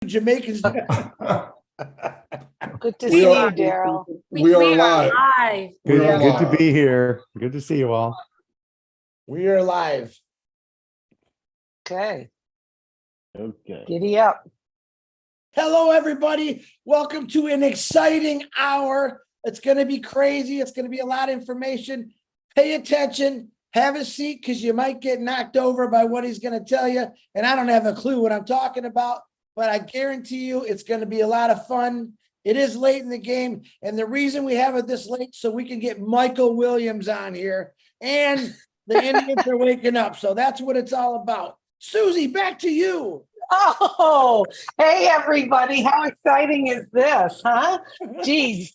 Jamaicans. Good to We see you, are- Daryl. We are live. live. We are Good to live. be here. Good to see you all. We are live. Okay, Okay. giddy up. Hello, everybody. Welcome to an exciting hour. It's going to be crazy. It's going to be a lot of information. Pay attention. Have a seat because you might get knocked over by what he's going to tell you. And I don't have a clue what I'm talking about, but I guarantee you it's going to be a lot of fun. It is late in the game. And the reason we have it this late so we can get Michael Williams on here. And the Indians are waking up. So that's what it's all about. Susie, back to you. Oh, hey, everybody. How exciting is this, huh? Geez,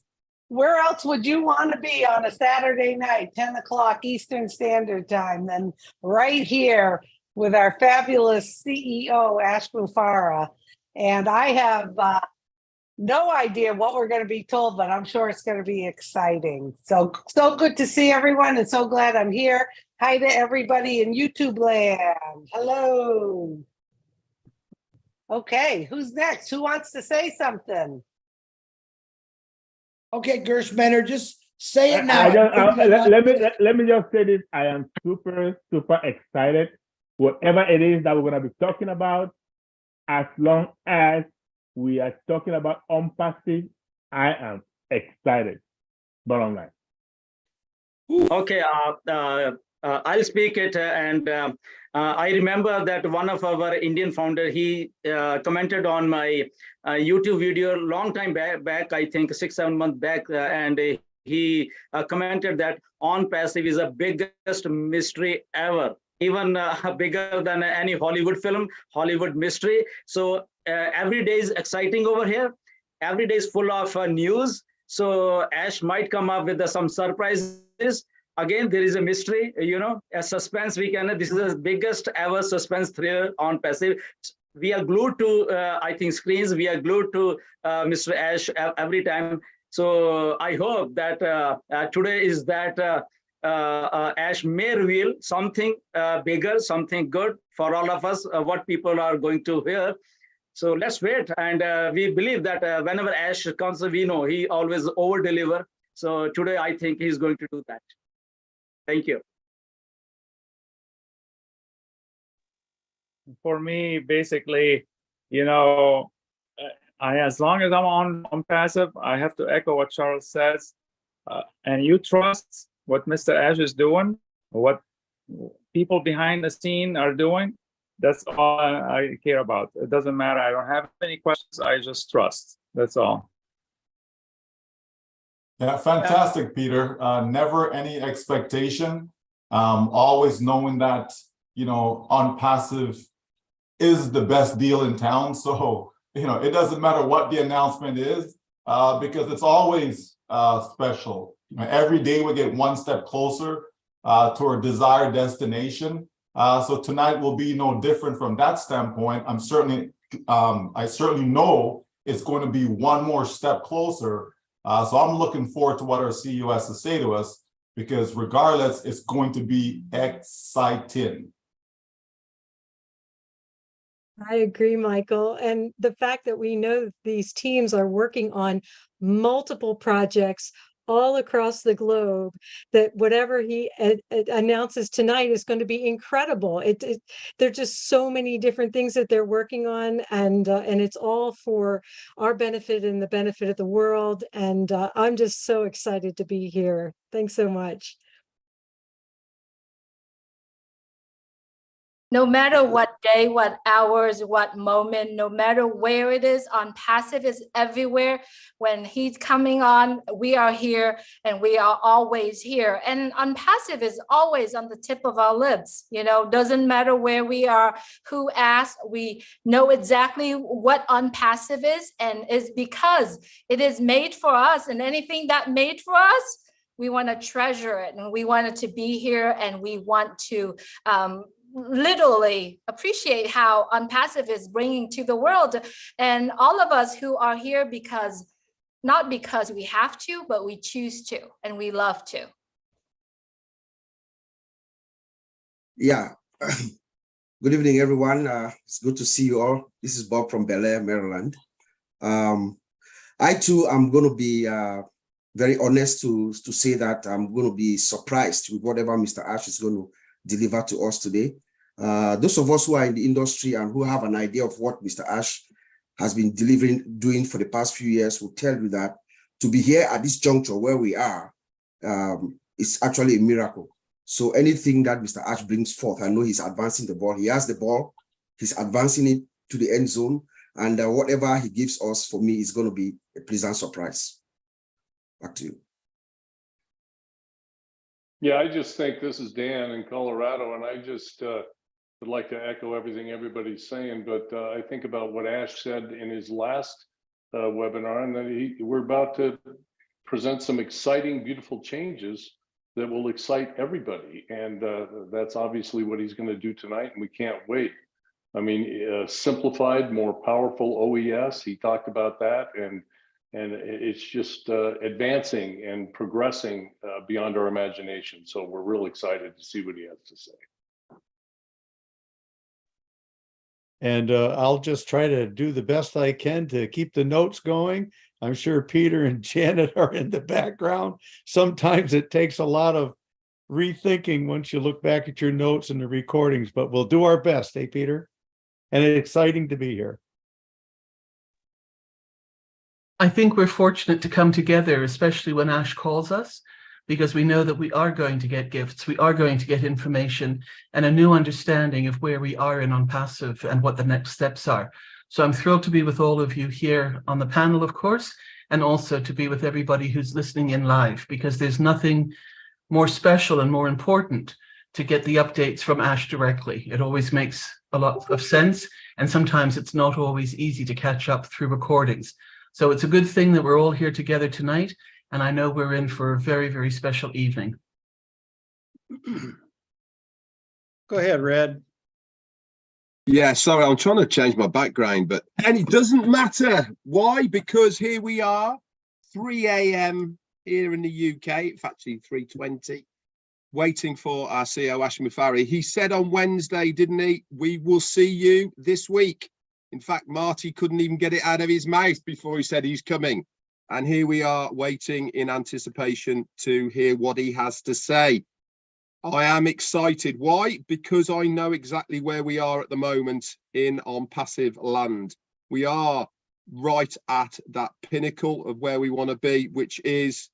where else would you want to be on a Saturday night, 10 o'clock Eastern Standard Time, than right here with our fabulous CEO, Ash Mufareh. And I have no idea what we're going to be told, but I'm sure it's going to be exciting. So good to see everyone and so glad I'm here. Hi to everybody in YouTube land. Hello. Okay, who's next? Who wants to say something? Okay, Gershmener, just say it now. Let me just say this. I am super excited. Whatever it is that we're going to be talking about, as long as we are talking about ONPASSIVE, I am excited. Bottom line. Okay, I'll speak it. I remember that one of our Indian founder, he commented on my YouTube video long time back, I think 6-7 months back, and he commented that ONPASSIVE is the biggest mystery ever, even bigger than any Hollywood film, Hollywood mystery. So every day is exciting over here. Every day is full of news. So Ash might come up with some surprises. Again, there is a mystery, a suspense. This is the biggest ever suspense thriller ONPASSIVE. We are glued to, I think, screens. We are glued to Mr. Ash every time. So I hope that today is that Ash may reveal something bigger, something good for all of us, what people are going to hear. So let's wait. And we believe that whenever Ash comes, we know he always over-deliver. So today, I think he's going to do that. Thank you. For me, basically, as long as I'm on ONPASSIVE, I have to echo what Charles says. And you trust what Mr. Ash is doing, what people behind the scene are doing. That's all I care about. It doesn't matter. I don't have any questions. I just trust. That's all. Yeah, fantastic, Peter. Never any expectation. Always knowing that, ONPASSIVE is the best deal in town. So, it doesn't matter what the announcement is, because it's always special. Every day we get one step closer to our desired destination. So tonight will be no different from that standpoint. I certainly know it's going to be one more step closer. So I'm looking forward to what our CEO has to say to us, because regardless, it's going to be exciting. I agree, Michael. And the fact that we know these teams are working on multiple projects all across the globe, that whatever he announces tonight is going to be incredible. There are just so many different things that they're working on, and it's all for our benefit and the benefit of the world. And I'm just so excited to be here. Thanks so much. No matter what day, what hours, what moment, no matter where it is, ONPASSIVE is everywhere. When he's coming on, we are here, and we are always here. And ONPASSIVE is always on the tip of our lips. Doesn't matter where we are, who asks, we know exactly what ONPASSIVE is, and is because it is made for us, and anything that made for us, we want to treasure it, and we want it to be here, and we want to literally appreciate how ONPASSIVE is bringing to the world. And all of us who are here not because we have to, but we choose to, and we love to. Yeah. Good evening, everyone. It's good to see you all. This is Bob from Bel Air, Maryland. I too am going to be very honest to say that I'm going to be surprised with whatever Mr. Ash is going to deliver to us today. Those of us who are in the industry and who have an idea of what Mr. Ash has been doing for the past few years will tell you that to be here at this juncture where we are is actually a miracle. So anything that Mr. Ash brings forth, I know he's advancing the ball. He has the ball, he's advancing it to the end zone, and whatever he gives us, for me, is going to be a pleasant surprise. Back to you. Yeah, I just think, this is Dan in Colorado, and I just would like to echo everything everybody's saying, but I think about what Ash said in his last webinar, and that we're about to present some exciting, beautiful changes that will excite everybody. And that's obviously what he's going to do tonight, and we can't wait. I mean, simplified, more powerful OES, he talked about that, and it's just advancing and progressing beyond our imagination. So we're real excited to see what he has to say. And I'll just try to do the best I can to keep the notes going. I'm sure Peter and Janet are in the background. Sometimes it takes a lot of rethinking once you look back at your notes and the recordings, but we'll do our best, eh, Peter? And it's exciting to be here. I think we're fortunate to come together, especially when Ash calls us, because we know that we are going to get gifts, we are going to get information and a new understanding of where we are in ONPASSIVE and what the next steps are. So I'm thrilled to be with all of you here on the panel, of course, and also to be with everybody who's listening in live, because there's nothing more special and more important to get the updates from Ash directly. It always makes a lot of sense, and sometimes it's not always easy to catch up through recordings. So it's a good thing that we're all here together tonight, and I know we're in for a very, very special evening. Go ahead, Red. Yeah, sorry, I'm trying to change my background, and it doesn't matter. Why? Because here we are, 3 a.m. here in the UK. It's actually 3:20, waiting for our CEO, Ash Mufareh. He said on Wednesday, didn't he? We will see you this week. In fact, Marty couldn't even get it out of his mouth before he said he's coming. And here we are waiting in anticipation to hear what he has to say. I am excited. Why? Because I know exactly where we are at the moment in ONPASSIVE land. We are right at that pinnacle of where we want to be, which is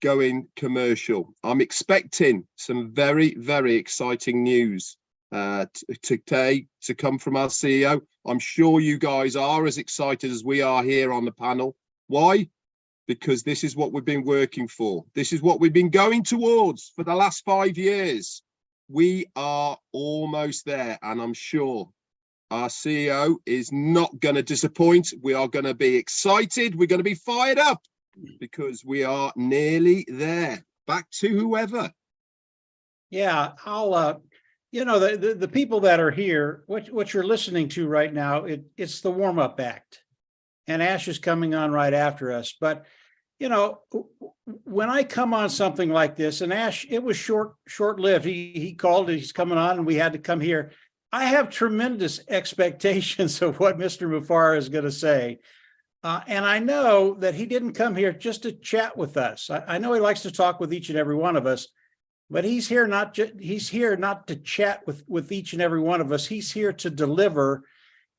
going commercial. I'm expecting some very, very exciting news today to come from our CEO. I'm sure you guys are as excited as we are here on the panel. Why? Because this is what we've been working for. This is what we've been going towards for the last 5 years. We are almost there, and I'm sure our CEO is not going to disappoint. We are going to be excited. We're going to be fired up because we are nearly there. Back to whoever. Yeah, I'll, you know, the people that are here, what you're listening to right now, it's the warm-up act. And Ash is coming on right after us. But, you know, when I come on something like this, and Ash, it was short-lived. He called, he's coming on, and we had to come here. I have tremendous expectations of what Mr. Mufareh is going to say. And I know that he didn't come here just to chat with us. I know he likes to talk with each and every one of us, but he's here not to chat with each and every one of us. He's here to deliver.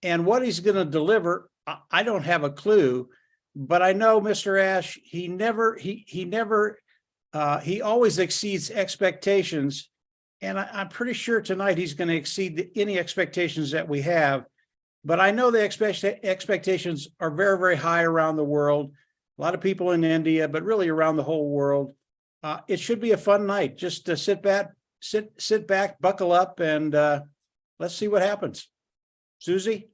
And what he's going to deliver, I don't have a clue, but I know Mr. Ash, he always exceeds expectations. And I'm pretty sure tonight he's going to exceed any expectations that we have. But I know the expectations are very, very high around the world. A lot of people in India, but really around the whole world. It should be a fun night. Just to sit back, buckle up, and let's see what happens. Susie?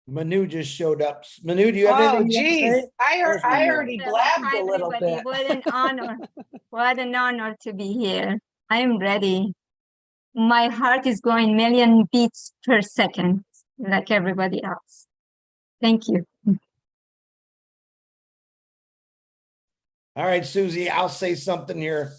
Manu just showed up. Manu, do you have Oh, anything you want to geez. say? I already blabbed Hi, a little everybody. bit. What an honor. What an honor to be here. I am ready. My heart is going million beats per second, like everybody else. Thank you. All right, Susie, I'll say something here.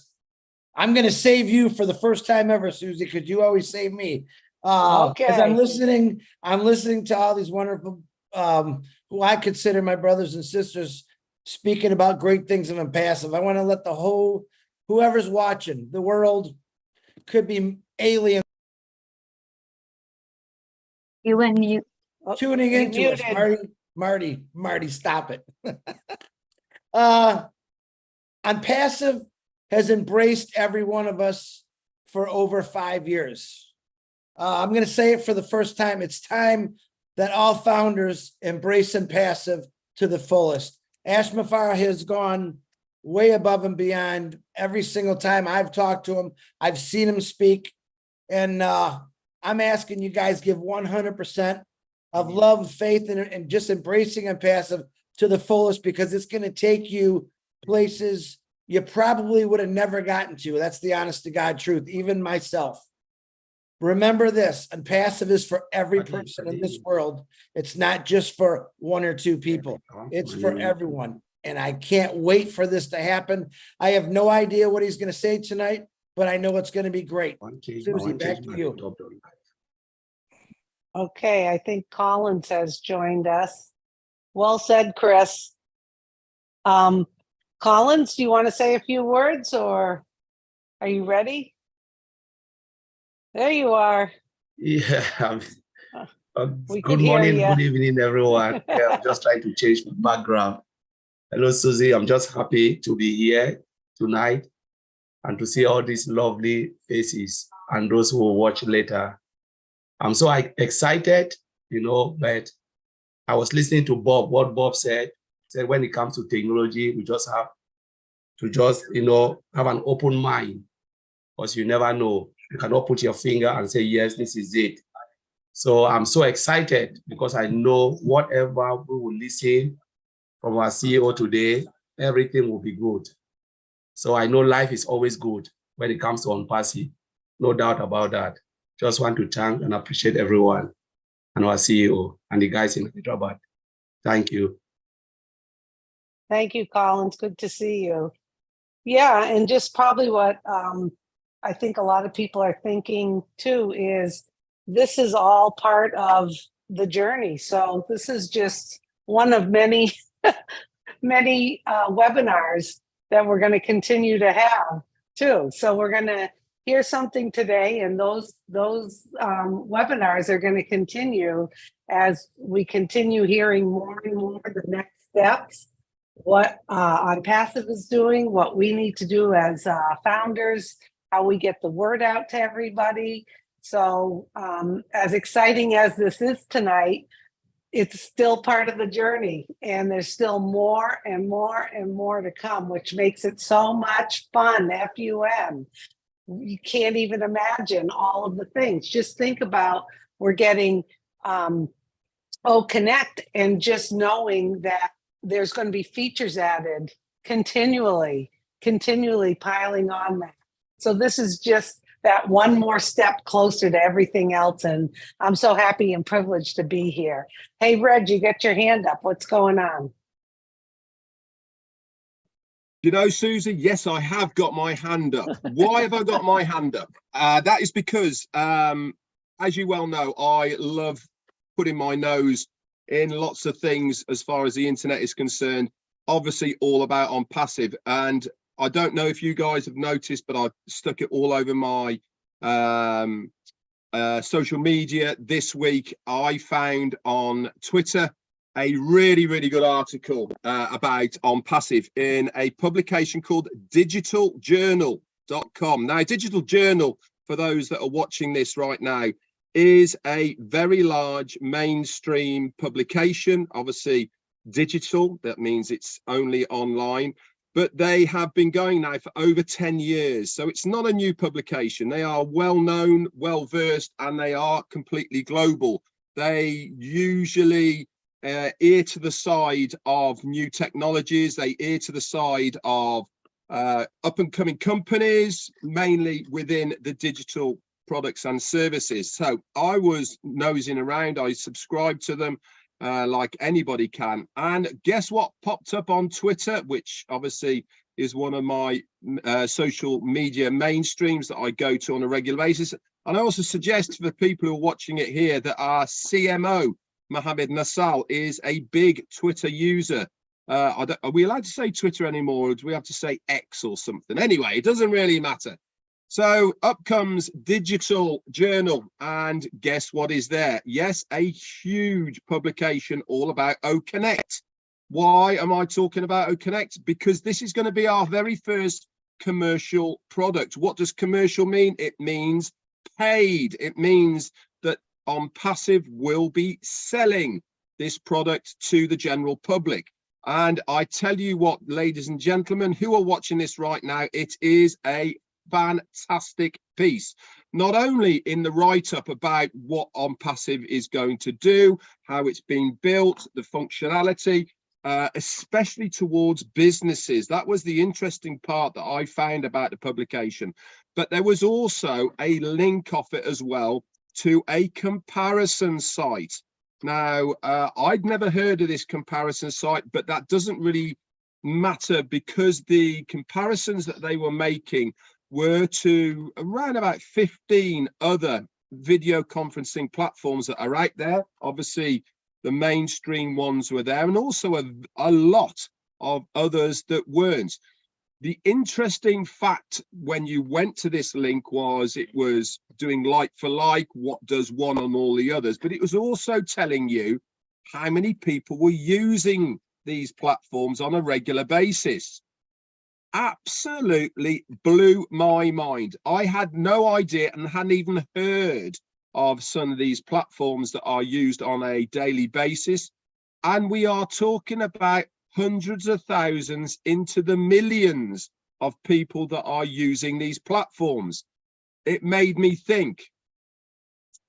I'm going to save you for the first time ever, Susie, because you always save me. As I'm listening to all these wonderful, who I consider my brothers and sisters, speaking about great things of ONPASSIVE. I want to let whoever's watching, the world, could be alien, You and you. tuning you're into us. muted. Marty, stop it. ONPASSIVE has embraced every one of us for over 5 years. I'm going to say it for the first time. It's time that all founders embrace ONPASSIVE to the fullest. Ash Mufareh has gone way above and beyond every single time I've talked to him. I've seen him speak, and I'm asking you guys give 100% of love, faith, and just embracing ONPASSIVE to the fullest, because it's going to take you places you probably would have never gotten to. That's the honest to God truth, even myself. Remember this, ONPASSIVE is for every person in this world. It's not just for 1 or 2 people. It's for everyone. And I can't wait for this to happen. I have no idea what he's going to say tonight, but I know it's going to be great. Susie, back to you. Okay, I think Collins has joined us. Well said, Chris. Collins, do you want to say a few words, or are you ready? There you are. Yeah. We Good can hear morning, ya. good evening, everyone. Yeah, I'm just trying to change my background. Hello, Susie. I'm just happy to be here tonight and to see all these lovely faces and those who will watch later. I'm so excited, but I was listening to Bob, what Bob said when it comes to technology, we just have to have an open mind, because you never know. You cannot put your finger and say, yes, this is it. So I'm so excited because I know whatever we will listen from our CEO today, everything will be good. So I know life is always good when it comes to ONPASSIVE. No doubt about that. Just want to thank and appreciate everyone and our CEO and the guys in Hyderabad. Thank you. Thank you, Collins. Good to see you. Yeah, and just probably what I think a lot of people are thinking too is this is all part of the journey. So this is just one of many, many webinars that we're going to continue to have too. So we're going to hear something today, and those webinars are going to continue as we continue hearing more and more the next steps, what ONPASSIVE is doing, what we need to do as founders, how we get the word out to everybody. So as exciting as this is tonight, it's still part of the journey, and there's still more and more and more to come, which makes it so much fun. FUN. You can't even imagine all of the things. Just think about, we're getting Connect, and just knowing that there's going to be features added continually piling on that. So this is just that one more step closer to everything else. And I'm so happy and privileged to be here. Hey, Reg, you got your hand up. What's going on? Susie, yes, I have got my hand up. Why have I got my hand up? That is because, as you well know, I love putting my nose in lots of things as far as the internet is concerned, obviously all about ONPASSIVE. And I don't know if you guys have noticed, but I've stuck it all over my social media this week. I found on Twitter a really, really good article about ONPASSIVE in a publication called digitaljournal.com. Now, Digital Journal, for those that are watching this right now, is a very large mainstream publication, obviously digital, that means it's only online, but they have been going now for over 10 years. So it's not a new publication. They are well known, well versed, and they are completely global. They usually ear to the side of new technologies. They ear to the side of up and coming companies, mainly within the digital products and services. So I was nosing around, I subscribed to them like anybody can. And guess what popped up on Twitter, which obviously is one of my social media mainstreams that I go to on a regular basis. And I also suggest for people who are watching it here that our CMO, Mohammed Nassal, is a big Twitter user. Are we allowed to say Twitter anymore, or do we have to say X or something? Anyway, it doesn't really matter. So up comes Digital Journal, and guess what is there? Yes, a huge publication all about OConnect. Why am I talking about OConnect? Because this is going to be our very first commercial product. What does commercial mean? It means paid. It means that ONPASSIVE will be selling this product to the general public. And I tell you what, ladies and gentlemen who are watching this right now, it is a fantastic piece, not only in the write-up about what ONPASSIVE is going to do, how it's been built, the functionality, especially towards businesses. That was the interesting part that I found about the publication. But there was also a link off it as well to a comparison site. Now, I'd never heard of this comparison site, but that doesn't really matter, because the comparisons that they were making were to around about 15 other video conferencing platforms that are out there. Obviously, the mainstream ones were there, and also a lot of others that weren't. The interesting fact when you went to this link was it was doing like for like, what does one on all the others, but it was also telling you how many people were using these platforms on a regular basis. Absolutely blew my mind. I had no idea and hadn't even heard of some of these platforms that are used on a daily basis. And we are talking about hundreds of thousands into the millions of people that are using these platforms. It made me think,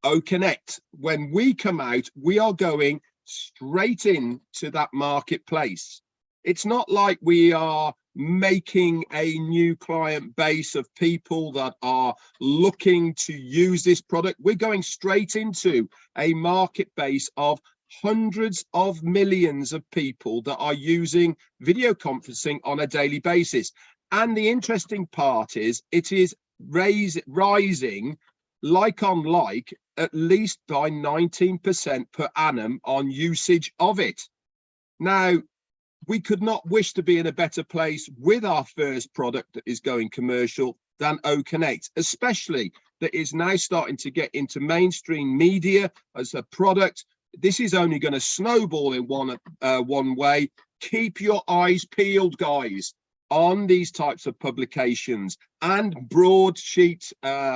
OConnect, when we come out, we are going straight into that marketplace. It's not like we are making a new client base of people that are looking to use this product. We're going straight into a market base of hundreds of millions of people that are using video conferencing on a daily basis. And the interesting part is it is rising like on like at least by 19% per annum on usage of it. Now, we could not wish to be in a better place with our first product that is going commercial than OConnect, especially that is now starting to get into mainstream media as a product. This is only going to snowball in one way. Keep your eyes peeled, guys, on these types of publications and broadsheet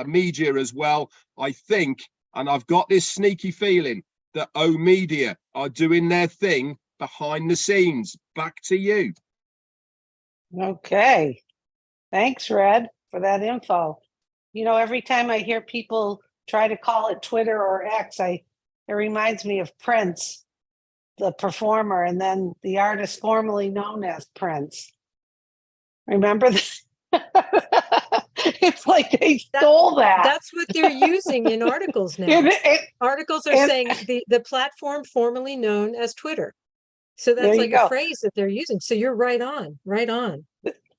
media as well. I think, and I've got this sneaky feeling that O-Media are doing their thing behind the scenes. Back to you. Okay. Thanks, Red, for that info. You know, every time I hear people try to call it Twitter or X, it reminds me of Prince, the performer, and then the artist formerly known as Prince. Remember this? It's like they stole that. That's what they're using in articles now. Articles are saying the platform formerly known as Twitter. So that's like a phrase that they're using. So you're right on, right on.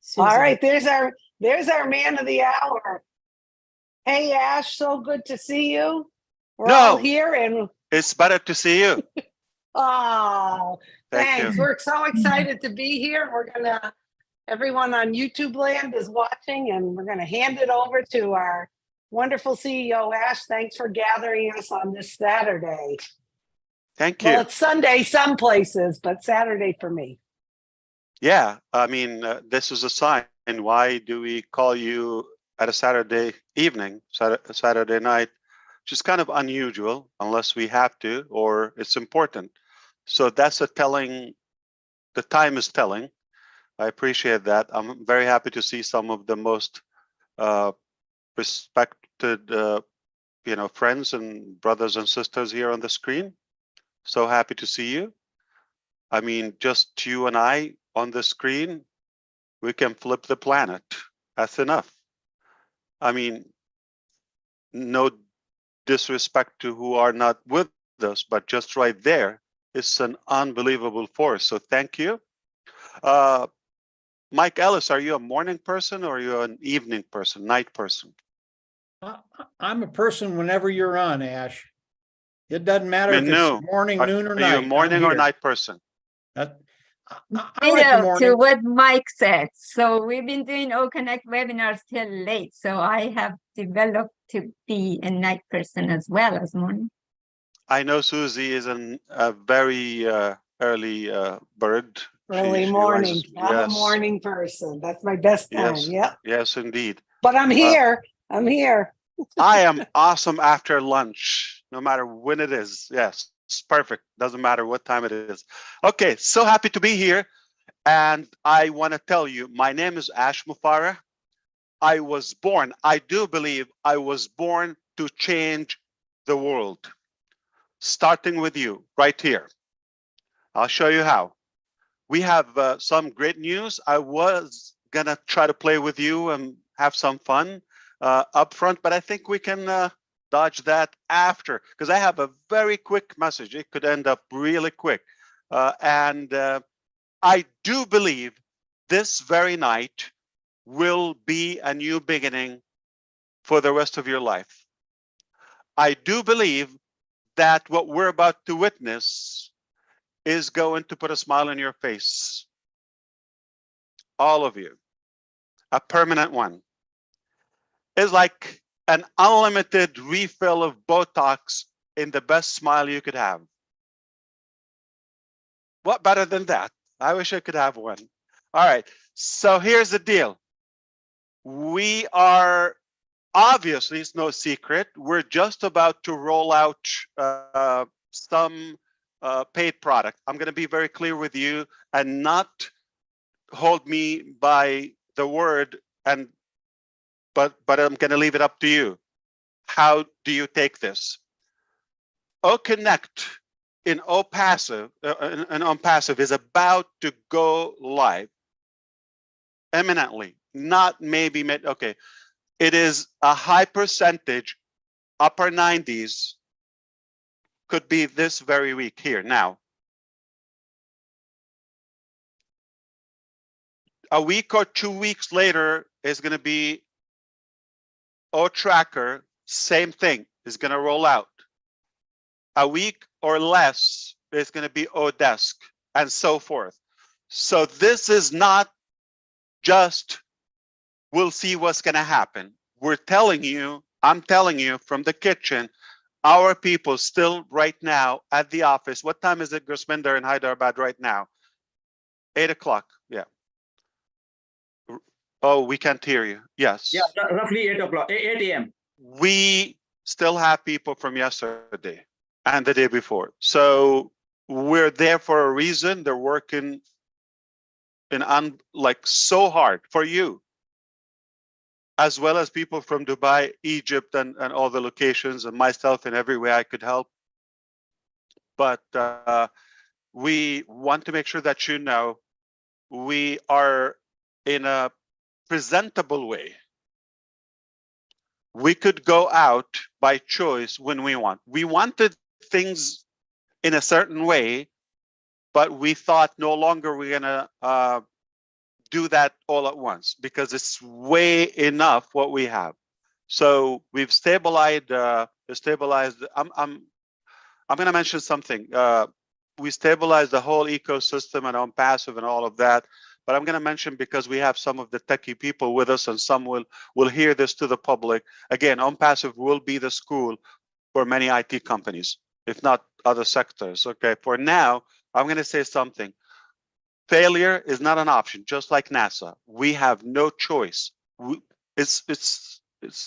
Susan. All right, there's our man of the hour. Hey, Ash, so good to see you. We're all here, and it's better to see you. Oh, thanks. You. We're so excited to be here. Everyone on YouTube land is watching, and we're gonna hand it over to our wonderful CEO, Ash. Thanks for gathering us on this Saturday. Thank you. Well, it's Sunday some places, but Saturday for me. Yeah, I mean, this is a sign. Why do we call you at a Saturday evening, Saturday night, which is kind of unusual unless we have to or it's important. So that's a telling, the time is telling. I appreciate that. I'm very happy to see some of the most respected, friends and brothers and sisters here on the screen. So happy to see you. I mean, just you and I on the screen, we can flip the planet. That's enough. I mean, no disrespect to who are not with us, but just right there, it's an unbelievable force. So thank you. Mike Ellis, are you a morning person or are you an evening person, night person? I'm a person whenever you're on, Ash. It doesn't matter if it's No. morning, noon, or Are you a night. morning or here. night person? I I like the know morning. to what Mike said. So we've been doing O Connect webinars till late. So I have developed to be a night person as well as morning. I know Susie is a very early bird. Early She morning. rises. I'm a Yes. morning person. That's my best time. Yes. Yep. Yes, indeed. But I'm here. I'm here. I am awesome after lunch, no matter when it is. Yes, it's perfect. Doesn't matter what time it is. Okay, so happy to be here. And I want to tell you, my name is Ash Mufareh. I was born, I do believe I was born to change the world, starting with you right here. I'll show you how. We have some great news. I was gonna try to play with you and have some fun up front, but I think we can dodge that after, because I have a very quick message. It could end up really quick. And I do believe this very night will be a new beginning for the rest of your life. I do believe that what we're about to witness is going to put a smile on your face. All of you, a permanent one. It's like an unlimited refill of Botox in the best smile you could have. What better than that? I wish I could have one. All right, so here's the deal. We are, obviously, it's no secret, we're just about to roll out some paid product. I'm going to be very clear with you and not hold me by the word, and but I'm going to leave it up to you. How do you take this? O Connect in OPassive and ONPASSIVE is about to go live imminently, not maybe mid. Okay, it is a high percentage, upper 90s, could be this very week here now. A week or 2 weeks later is going to be O Tracker, same thing, is going to roll out. A week or less is going to be O Desk, and so forth. So this is not just, we'll see what's going to happen. We're telling you, I'm telling you from the kitchen, our people still right now at the office. What time is it, Gurusminder in Hyderabad right now? 8 o'clock. Yeah. Oh, we can't hear you. Yes. Yeah, roughly 8 o'clock, 8 a.m. We still have people from yesterday and the day before. So we're there for a reason. They're working in like so hard for you, as well as people from Dubai, Egypt, and all the locations, and myself in every way I could help. But we want to make sure that you know we are in a presentable way. We could go out by choice when we want. We wanted things in a certain way, but we thought no longer we're gonna do that all at once because it's way enough what we have. So we've stabilized. I'm gonna mention something. We stabilized the whole ecosystem and ONPASSIVE and all of that. But I'm gonna mention, because we have some of the techie people with us and some will hear this to the public. Again, ONPASSIVE will be the school for many IT companies, if not other sectors. Okay, for now, I'm gonna say something. Failure is not an option, just like NASA. We have no choice. It's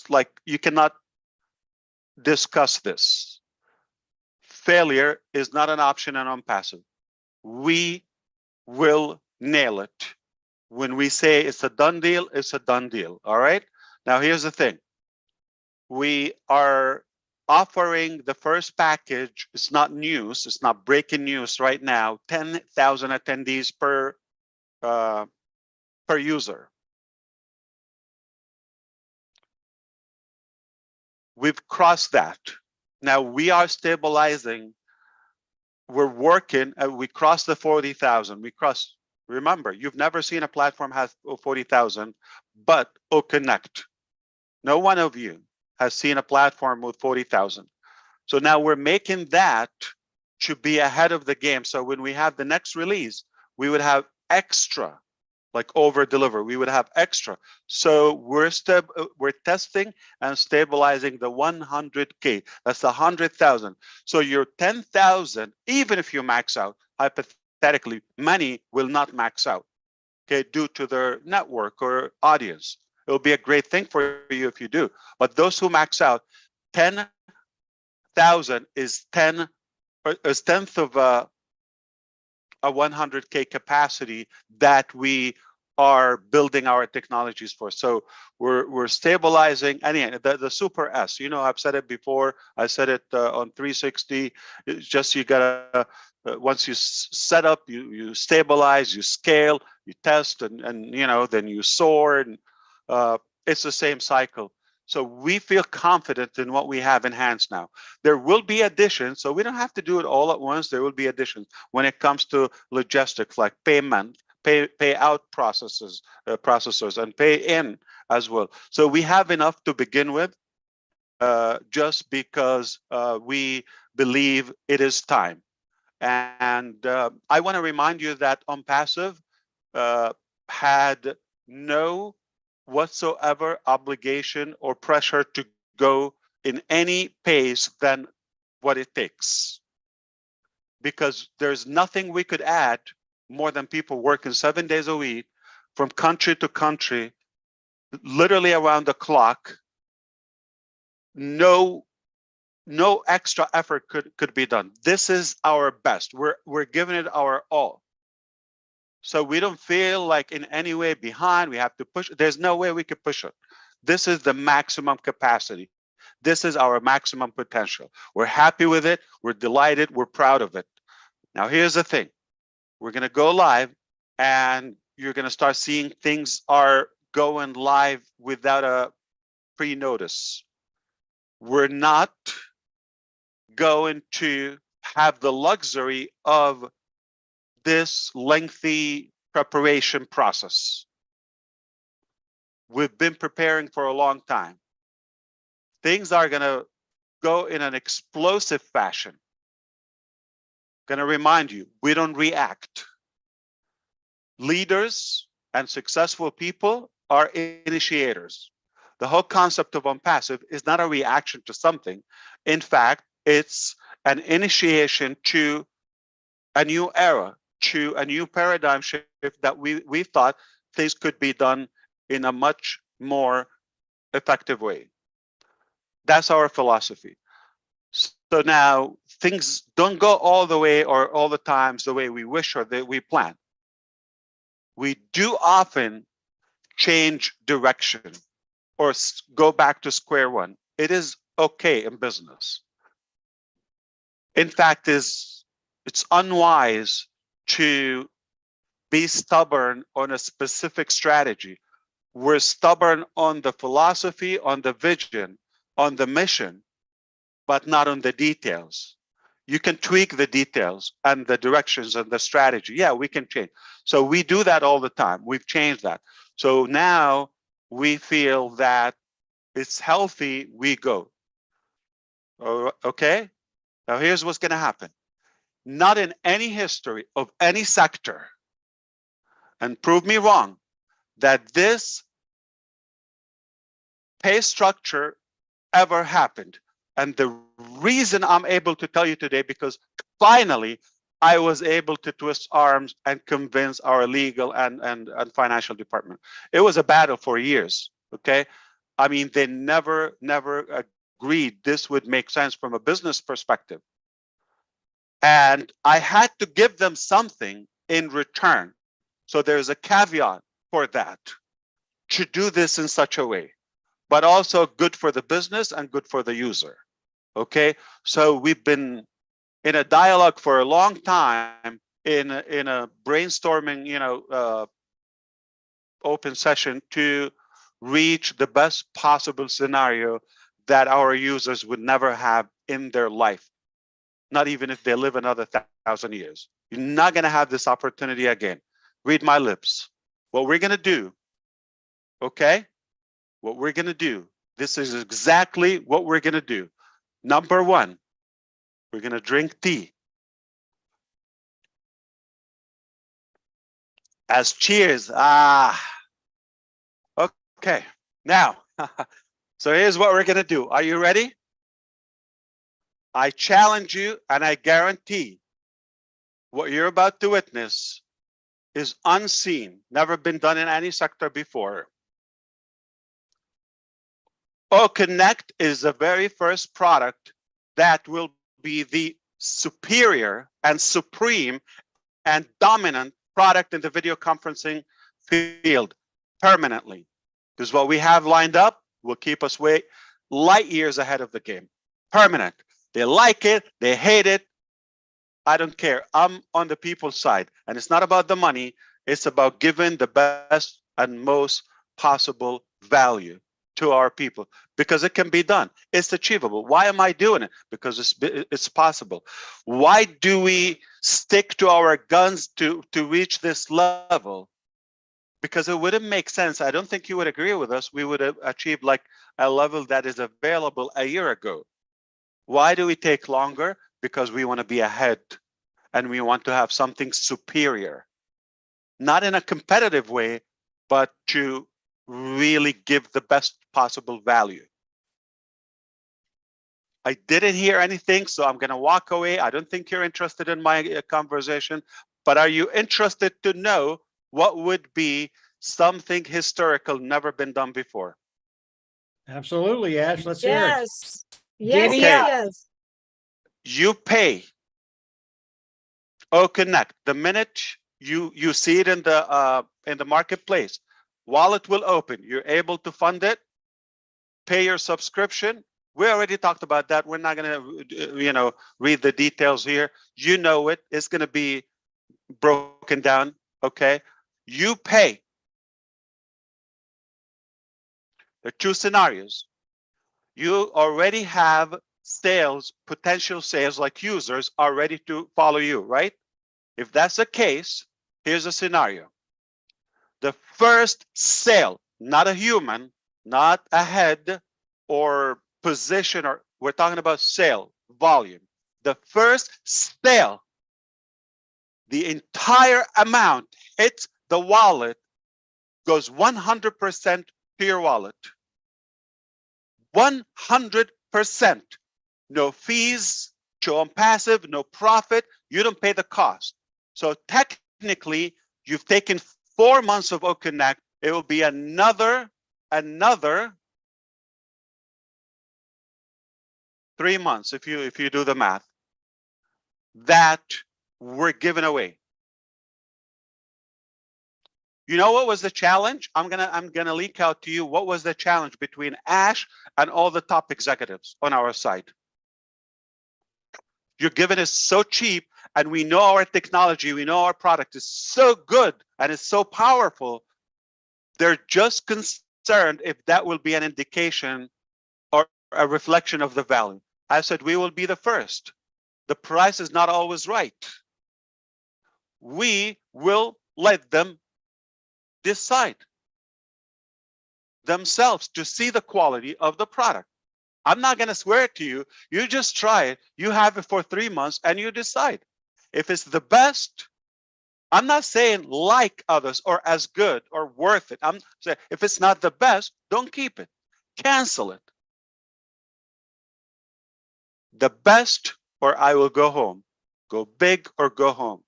like you cannot discuss this. Failure is not an option in ONPASSIVE. We will nail it. When we say it's a done deal, it's a done deal. All right. Now here's the thing. We are offering the first package. It's not news. It's not breaking news right now. 10,000 attendees per user. We've crossed that. Now we are stabilizing. We're working. We crossed the 40,000. We crossed Remember, you've never seen a platform has 40,000, but Connect. No one of you has seen a platform with 40,000. So now we're making that to be ahead of the game. So when we have the next release, we would have extra, like over deliver. We would have extra. So we're testing and stabilizing the 100K. That's the 100,000. So your 10,000, even if you max out, hypothetically, many will not max out, okay, due to their network or audience. It'll be a great thing for you if you do. But those who max out, 10,000 is 10th of a 100K capacity that we are building our technologies for. So we're stabilizing. And the Super S, you know, I've said it before. I said it on 360. It's just you gotta once you set up, you stabilize, you scale, you test, and you know, then you soar, and it's the same cycle. So we feel confident in what we have in hands now. There will be additions, so we don't have to do it all at once. There will be additions when it comes to logistics, like payment, pay out processors, and pay in as well. So we have enough to begin with, just because we believe it is time. And I want to remind you that ONPASSIVE had no whatsoever obligation or pressure to go in any pace than what it takes, because there's nothing we could add more than people working 7 days a week from country to country, literally around the clock. No extra effort could be done. This is our best. We're giving it our all. So we don't feel like in any way behind, we have to push. There's no way we could push it. This is the maximum capacity. This is our maximum potential. We're happy with it. We're delighted. We're proud of it. Now, here's the thing. We're going to go live, and you're going to start seeing things are going live without a pre-notice. We're not going to have the luxury of this lengthy preparation process. We've been preparing for a long time. Things are going to go in an explosive fashion. Going to remind you, we don't react. Leaders and successful people are initiators. The whole concept of ONPASSIVE is not a reaction to something. In fact, it's an initiation to a new era, to a new paradigm shift that we thought things could be done in a much more effective way. That's our philosophy. So now things don't go all the way or all the times the way we wish or that we plan. We do often change direction or go back to square one. It is okay in business. In fact, it's unwise to be stubborn on a specific strategy. We're stubborn on the philosophy, on the vision, on the mission, but not on the details. You can tweak the details and the directions and the strategy. Yeah, we can change. So we do that all the time. We've changed that. So now we feel that it's healthy, we go. Okay? Now here's what's going to happen. Not in any history of any sector, and prove me wrong, that this pay structure ever happened. And the reason I'm able to tell you today, because finally I was able to twist arms and convince our legal and financial department. It was a battle for years, okay? I mean, they never agreed this would make sense from a business perspective. And I had to give them something in return. So there's a caveat for that, to do this in such a way, but also good for the business and good for the user. Okay, so we've been in a dialogue for a long time, in a brainstorming, open session to reach the best possible scenario that our users would never have in their life, not even if they live another 1,000 years. You're not going to have this opportunity again. read my lips. What we're going to do, okay? What we're going to do, this is exactly what we're going to do. Number one, we're going to drink tea. As cheers. Okay. Now, so here's what we're going to do. Are you ready? I challenge you and I guarantee what you're about to witness is unseen, never been done in any sector before. OConnect is the very first product that will be the superior and supreme and dominant product in the video conferencing field permanently. Because what we have lined up will keep us way light years ahead of the game. Permanent. They like it, they hate it. I don't care. I'm on the people's side. And it's not about the money. It's about giving the best and most possible value to our people, because it can be done. It's achievable. Why am I doing it? Because it's possible. Why do we stick to our guns to reach this level? Because it wouldn't make sense. I don't think you would agree with us. We would have achieved like a level that is available a year ago. Why do we take longer? Because we want to be ahead and we want to have something superior, not in a competitive way, but to really give the best possible value. I didn't hear anything, so I'm going to walk away. I don't think you're interested in my conversation, but are you interested to know what would be something historical, never been done before? Absolutely, Ash. Let's hear it. Yes. Yes, Okay. yes. You pay OConnect the minute you see it in the marketplace. Wallet will open. You're able to fund it, pay your subscription. We already talked about that. We're not going to, read the details here. You know it. It's going to be broken down. Okay. You pay. There are two scenarios. You already have sales, potential sales, like users are ready to follow you, right? If that's the case, here's a scenario. The first sale, not a human, not a head or position, or we're talking about sale volume. The first sale, the entire amount hits the wallet, goes 100% to your wallet. 100%. No fees to ONPASSIVE, no profit. You don't pay the cost. So technically, you've taken 4 months of OConnect. It will be another 3 months if you do the math that we're giving away. You know what was the challenge? I'm gonna leak out to you what was the challenge between Ash and all the top executives on our side. You're giving us so cheap, and we know our technology, we know our product is so good and it's so powerful. They're just concerned if that will be an indication or a reflection of the value. I said we will be the first. The price is not always right. We will let them decide themselves to see the quality of the product. I'm not going to swear it to you. You just try it. You have it for 3 months and you decide. If it's the best, I'm not saying like others or as good or worth it. I'm saying if it's not the best, don't keep it. Cancel it. The best, or I will go home. Go big or go home.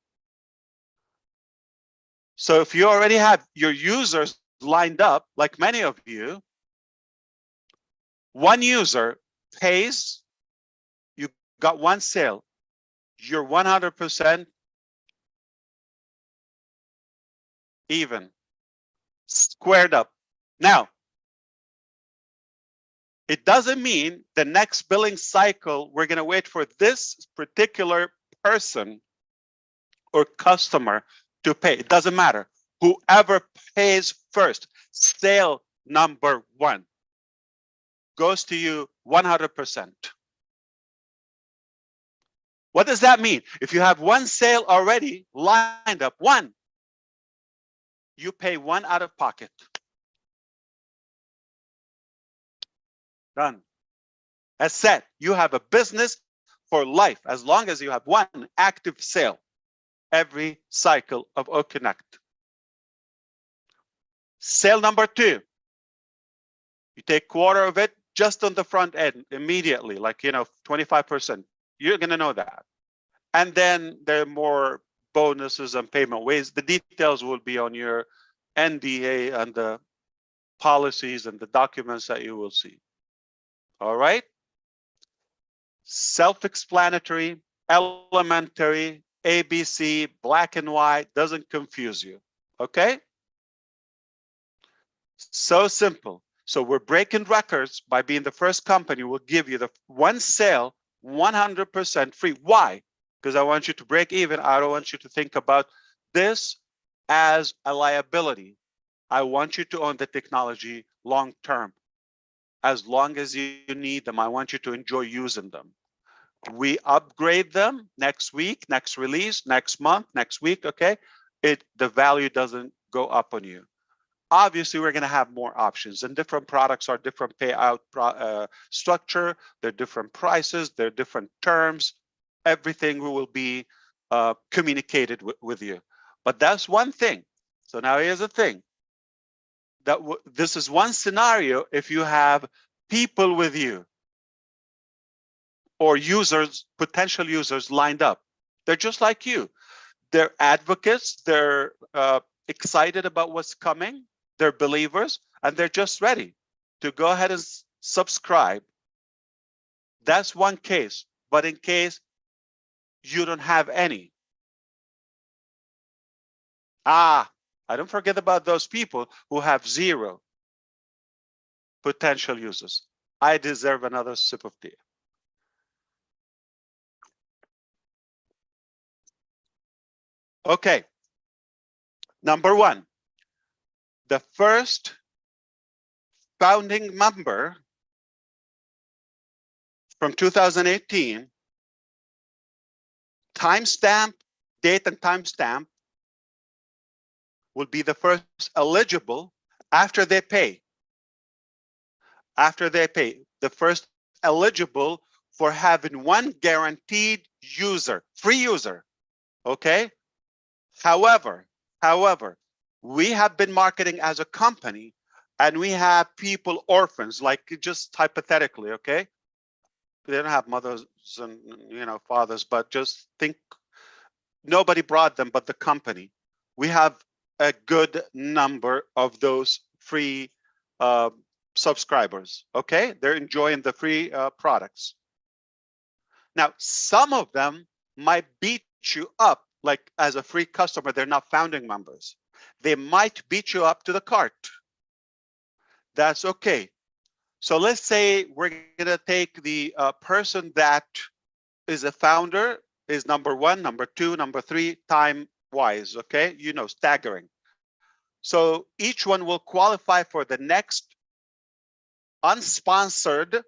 So if you already have your users lined up, like many of you, one user pays, you got one sale, you're 100% even, squared up. Now, it doesn't mean the next billing cycle, we're going to wait for this particular person or customer to pay. It doesn't matter. Whoever pays first, sale number one, goes to you 100%. What does that mean? If you have one sale already lined up, one, You pay one out of pocket. Done. As said, you have a business for life as long as you have one active sale every cycle of OConnect. Sale number 2, you take quarter of it just on the front end immediately, like 25%. You're gonna know that. And then there are more bonuses and payment ways. The details will be on your NDA and the policies and the documents that you will see. All right. Self-explanatory, elementary, ABC, black and white, doesn't confuse you. Okay. So simple. So we're breaking records by being the first company. We'll give you the one sale 100% free. Why? Because I want you to break even. I don't want you to think about this as a liability. I want you to own the technology long term. As long as you need them, I want you to enjoy using them. We upgrade them next week, next release, next month, next week. Okay, the value doesn't go up on you. Obviously, we're going to have more options, and different products are different payout structure. They're different prices. They're different terms. Everything will be communicated with you. But that's one thing. So now here's the thing. This is one scenario if you have people with you or users, potential users lined up. They're just like you. They're advocates. They're excited about what's coming. They're believers, and they're just ready to go ahead and subscribe. That's one case. But in case you don't have any, I don't forget about those people who have 0 potential users. I deserve another sip of tea. Okay. Number 1. The first founding member from 2018, timestamp, date and timestamp, will be the first eligible after they pay. After they pay, the first eligible for having one guaranteed user, free user. Okay. However, we have been marketing as a company, and we have people orphans, like just hypothetically, okay? They don't have mothers and fathers, but just think nobody brought them but the company. We have a good number of those free subscribers, okay? They're enjoying the free products. Now, some of them might beat you up, like as a free customer, they're not founding members. They might beat you up to the cart. That's okay. So let's say we're gonna take the person that is a founder, is number 1, number 2, number 3, time-wise, okay? Staggering. So each one will qualify for the next unsponsored,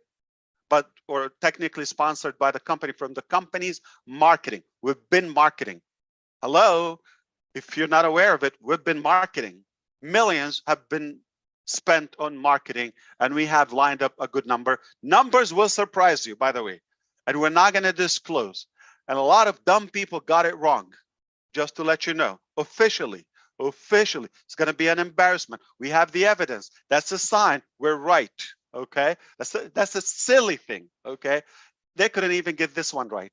or technically sponsored by the company, from the company's marketing. We've been marketing. Hello, if you're not aware of it, we've been marketing. Millions have been spent on marketing, and we have lined up a good number. Numbers will surprise you, by the way, and we're not going to disclose. And a lot of dumb people got it wrong, just to let you know. Officially, it's going to be an embarrassment. We have the evidence. That's a sign we're right. Okay, that's a silly thing. Okay, they couldn't even get this one right.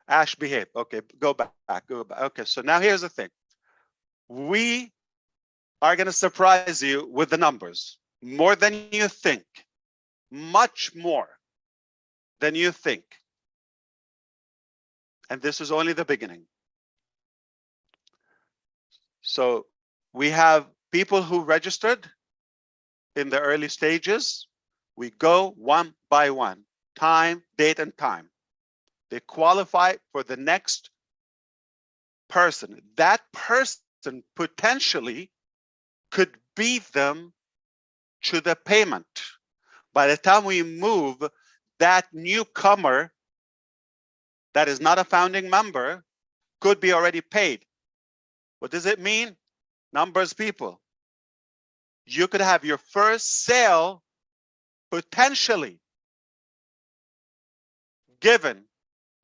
Ash, behave. Okay, go back. Okay, so now here's the thing. We are going to surprise you with the numbers, more than you think, much more than you think. And this is only the beginning. So we have people who registered in the early stages. We go one by one, time, date, and time. They qualify for the next person. That person potentially could beat them to the payment. By the time we move, that newcomer that is not a founding member could be already paid. What does it mean? numbers people. You could have your first sale potentially given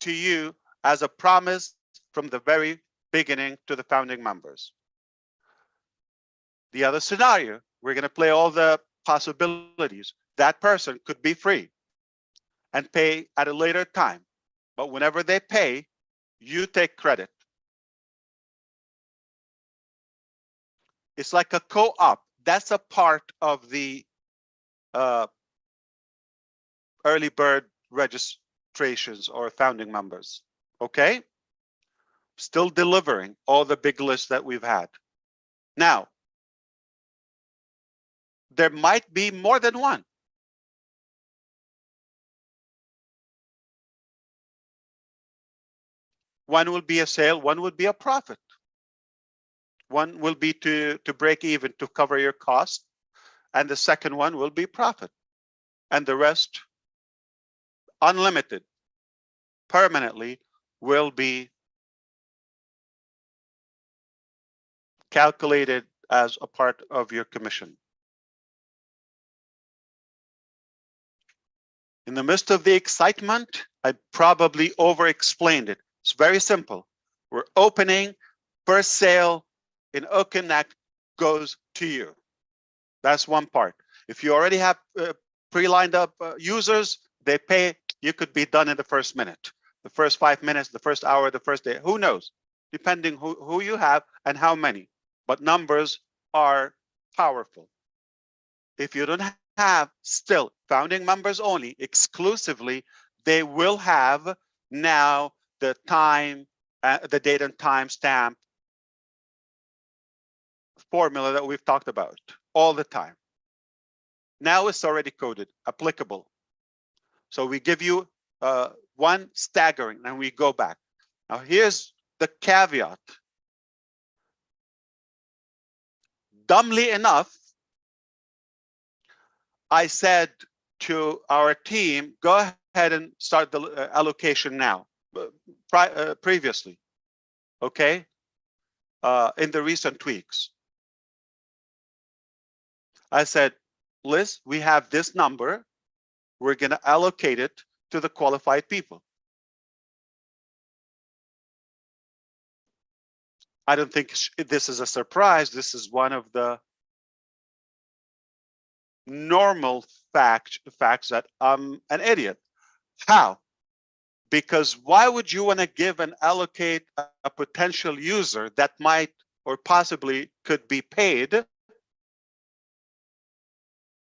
to you as a promise from the very beginning to the founding members. The other scenario, we're going to play all the possibilities. That person could be free and pay at a later time. But whenever they pay, you take credit. It's like a co-op. That's a part of the early bird registrations or founding members. Okay? Still delivering all the big lists that we've had. Now, there might be more than one. One will be a sale, one will be a profit. One will be to break even, to cover your cost, and the second one will be profit. And the rest, unlimited, permanently, will be calculated as a part of your commission. In the midst of the excitement, I probably over-explained it. It's very simple. We're opening, first sale in OConnect goes to you. That's one part. If you already have pre-lined up users, they pay, you could be done in the first minute, the first 5 minutes, the first hour, the first day, who knows, depending who you have and how many. But numbers are powerful. If you don't have still founding members only, exclusively, they will have now the time, the date and time stamp formula that we've talked about all the time. Now it's already coded, applicable. So we give you one staggering and we go back. Now here's the caveat. Dumbly enough, I said to our team, go ahead and start the allocation now, previously, okay, in the recent tweaks. I said, Liz, we have this number. We're going to allocate it to the qualified people. I don't think this is a surprise. This is one of the normal facts that I'm an idiot. How? Because why would you want to give and allocate a potential user that might or possibly could be paid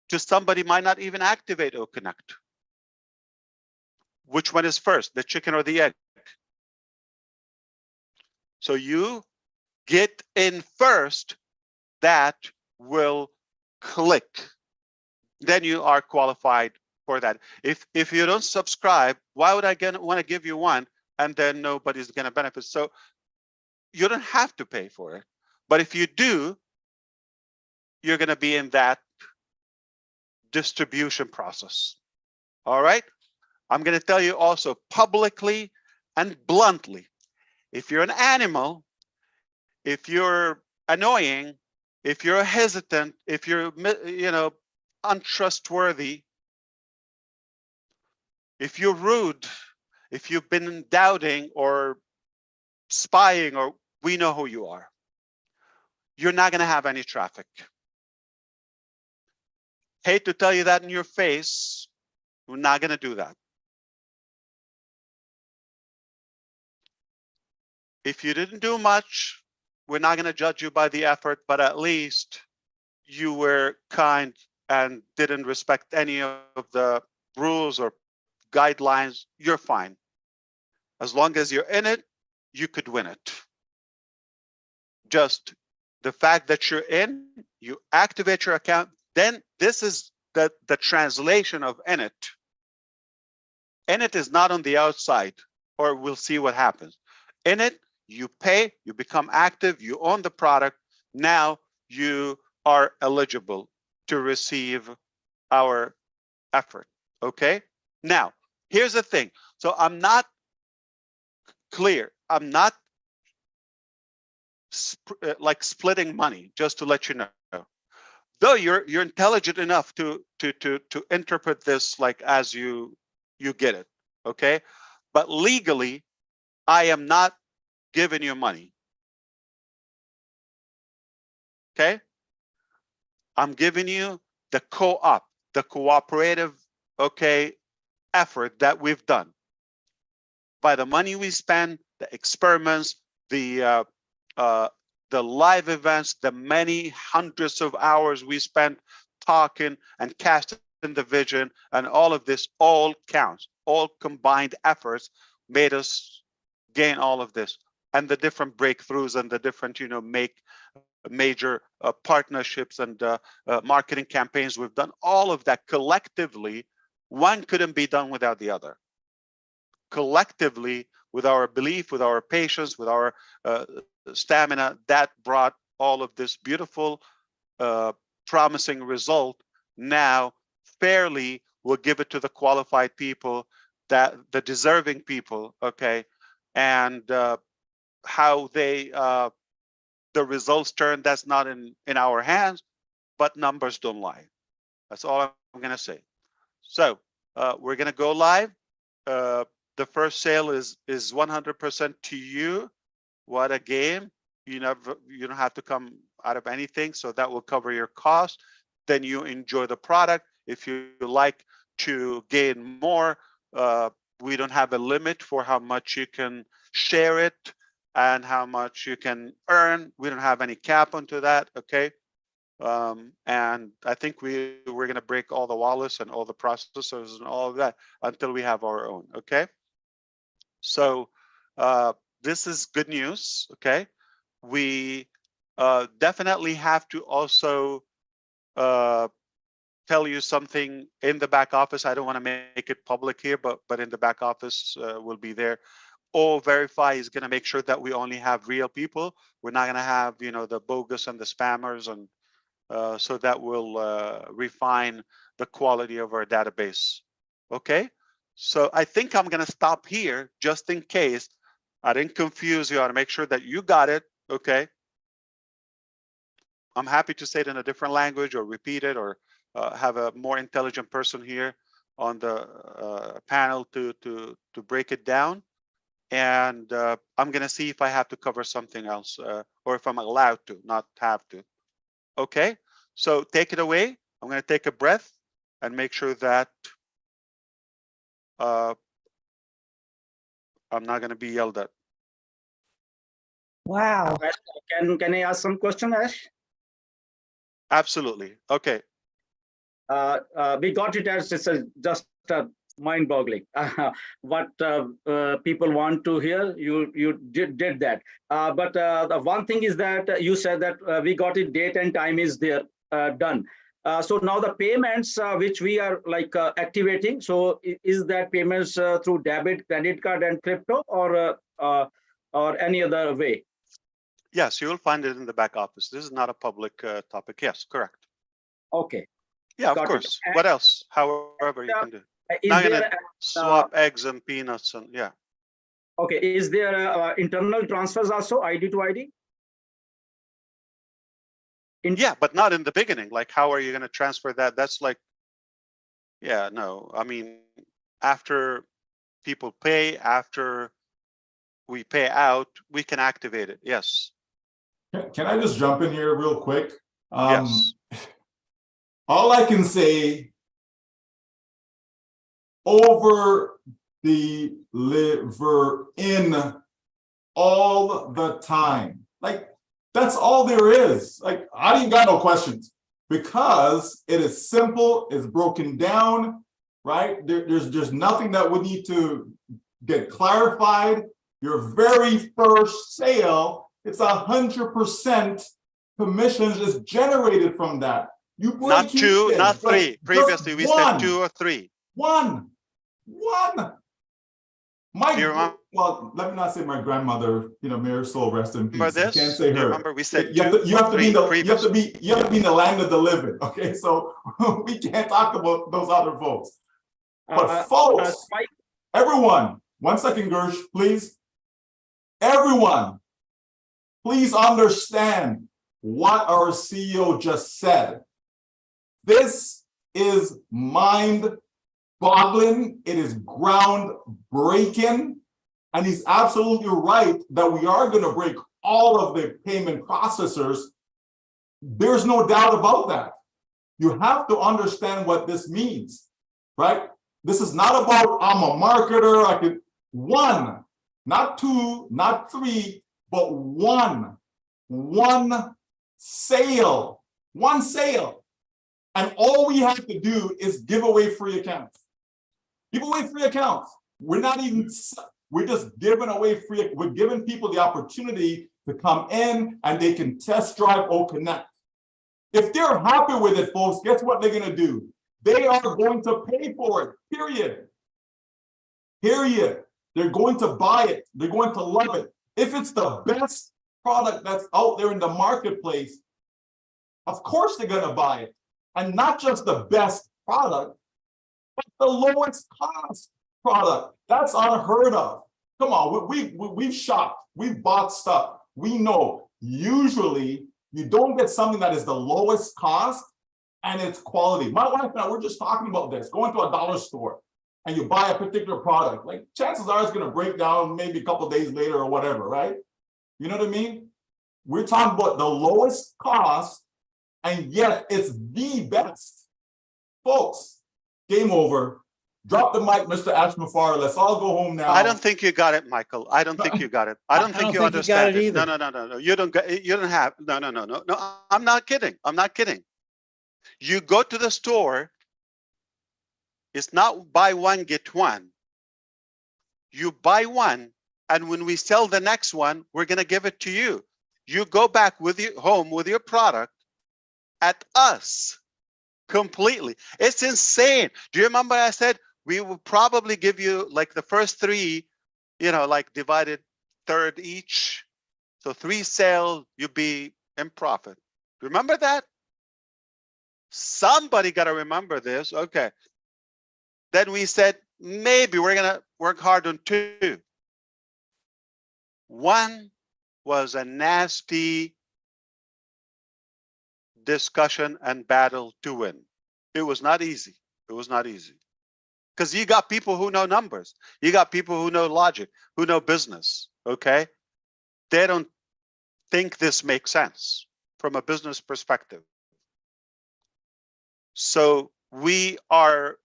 to somebody might not even activate OConnect? Which one is first, the chicken or the egg? So you get in first, that will click. Then you are qualified for that. If you don't subscribe, why would I want to give you one and then nobody's going to benefit? So you don't have to pay for it. But if you do, you're going to be in that distribution process. All right. I'm going to tell you also publicly and bluntly, if you're an animal, if you're annoying, if you're hesitant, if you're, untrustworthy, if you're rude, if you've been doubting or spying, or we know who you are, you're not going to have any traffic. Hate to tell you that in your face, we're not going to do that. If you didn't do much, we're not going to judge you by the effort, but at least you were kind and didn't respect any of the rules or guidelines, you're fine. As long as you're in it, you could win it. Just the fact that you're in, you activate your account, then this is the translation of in it. In it is not on the outside, or we'll see what happens. In it, you pay, you become active, you own the product. Now you are eligible to receive our effort, okay? Now, here's the thing. So I'm not clear. I'm not like splitting money, just to let you know. Though you're intelligent enough to interpret this like as you get it, okay? But legally, I am not giving you money. Okay? I'm giving you the co-op, the cooperative, okay, effort that we've done. By the money we spend, the experiments, the live events, the many hundreds of hours we spent talking and casting the vision, and all of this all counts. All combined efforts made us gain all of this, and the different breakthroughs and the different, make major partnerships and marketing campaigns we've done. All of that collectively, one couldn't be done without the other. Collectively, with our belief, with our patience, with our stamina, that brought all of this beautiful, promising result. Now, fairly, we'll give it to the qualified people, that the deserving people, okay, and how they the results turn, that's not in our hands, but numbers don't lie. That's all I'm going to say. So we're going to go live. The first sale is 100% to you. What a game. You don't have to come out of anything, so that will cover your cost. Then you enjoy the product. If you like to gain more, we don't have a limit for how much you can share it and how much you can earn. We don't have any cap onto that, okay? And I think we're going to break all the wallets and all the processors and all of that until we have our own, okay? So this is good news, okay? We definitely have to also tell you something in the back office. I don't want to make it public here, but in the back office will be there. Verify is going to make sure that we only have real people. We're not going to have, the bogus and the spammers, and so that will refine the quality of our database. Okay, so I think I'm going to stop here just in case I didn't confuse you. I want to make sure that you got it. Okay, I'm happy to say it in a different language or repeat it, or have a more intelligent person here on the panel to break it down. And I'm going to see if I have to cover something else, or if I'm allowed to, not have to. Okay, so take it away. I'm going to take a breath and make sure that I'm not going to be yelled at. Wow. Can I ask some question, Ash? Absolutely. Okay. We got it as just mind-boggling. What people want to hear, you did that. But the one thing is that you said that we got it, date and time is there, done. So now the payments which we are activating, so is that payments through debit, credit card and crypto, or any other way? Yes, you will find it in the back office. This is not a public topic. Yes, correct. Okay. Yeah, of course. What else? However you can do. Not gonna swap eggs and peanuts and yeah. Okay, is there internal transfers also, ID to ID? Yeah, but not in the beginning. Like, how are you going to transfer that? That's like, yeah, no. I mean, after people pay, after we pay out, we can activate it. Yes. Can I just jump in here real quick? Yes. All I can say, over deliver in all the time. Like, that's all there is. Like, I ain't got no questions, because it is simple, it's broken down, right? There's nothing that would need to get clarified. Your very first sale, it's 100% commissions is generated from that. You not two, not three. Previously, we said 2 or 3. One. Well, let me not say my grandmother, may her soul rest in peace. I can't say her. Remember, we said you have to be in the land of the living. Okay, so we can't talk about those other folks. But folks, everyone, 1 second, Gersh, please. Everyone, Please understand what our CEO just said. This is mind-boggling. It is groundbreaking. And he's absolutely right that we are going to break all of the payment processors. There's no doubt about that. You have to understand what this means, right? This is not about I'm a marketer. I can one, not two, not three, but one sale, and all we have to do is give away free accounts. Give away free accounts. We're just giving away free. We're giving people the opportunity to come in and they can test drive or connect. If they're happy with it, folks, guess what they're going to do? They are going to pay for it, period. Period. They're going to buy it. They're going to love it. If it's the best product that's out there in the marketplace, of course they're going to buy it. And not just the best product, but the lowest cost product. That's unheard of. Come on, we've shopped, we've bought stuff. We know usually you don't get something that is the lowest cost and it's quality. My wife and I, we're just talking about this, going to a dollar store and you buy a particular product, like chances are it's going to break down maybe a couple of days later or whatever, right? You know what I mean? We're talking about the lowest cost and yet it's the best. Folks, game over. Drop the mic, Mr. Ash Mufareh. Let's all go home now. I don't think you got it, Michael. I don't think you got it. I don't think you understand it. No. You don't have. No. I'm not kidding. I'm not kidding. You go to the store. It's not buy one, get one. You buy one, and when we sell the next one, we're going to give it to you. You go back with your home with your product at us completely. It's insane. Do you remember I said we will probably give you like the first three, like divided third each. So 3 sales, you'll be in profit. Remember that? Somebody got to remember this. Okay. Then we said, maybe we're going to work hard on 2. One was a nasty discussion and battle to win. It was not easy. It was not easy. Because you got people who know numbers. You got people who know logic, who know business, okay? They don't think this makes sense from a business perspective. So we are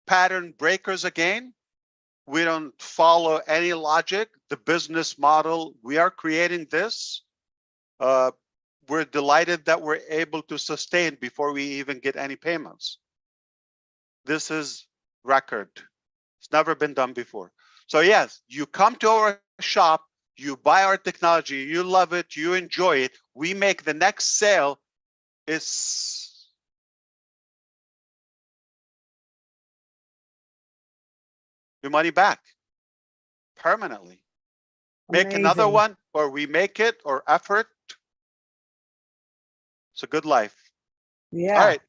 pattern breakers again. We don't follow any logic. The business model, we are creating this. We're delighted that we're able to sustain before we even get any payments. This is record. It's never been done before. So yes, you come to our shop, you buy our technology, you love it, you enjoy it. We make the next sale. It's your money back permanently. Make another one, or we make it, or effort. It's a good life. Yeah. All right.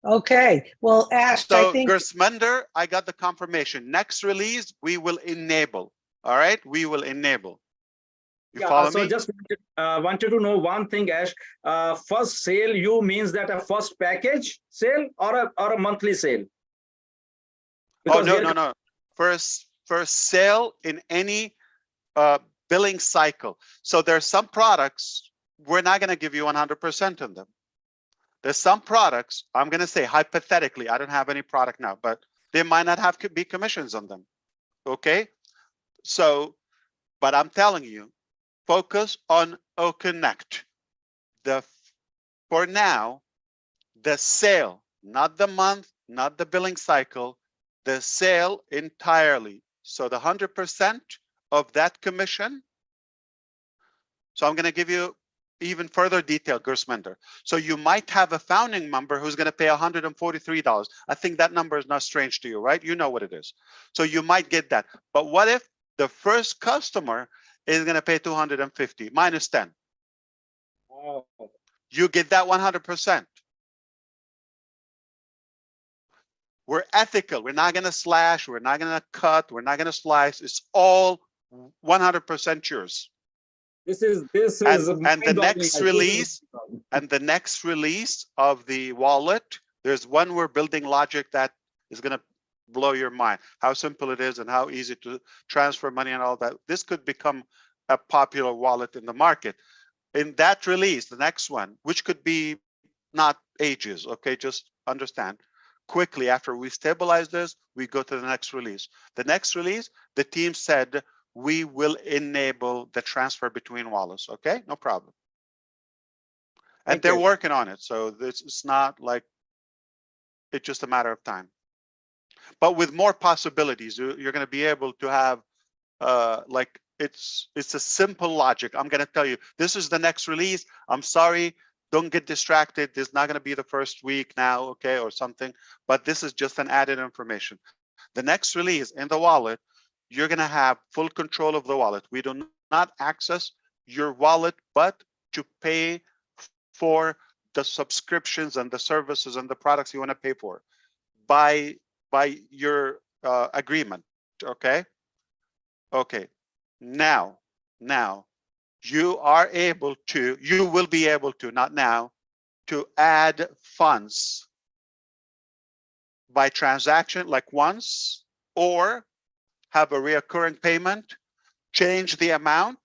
Okay. Well, Ash, So I think Gersmender, I got the confirmation. Next release, we will enable. All right, we will enable. You follow so me? just wanted to know one thing, Ash. First sale, you means that a first package sale or a monthly sale? Oh no. First sale in any billing cycle. So there's some products we're not going to give you 100% on them. There's some products, I'm going to say hypothetically, I don't have any product now, but they might not have to be commissions on them. Okay. So, but I'm telling you, focus on OConnect. For now, the sale, not the month, not the billing cycle, the sale entirely. So the 100% of that commission. So I'm going to give you even further detail, Gersmender. So you might have a founding member who's going to pay $143. I think that number is not strange to you, right? You know what it is. So you might get that. But what if the first customer is going to pay $250 minus 10? Oh. You get that 100%. We're ethical. We're not going to slash. We're not going to cut. We're not going to slice. It's all 100% yours. This is and the mind-boggling. next release of the wallet, there's one we're building logic that is going to blow your mind. How simple it is and how easy to transfer money and all that. This could become a popular wallet in the market. In that release, the next one, which could be not ages, okay, just understand. Quickly after we stabilize this, we go to the next release. The next release, the team said, we will enable the transfer between wallets, okay? No problem. And they're working on it, so this is not like, it's just a matter of time. But with more possibilities, you're going to be able to have, like, it's a simple logic. I'm going to tell you, this is the next release. I'm sorry, don't get distracted. This is not going to be the first week now, okay, or something. But this is just an added information. The next release in the wallet, you're going to have full control of the wallet. We do not access your wallet, but to pay for the subscriptions and the services and the products you want to pay for by your agreement, okay? Okay, now you will be able to, not now, to add funds by transaction, like once, or have a recurring payment, change the amount,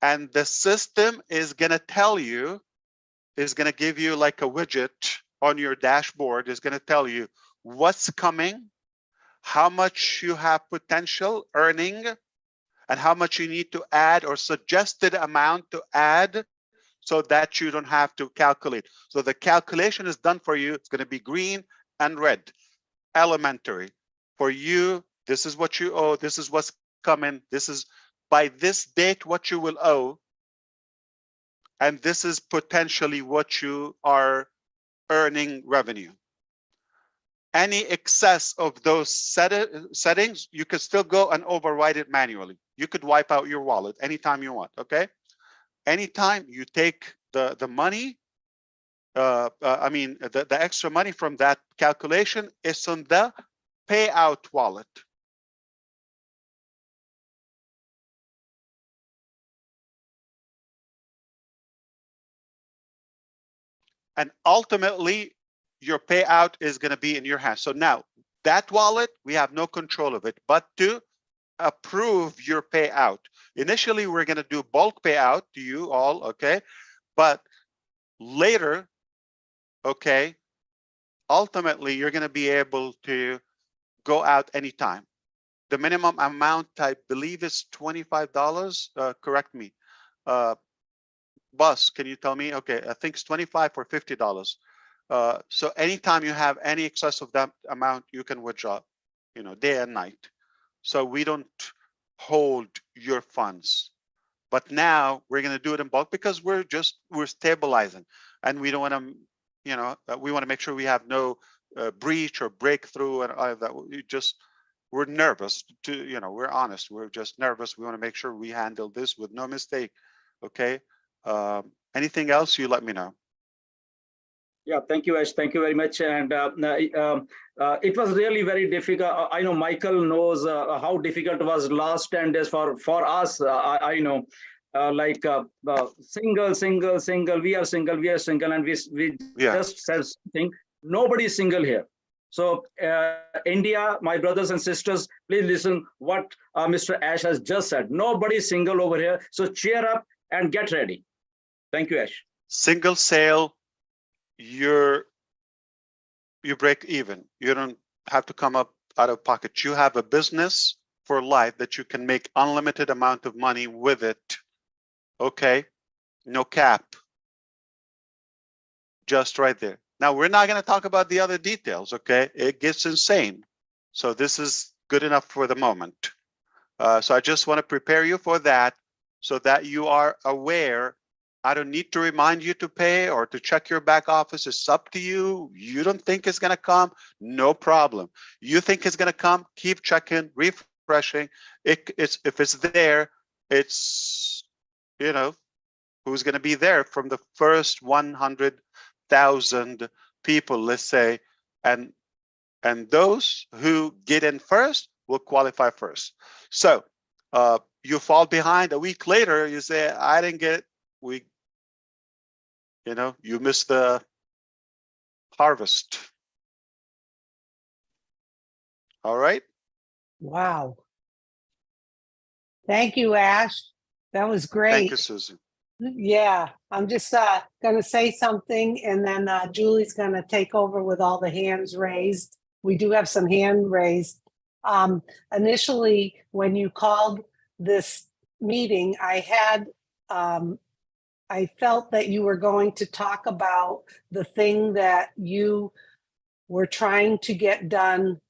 and the system is going to tell you, is going to give you like a widget on your dashboard, is going to tell you what's coming, how much you have potential earning, and how much you need to add or suggested amount to add so that you don't have to calculate. So the calculation is done for you. It's going to be green and red, elementary. For you, this is what you owe. This is what's coming. This is by this date what you will owe. And this is potentially what you are earning revenue. Any excess of those settings, you could still go and override it manually. You could wipe out your wallet anytime you want, okay? Anytime you take the money, I mean, the extra money from that calculation is on the payout wallet. And ultimately, your payout is going to be in your hands. So now that wallet, we have no control of it, but to approve your payout. Initially, we're going to do bulk payout to you all, okay? But later, okay, ultimately, you're going to be able to go out anytime. The minimum amount, I believe, is $25. Correct me. Bus, can you tell me? Okay, I think it's $25 or $50. So anytime you have any excess of that amount, you can withdraw, you know, day and night. So we don't hold your funds. But now we're going to do it in bulk because we're stabilizing, and we don't want to, you know, we want to make sure we have no breach or breakthrough and all of that. We're nervous to, you know, we're honest. We're just nervous. We want to make sure we handle this with no mistake. Okay. Anything else, you let me know. Yeah, thank you, Ash. Thank you very much. And it was really very difficult. I know Michael knows how difficult it was last 10 days for us. I know, single, we are single, and we just said something. Nobody is single here. So India, my brothers and sisters, please listen what Mr. Ash has just said. Nobody is single over here. So cheer up and get ready. Thank you, Ash. Single sale, you break even. You don't have to come up out of pocket. You have a business for life that you can make unlimited amount of money with it. Okay, no cap. Just right there. Now we're not going to talk about the other details. Okay, it gets insane. So this is good enough for the moment. So I just want to prepare you for that, so that you are aware. I don't need to remind you to pay or to check your back office. It's up to you. You don't think it's going to come? No problem. You think it's going to come? Keep checking, refreshing. If it's there, it's, you know, who's going to be there from the first 100,000 people, let's say, and those who get in first will qualify first. So you fall behind a week later, you say, I didn't get it. You missed the harvest. All right. Wow. Thank you, Ash. That was great. Thank you, Susan. Yeah, I'm just going to say something, and then Julie's going to take over with all the hands raised. We do have some hand raised. Initially, when you called this meeting, I felt that you were going to talk about the thing that you were trying to get done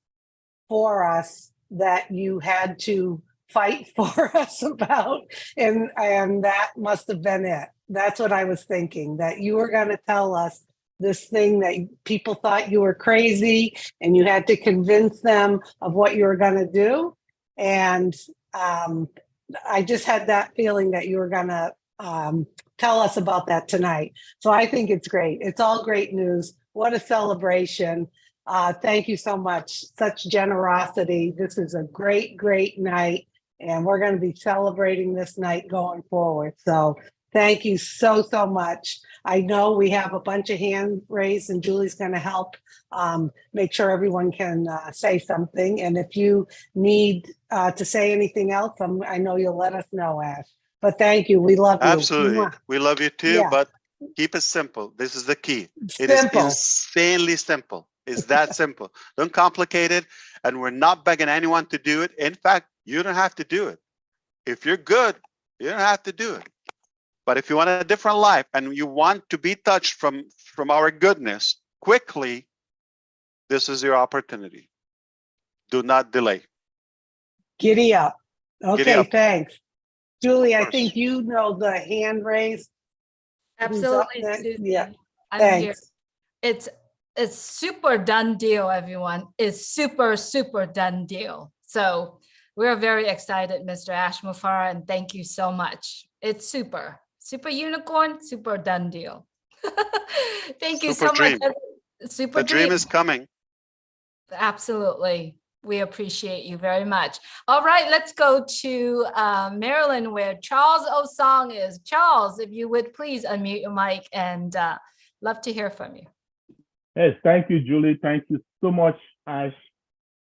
for us, that you had to fight for us about, and that must have been it. That's what I was thinking, that you were going to tell us this thing that people thought you were crazy, and you had to convince them of what you were going to do. And I just had that feeling that you were going to tell us about that tonight. So I think it's great. It's all great news. What a celebration. Thank you so much. Such generosity. This is a great, great night, and we're going to be celebrating this night going forward. So thank you so, so much. I know we have a bunch of hands raised, and Julie's going to help make sure everyone can say something. And if you need to say anything else, I know you'll let us know, Ash. But thank you. We love you. Absolutely. We love you too, Yeah. but keep it simple. This is the key. It Simple. is insanely simple. It's that simple. Don't complicate it. And we're not begging anyone to do it. In fact, you don't have to do it. If you're good, you don't have to do it. But if you want a different life and you want to be touched from our goodness quickly, this is your opportunity. Do not delay. Giddy up. Okay, Giddy up. thanks. Julie, Of I course. think you know the hand raise. Who's up Absolutely, next? Susan. Yeah, I'm here. thanks. It's super done deal, everyone. It's super, super done deal. So we're very excited, Mr. Ash Mufareh, and thank you so much. It's super, super unicorn, super done deal. Thank you so Super dream. much. Super The dream is coming. Absolutely. We appreciate you very much. All right, let's go to Maryland, where Charles Osong is. Charles, if you would please unmute your mic, and love to hear from you. Yes, thank you, Julie. Thank you so much, Ash.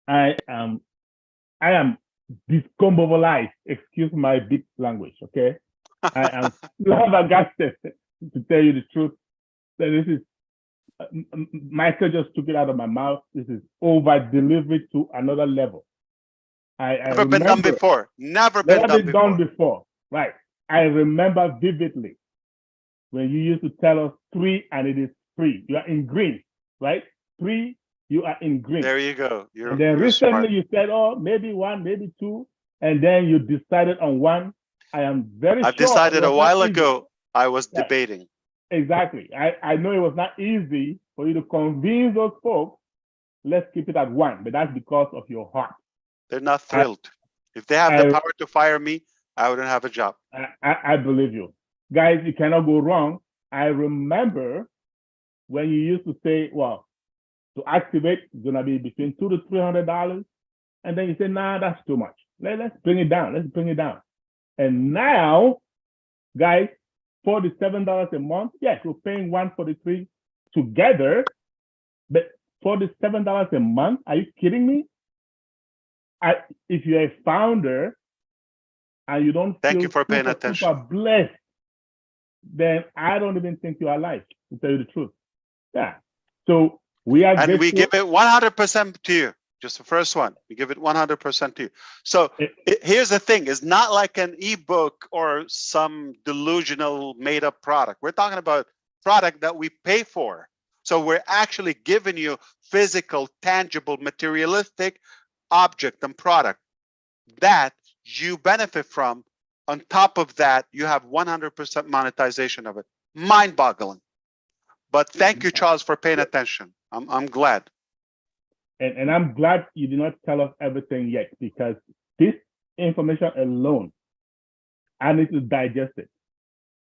I am discombobulated. Excuse my deep language, okay? I am flabbergasted, to tell you the truth. That this is Michael just took it out of my mouth. This is over delivery to another level. Never been done before. Never been done before. Right. I remember vividly when you used to tell us 3 and it is free. You are in green, right? 3, you are in green. There you go. And then recently you said, oh, maybe 1, maybe 2, and then you decided on 1. I am very sure. I've decided a while ago. I was debating. Exactly. I know it was not easy for you to convince those folks, let's keep it at 1, but that's because of your heart. They're not thrilled. If they have the power to fire me, I wouldn't have a job. I believe you. Guys, you cannot go wrong. I remember when you used to say, well, to activate, it's going to be between $200 to $300. And then you say, nah, that's too much. Let's bring it down. Let's bring it down. And now, guys, $47 a month. Yes, we're paying $143 together, but $47 a month. Are you kidding me? If you're a founder and you don't thank feel you for paying attention, super blessed, then I don't even think you're alive, to tell you the truth. Yeah. So we are, and we give it 100% to you. Just the first one, we give it 100% to you. So here's the thing: it's not like an ebook or some delusional made-up product. We're talking about product that we pay for. So we're actually giving you physical, tangible, materialistic object and product that you benefit from. On top of that, you have 100% monetization of it. Mind-boggling. But thank you, Charles, for paying attention. I'm glad. And I'm glad you did not tell us everything yet, because this information alone, I need to digest it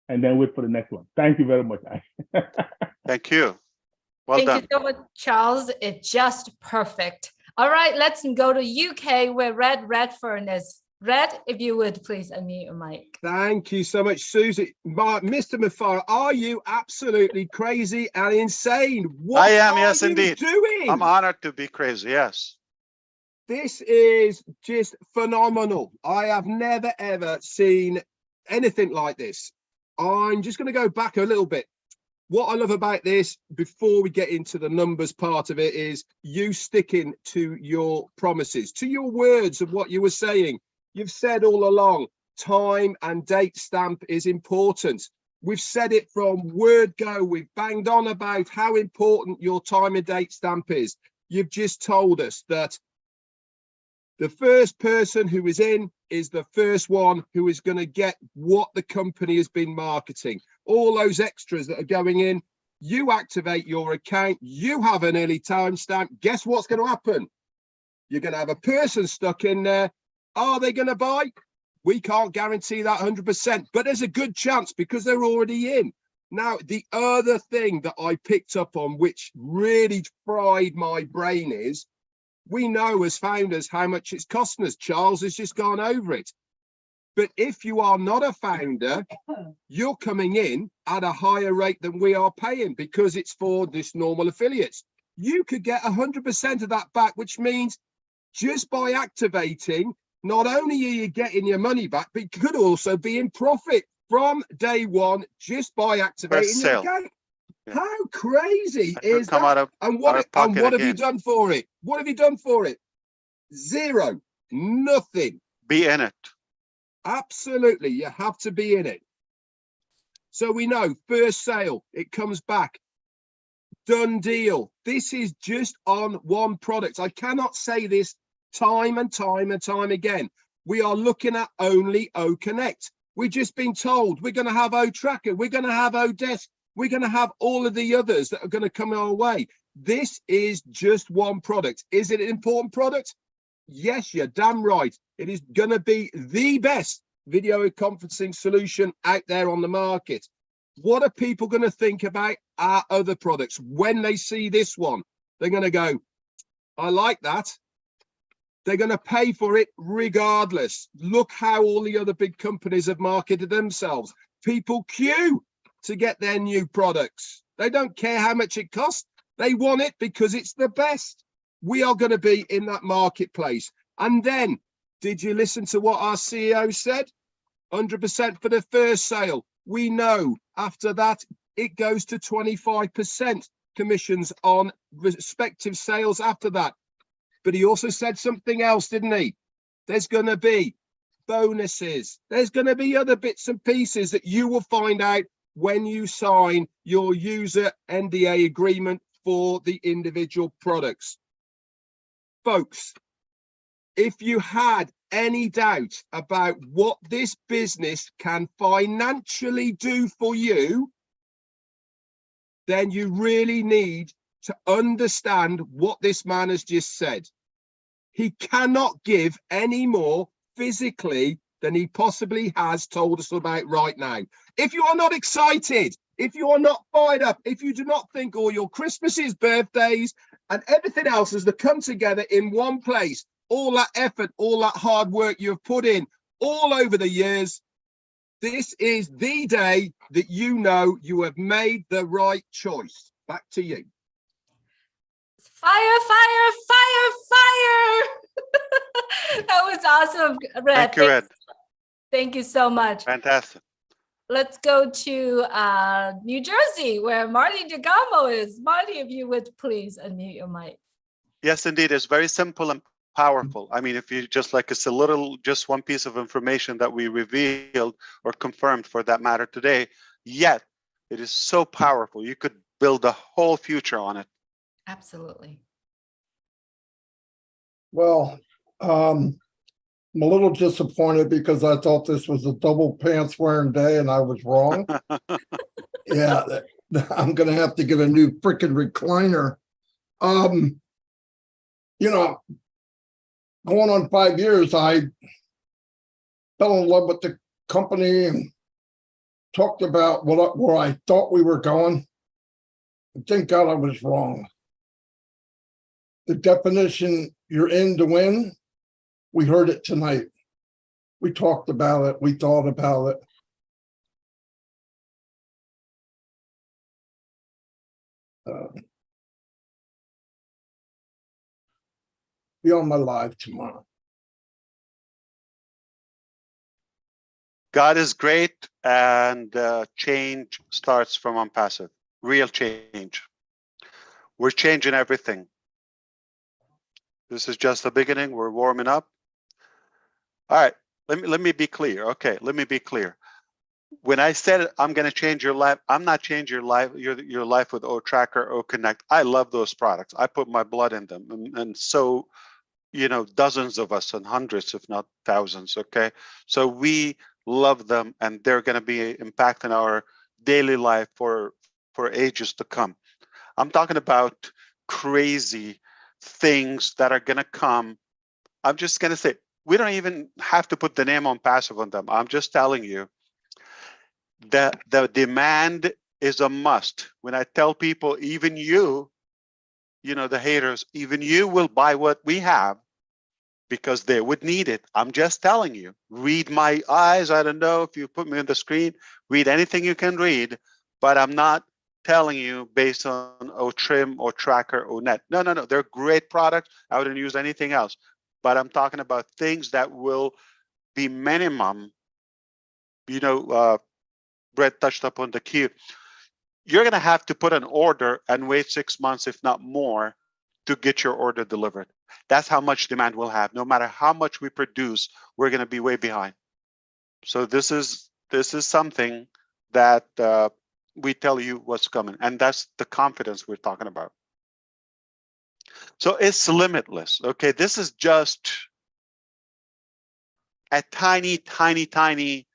and then wait for the next one. Thank you very much. Thank you. Well Thank done. you so much, Charles. It's just perfect. All right, let's go to UK, where Redfern is. Red, if you would please unmute your mic. Thank you so much, Susie. Mr. Mufareh, are you absolutely crazy and insane? What I am, are yes, you indeed. doing? I'm honored to be crazy. Yes. This is just phenomenal. I have never, ever seen anything like this. I'm just going to go back a little bit. What I love about this, before we get into the numbers part of it, is you sticking to your promises, to your words of what you were saying. You've said all along, time and date stamp is important. We've said it from word go. We've banged on about how important your time and date stamp is. You've just told us that the first person who is in is the first one who is going to get what the company has been marketing. All those extras that are going in, you activate your account, you have an early timestamp. Guess what's going to happen? You're going to have a person stuck in there. Are they going to buy? We can't guarantee that 100%, but there's a good chance because they're already in. Now, the other thing that I picked up on, which really fried my brain, is we know as founders how much it's costing us. Charles has just gone over it. But if you are not a founder, you're coming in at a higher rate than we are paying because it's for this normal affiliates. You could get 100% of that back, which means just by activating, not only are you getting your money back, but you could also be in profit from day one just by activating your account. Yeah. How crazy is that? And what have you done for it? What have you done for it? Zero. Nothing. Be in it. Absolutely. You have to be in it. So we know first sale, it comes back. Done deal. This is just on one product. I cannot say this time and time and time again. We are looking at only O Connect. We've just been told we're going to have O Tracker. We're going to have O Desk. We're going to have all of the others that are going to come our way. This is just one product. Is it an important product? Yes, you're damn right. It is going to be the best video conferencing solution out there on the market. What are people going to think about our other products when they see this one? They're going to go, I like that. They're going to pay for it regardless. Look how all the other big companies have marketed themselves. People queue to get their new products. They don't care how much it costs. They want it because it's the best. We are going to be in that marketplace. And then, did you listen to what our CEO said? 100% for the first sale. We know after that, it goes to 25% commissions on respective sales after that. But he also said something else, didn't he? There's going to be bonuses. There's going to be other bits and pieces that you will find out when you sign your user NDA agreement for the individual products. Folks, if you had any doubt about what this business can financially do for you, then you really need to understand what this man has just said. He cannot give any more physically than he possibly has told us about right now. If you are not excited, if you are not fired up, if you do not think all your Christmases, birthdays, and everything else has to come together in one place, all that effort, all that hard work you have put in all over the years, this is the day that you know you have made the right choice. Back to you. Fire, fire, fire, fire. That was awesome, Red. Thank you, Red. Thank you so much. Fantastic. Let's go to New Jersey, where Marty DeGamo is. Marty, if you would please unmute your mic. Yes, indeed. It's very simple and powerful. I mean, if you just like, it's a little, just one piece of information that we revealed or confirmed for that matter today, yet it is so powerful. You could build a whole future on it. Absolutely. Well, I'm a little disappointed because I thought this was a double pants wearing day and I was wrong. Yeah, I'm going to have to get a new freaking recliner. You know, going on 5 years, I fell in love with the company and talked about where I thought we were going. And thank God I was wrong. The definition, you're in to win, we heard it tonight. We talked about it. We thought about it. Be on my live tomorrow. God is great, and change starts from ONPASSIVE. Real change. We're changing everything. This is just the beginning. We're warming up. All right. Let me be clear. Okay, let me be clear. When I said I'm going to change your life, I'm not changing your life with O Tracker, O Connect. I love those products. I put my blood in them, and so, you know, dozens of us and hundreds, if not thousands. Okay, so we love them, and they're going to be impacting our daily life for ages to come. I'm talking about crazy things that are going to come. I'm just going to say, we don't even have to put the name ONPASSIVE on them. I'm just telling you that the demand is a must. When I tell people, even you know, the haters, even you will buy what we have because they would need it. I'm just telling you, read my eyes. I don't know if you put me on the screen, read anything you can read, but I'm not telling you based on Trim or Tracker or Net. No, they're great products. I wouldn't use anything else, but I'm talking about things that will be minimum. You know, Brett touched upon the queue. You're going to have to put an order and wait 6 months, if not more, to get your order delivered. That's how much demand we'll have. No matter how much we produce, we're going to be way behind. So this is something that we tell you what's coming, and that's the confidence we're talking about. So it's limitless. Okay, this is just a tiny, tiny, tiny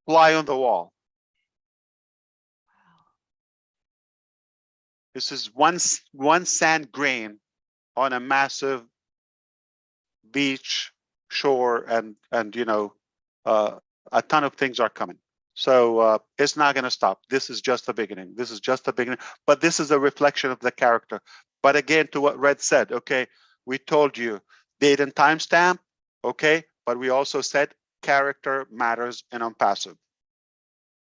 fly on the wall. This is one sand grain on a massive beach, shore, and you know, a ton of things are coming. So it's not going to stop. This is just the beginning. This is just the beginning. But this is a reflection of the character. But again, to what Red said, okay, we told you date and timestamp, okay, but we also said character matters in ONPASSIVE.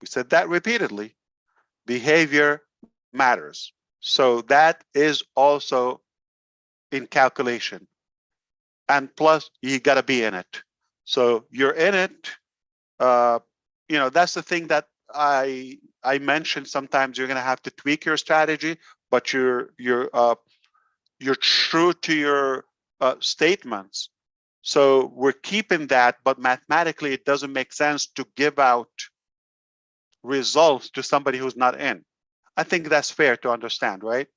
We said that repeatedly. Behavior matters. So that is also in calculation. And plus, you got to be in it. So you're in it. You know, that's the thing that I mentioned. Sometimes you're going to have to tweak your strategy, but you're true to your statements. So we're keeping that, but mathematically, it doesn't make sense to give out results to somebody who's not in. I think that's fair to understand, right?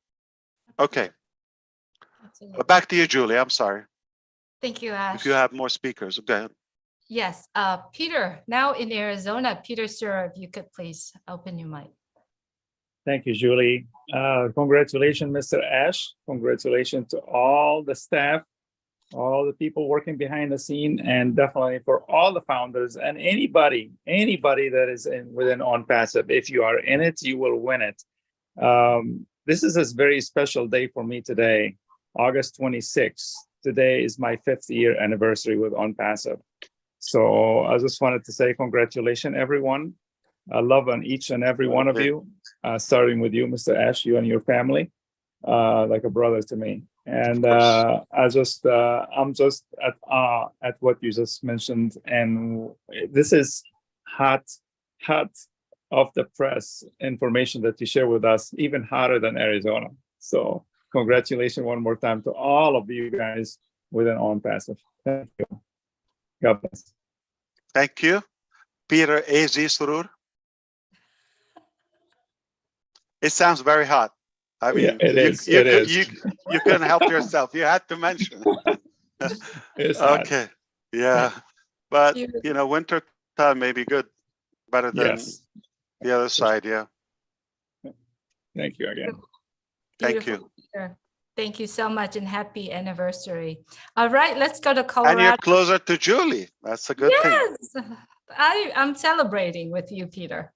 Okay. Absolutely. But back to you, Julie. I'm sorry. Thank you, Ash. If you have more speakers, go ahead. Yes, Peter, now in Arizona. Peter, sir, if you could please open your mic. Thank you, Julie. Congratulations, Mr. Ash. Congratulations to all the staff, all the people working behind the scene, and definitely for all the founders and anybody that is within ONPASSIVE. If you are in it, you will win it. This is a very special day for me today, August 26th. Today is my 5th year anniversary with ONPASSIVE. So I just wanted to say congratulations, everyone. I love on each and every one of you, starting with you, Mr. Ash, you and your family, like a brother to me. And I'm just at awe at what you just mentioned. And this is hot off the press information that you share with us, even hotter than Arizona. So congratulations one more time to all of you guys within ONPASSIVE. Thank you. God bless. Thank you. Peter A.Z. Surur. It sounds very hot. I mean, yeah, it is. You couldn't help yourself. You had to mention it. It's okay. hot. Yeah. But, you know, winter time may be good. Better than the other side. Yeah. Thank you again. Thank you. Peter. Thank you so much and happy anniversary. All right, let's go to Colorado. And you're closer to Julie. That's a good thing. Yes, I'm celebrating with you, Peter.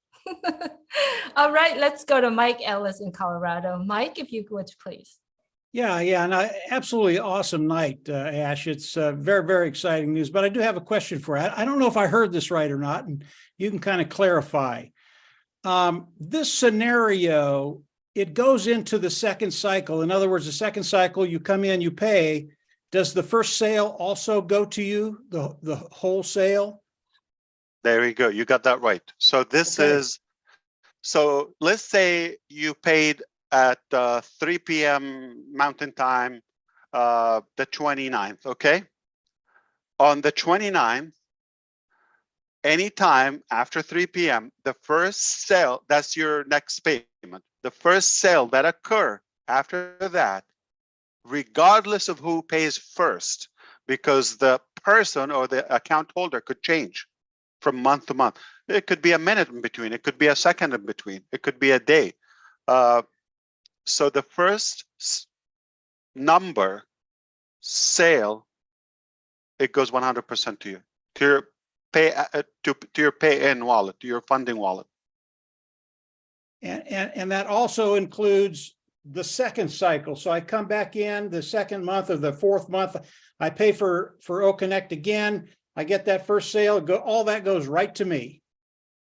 All right, let's go to Mike Ellis in Colorado. Mike, if you would, please. Yeah, and absolutely awesome night, Ash. It's very, very exciting news. But I do have a question for you. I don't know if I heard this right or not, and you can kind of clarify. This scenario, it goes into the second cycle. In other words, the second cycle, you come in, you pay. Does the first sale also go to you, the whole sale? There you go. You got that right. So this is, so let's say you paid at 3 p.m. Mountain Time, the 29th, okay? On the 29th, anytime after 3 p.m., the first sale, that's your next payment. The first sale that occur after that, regardless of who pays first, because the person or the account holder could change from month to month. It could be a minute in between. It could be a second in between. It could be a day. So the first number sale, it goes 100% to you, to your pay, to your pay-in wallet, to your funding wallet. And that also includes the second cycle. So I come back in the second month or the fourth month, I pay for OConnect again. I get that first sale, all that goes right to me.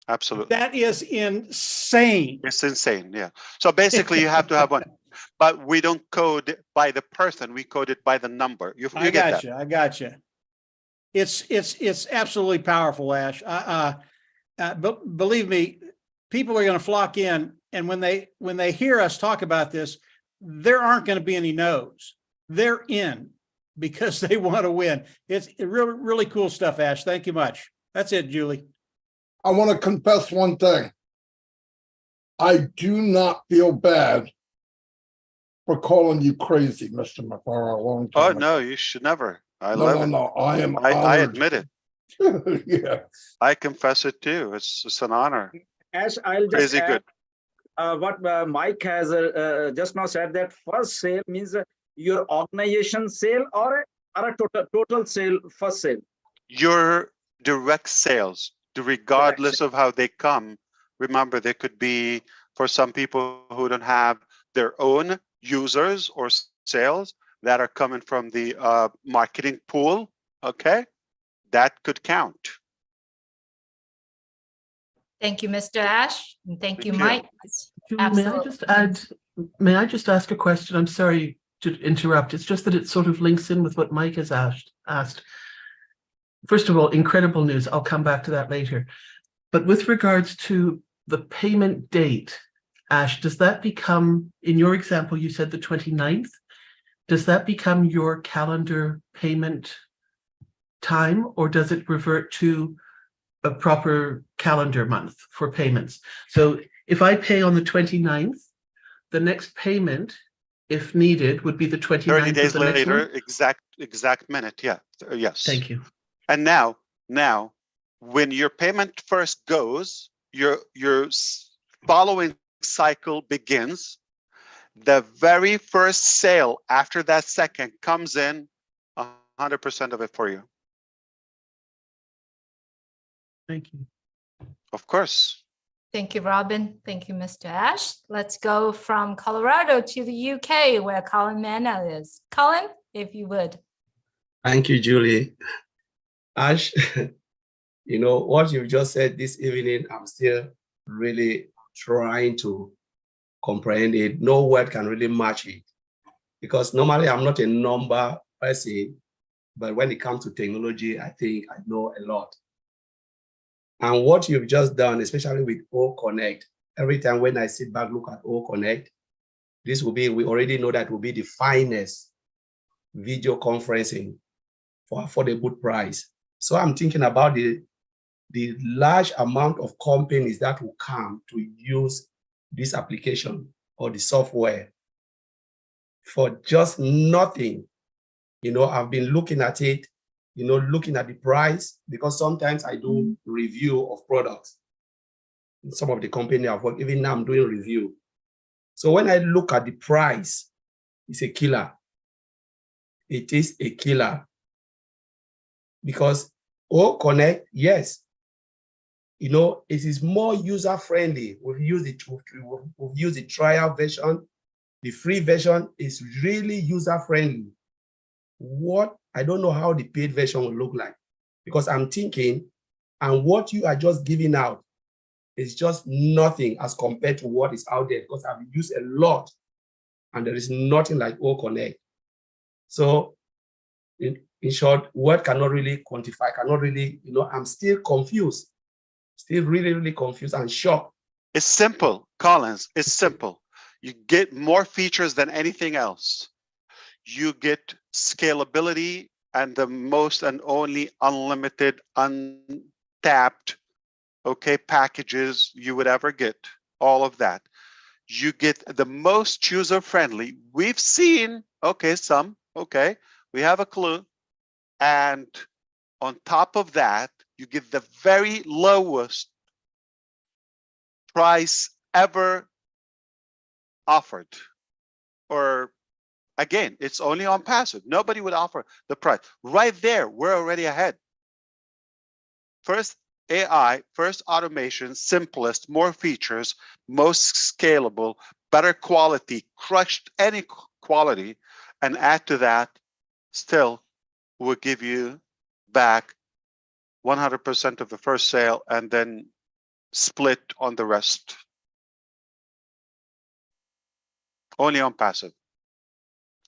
Absolutely. That is insane. It's insane, yeah. So basically you have to have one, but we don't code it by the person, we code it by the number. You I get got that. you. I got you. It's absolutely powerful, Ash. But believe me, people are going to flock in, and when they hear us talk about this, there aren't going to be any no's. They're in because they want to win. It's really, really cool stuff, Ash. Thank you much. That's it, Julie. I want to confess one thing. I do not feel bad for calling you crazy, Mr. Mufareh, a long Oh, time. no, you should never. I No, love no, it. no. I am I honored. admit it. Yeah. I confess it too. It's an honor. Ash, I'll just Crazy add good. what Mike has just now said, that first sale means your organization sale or a total sale, first sale. Your direct sales, regardless of how they come. Remember, they could be for some people who don't have their own users or sales that are coming from the marketing pool. Okay, that could count. Thank you, Mr. Ash, and thank you, you. Mike. Julie, may I just ask a question? I'm sorry to interrupt. It's just that it sort of links in with what Mike has asked. First of all, incredible news. I'll come back to that later. But with regards to the payment date, Ash, does that become, in your example, you said the 29th, does that become your calendar payment time, or does it revert to a proper calendar month for payments? So if I pay on the 29th, the next payment, if needed, would be the 29th 30 days of the next later, month? exact minute. Yeah. Yes. Thank you. And now, when your payment first goes, your following cycle begins. The very first sale after that second comes in, 100% of it for you. Thank you. Of course. Thank you, Robin. Thank you, Mr. Ash. Let's go from Colorado to the UK, where Colin Manna is. Colin, if you would. Thank you, Julie. Ash, you know, what you just said this evening, I'm still really trying to comprehend it. No word can really match it. Because normally I'm not a number person, but when it comes to technology, I think I know a lot. And what you've just done, especially with OConnect, every time when I sit back, look at OConnect, this will be, we already know that will be the finest video conferencing for affordable price. So I'm thinking about the large amount of companies that will come to use this application or the software for just nothing. You know, I've been looking at it, you know, looking at the price, because sometimes I do review of products. Some of the company I've worked, even now I'm doing review. So when I look at the price, it's a killer. It is a killer. Because OConnect, yes, you know, it is more user-friendly. We've used the trial version. The free version is really user-friendly. I don't know how the paid version will look like, because I'm thinking, and what you are just giving out is just nothing as compared to what is out there, because I've used a lot and there is nothing like O Connect. So in short, word cannot really quantify, cannot really, I'm still confused, still really, really confused and shocked. It's simple, Collins, it's simple. You get more features than anything else. You get scalability and the most and only unlimited, untapped, packages you would ever get, all of that. You get the most user-friendly. We've seen, some, we have a clue. And on top of that, you get the very lowest price ever offered. Or again, it's only on passive. Nobody would offer the price. Right there, we're already ahead. First AI, first automation, simplest, more features, most scalable, better quality, crushed any quality, and add to that, still will give you back 100% of the first sale and then split on the rest. Only on passive.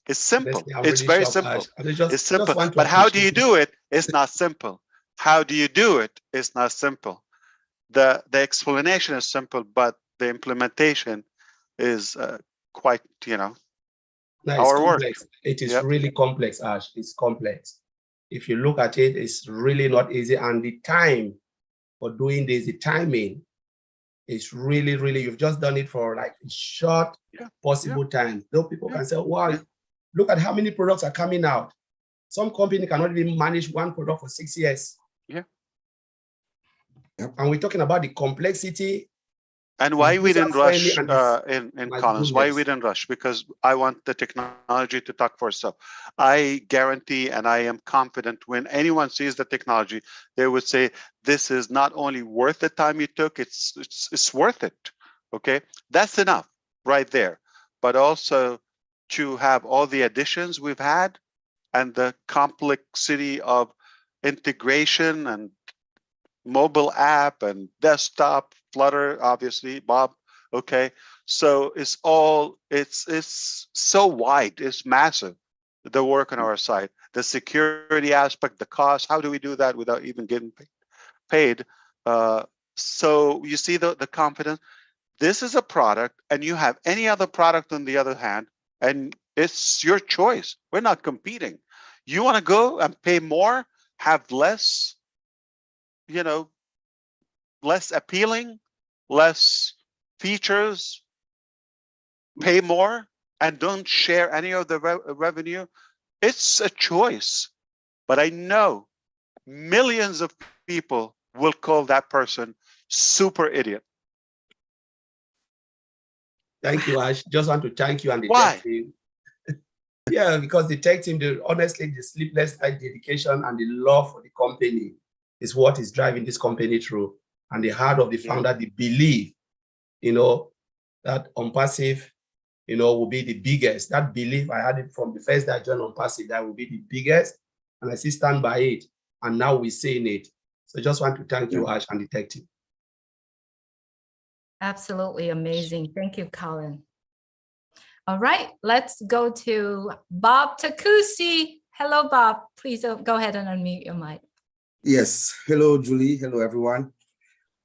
It's simple. It's very simple. It's simple. But how do you do it? It's not simple. How do you do it? It's not simple. The explanation is simple, but the implementation is quite, No, our work. complex. It is really complex, Ash. It's complex. If you look at it, it's really not easy. And the time for doing this, the timing is really, really, you've just done it for like a short possible time. Though people can say, wow, look at how many products are coming out. Some company cannot even manage one product for 6 years. Yeah. And we're talking about the complexity. And why we didn't rush in Collins? Why goodness. we didn't rush? Because I want the technology to talk for itself. I guarantee and I am confident when anyone sees the technology, they would say, this is not only worth the time you took, it's worth it. Okay, that's enough right there. But also to have all the additions we've had and the complexity of integration and mobile app and desktop, Flutter, obviously, Bob. Okay, so it's so wide, it's massive, the work on our side, the security aspect, the cost. How do we do that without even getting paid? So you see the confidence. This is a product, and you have any other product on the other hand, and it's your choice. We're not competing. You want to go and pay more, have less, less appealing, less features, pay more, and don't share any of the revenue. It's a choice. But I know millions of people will call that person super idiot. Thank you, Ash. Just want to thank you and the Why? tech team. Yeah, because the tech team, honestly, the sleepless night dedication and the love for the company is what is driving this company through. And the heart of the founder, the belief, that ONPASSIVE, will be the biggest. That belief, I had it from the first day I joined ONPASSIVE, that will be the biggest. And I still stand by it. And now we're seeing it. So just want to thank you, Ash, and the tech team. Absolutely amazing. Thank you, Colin. All right, let's go to Bob Takusi. Hello, Bob. Please go ahead and unmute your mic. Yes. Hello, Julie. Hello, everyone.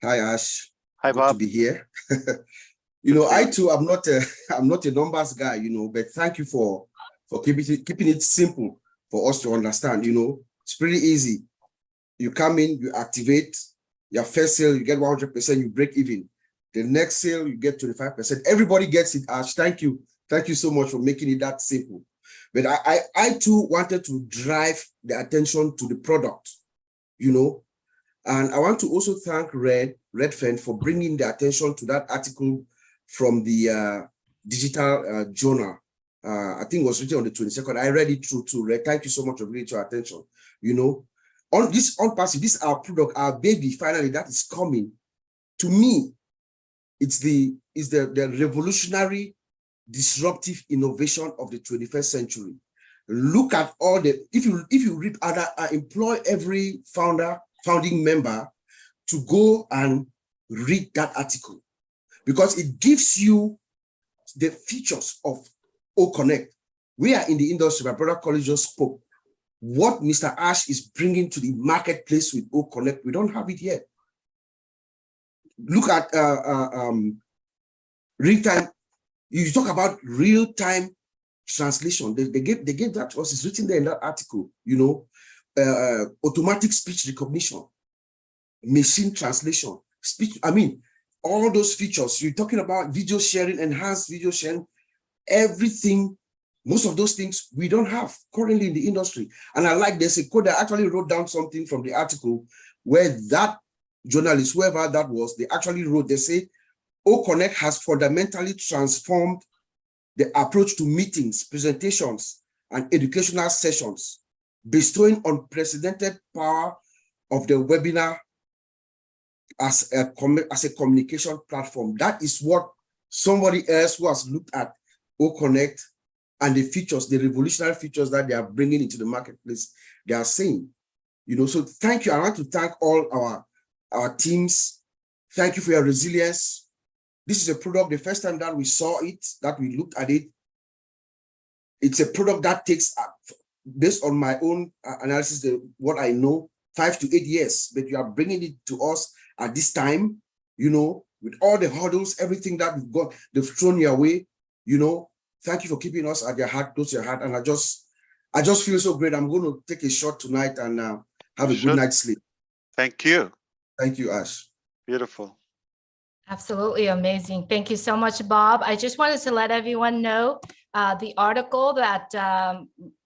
Hi, Ash. Hi, Good Bob. to be here. I too am not a numbers guy, but thank you for keeping it simple for us to understand. It's pretty easy. You come in, you activate your first sale, you get 100%, you break even. The next sale, you get 25%. Everybody gets it, Ash. Thank you. Thank you so much for making it that simple. But I too wanted to drive the attention to the product, and I want to also thank Redfern for bringing the attention to that article from the digital journal. I think it was written on the 22nd. I read it through too. Red, thank you so much for bringing it to our attention. On this ONPASSIVE, this is our product, our baby, finally, that is coming. To me, it's the revolutionary disruptive innovation of the 21st century. Look at all the, if you read other, I employ every founding member to go and read that article, because it gives you the features of OConnect. We are in the industry, my brother College just spoke. What Mr. Ash is bringing to the marketplace with OConnect, we don't have it yet. Look at real-time. You talk about real-time translation. They gave that to us. It's written there in that article. You know, automatic speech recognition, machine translation, speech. I mean, all those features. You're talking about video sharing, enhanced video sharing, everything. Most of those things we don't have currently in the industry. And I like there's a quote that actually wrote down something from the article where that journalist, whoever that was, they actually wrote, they say, OConnect has fundamentally transformed the approach to meetings, presentations, and educational sessions, bestowing unprecedented power of the webinar as a communication platform. That is what somebody else who has looked at OConnect and the features, the revolutionary features that they are bringing into the marketplace, they are saying. You know, so thank you. I want to thank all our teams. Thank you for your resilience. This is a product, the first time that we saw it, that we looked at it, it's a product that takes, based on my own analysis, what I know, 5 to 8 years, but you are bringing it to us at this time, you know, with all the hurdles, everything that we've got, they've thrown your way, you know. Thank you for keeping us at your heart, close to your heart. And I just feel so great. I'm going to take a shot tonight and have a good night's sleep. Thank you. Thank you, Ash. Beautiful. Absolutely amazing. Thank you so much, Bob. I just wanted to let everyone know the article that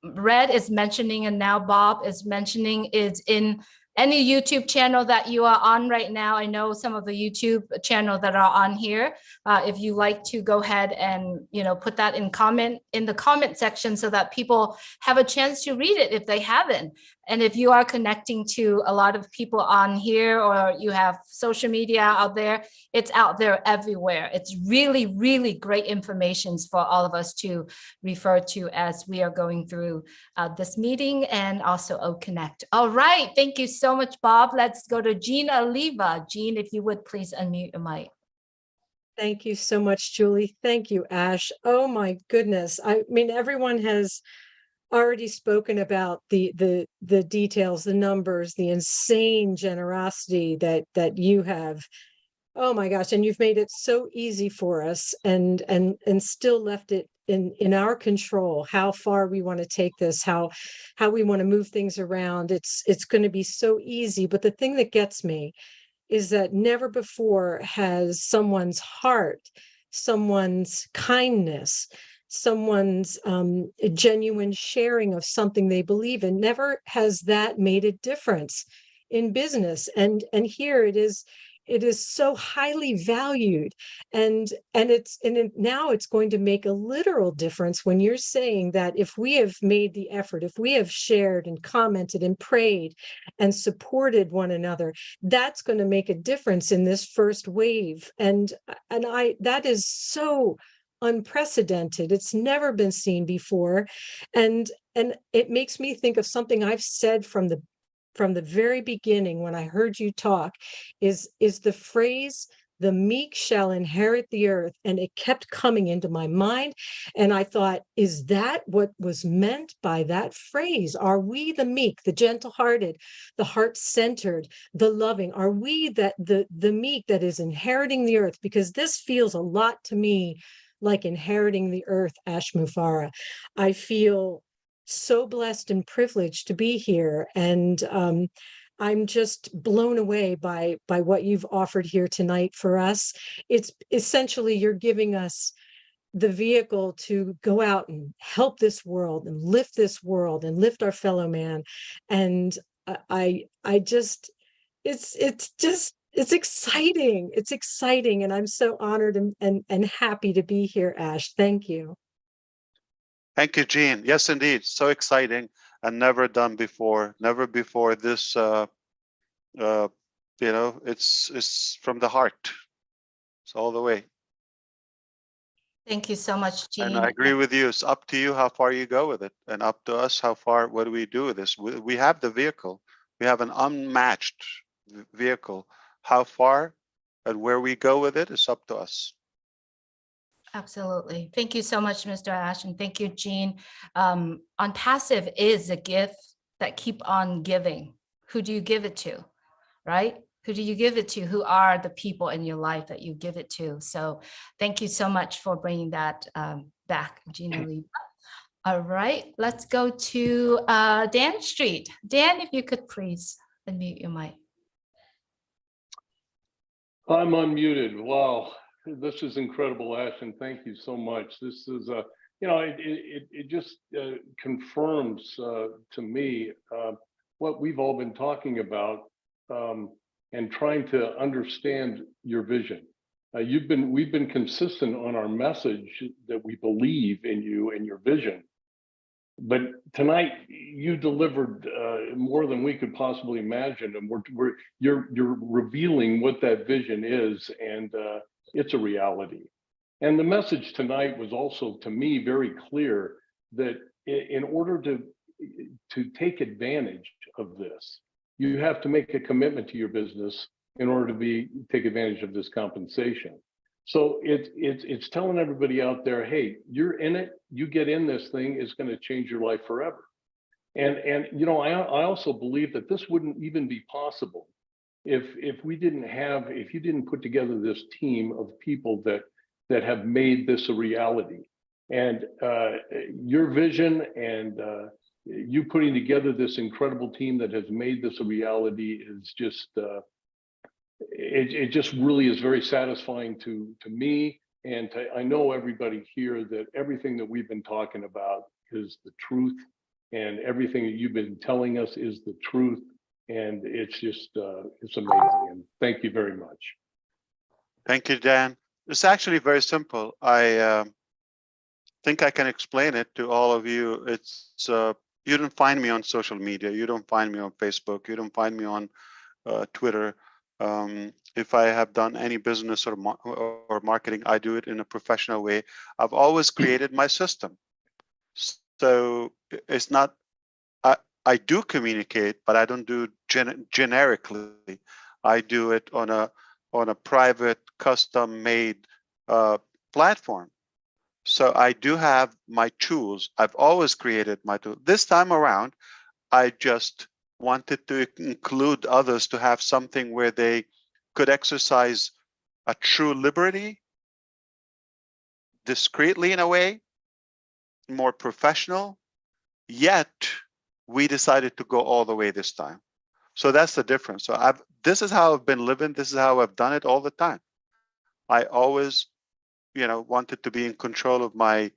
Red is mentioning and now Bob is mentioning is in any YouTube channel that you are on right now. I know some of the YouTube channels that are on here. If you like to go ahead and, you know, put that in the comment section so that people have a chance to read it if they haven't. And if you are connecting to a lot of people on here or you have social media out there, it's out there everywhere. It's really, really great information for all of us to refer to as we are going through this meeting and also OConnect. All right, thank you so much, Bob. Let's go to Jean Oliva. Jean, if you would please unmute your mic. Thank you so much, Julie. Thank you, Ash. Oh my goodness. I mean, everyone has already spoken about the details, the numbers, the insane generosity that you have. Oh my gosh, and you've made it so easy for us and still left it in our control how far we want to take this, how we want to move things around. It's going to be so easy. But the thing that gets me is that never before has someone's heart, someone's kindness, someone's genuine sharing of something they believe in, never has that made a difference in business. And here it is so highly valued, and now it's going to make a literal difference when you're saying that if we have made the effort, if we have shared and commented and prayed and supported one another, that's going to make a difference in this first wave. And that is so unprecedented. It's never been seen before. And it makes me think of something I've said from the very beginning when I heard you talk, is the phrase, the meek shall inherit the earth. And it kept coming into my mind. And I thought, is that what was meant by that phrase? Are we the meek, the gentle-hearted, the heart-centered, the loving? Are we the meek that is inheriting the earth? Because this feels a lot to me like inheriting the earth, Ash Mufareh. I feel so blessed and privileged to be here. And I'm just blown away by what you've offered here tonight for us. It's essentially, you're giving us the vehicle to go out and help this world and lift this world and lift our fellow man. And it's exciting. It's exciting. And I'm so honored and happy to be here, Ash. Thank you. Thank you, Jean. Yes, indeed. So exciting and never done before. Never before this, you know, it's from the heart. It's all the way. Thank you so much, Jean. And I agree with you. It's up to you how far you go with it, and up to us how far. What do we do with this? We have the vehicle. We have an unmatched vehicle. How far and where we go with it is up to us. Absolutely. Thank you so much, Mr. Ash, and thank you, Jean. ONPASSIVE is a gift that keep on giving. Who do you give it to, right? Who do you give it to? Who are the people in your life that you give it to? So thank you so much for bringing that back, Gina Lee. All right, let's go to Dan Street. Dan, if you could please unmute your mic. I'm unmuted. Wow, this is incredible, Ash, and thank you so much. This is, it just confirms to me what we've all been talking about and trying to understand your vision. We've been consistent on our message that we believe in you and your vision. But tonight you delivered more than we could possibly imagine, and you're revealing what that vision is, and it's a reality. And the message tonight was also, to me, very clear that in order to take advantage of this, you have to make a commitment to your business in order to take advantage of this compensation. So it's telling everybody out there, hey, you're in it, you get in this thing, it's going to change your life forever. And I also believe that this wouldn't even be possible if you didn't put together this team of people that have made this a reality. And your vision and you putting together this incredible team that has made this a reality is just it just really is very satisfying to me, and I know everybody here that everything that we've been talking about is the truth, and everything that you've been telling us is the truth, and it's just it's amazing. And thank you very much. Thank you, Dan. It's actually very simple. I think I can explain it to all of you. It's you don't find me on social media. You don't find me on Facebook. You don't find me on Twitter. If I have done any business or marketing, I do it in a professional way. I've always created my system. So it's not, I do communicate, but I don't do generically. I do it on a private, custom-made platform. So I do have my tools. I've always created my tools. This time around, I just wanted to include others to have something where they could exercise a true liberty, discreetly in a way, more professional, yet we decided to go all the way this time. So that's the difference. So this is how I've been living. This is how I've done it all the time. I always, wanted to be in control of my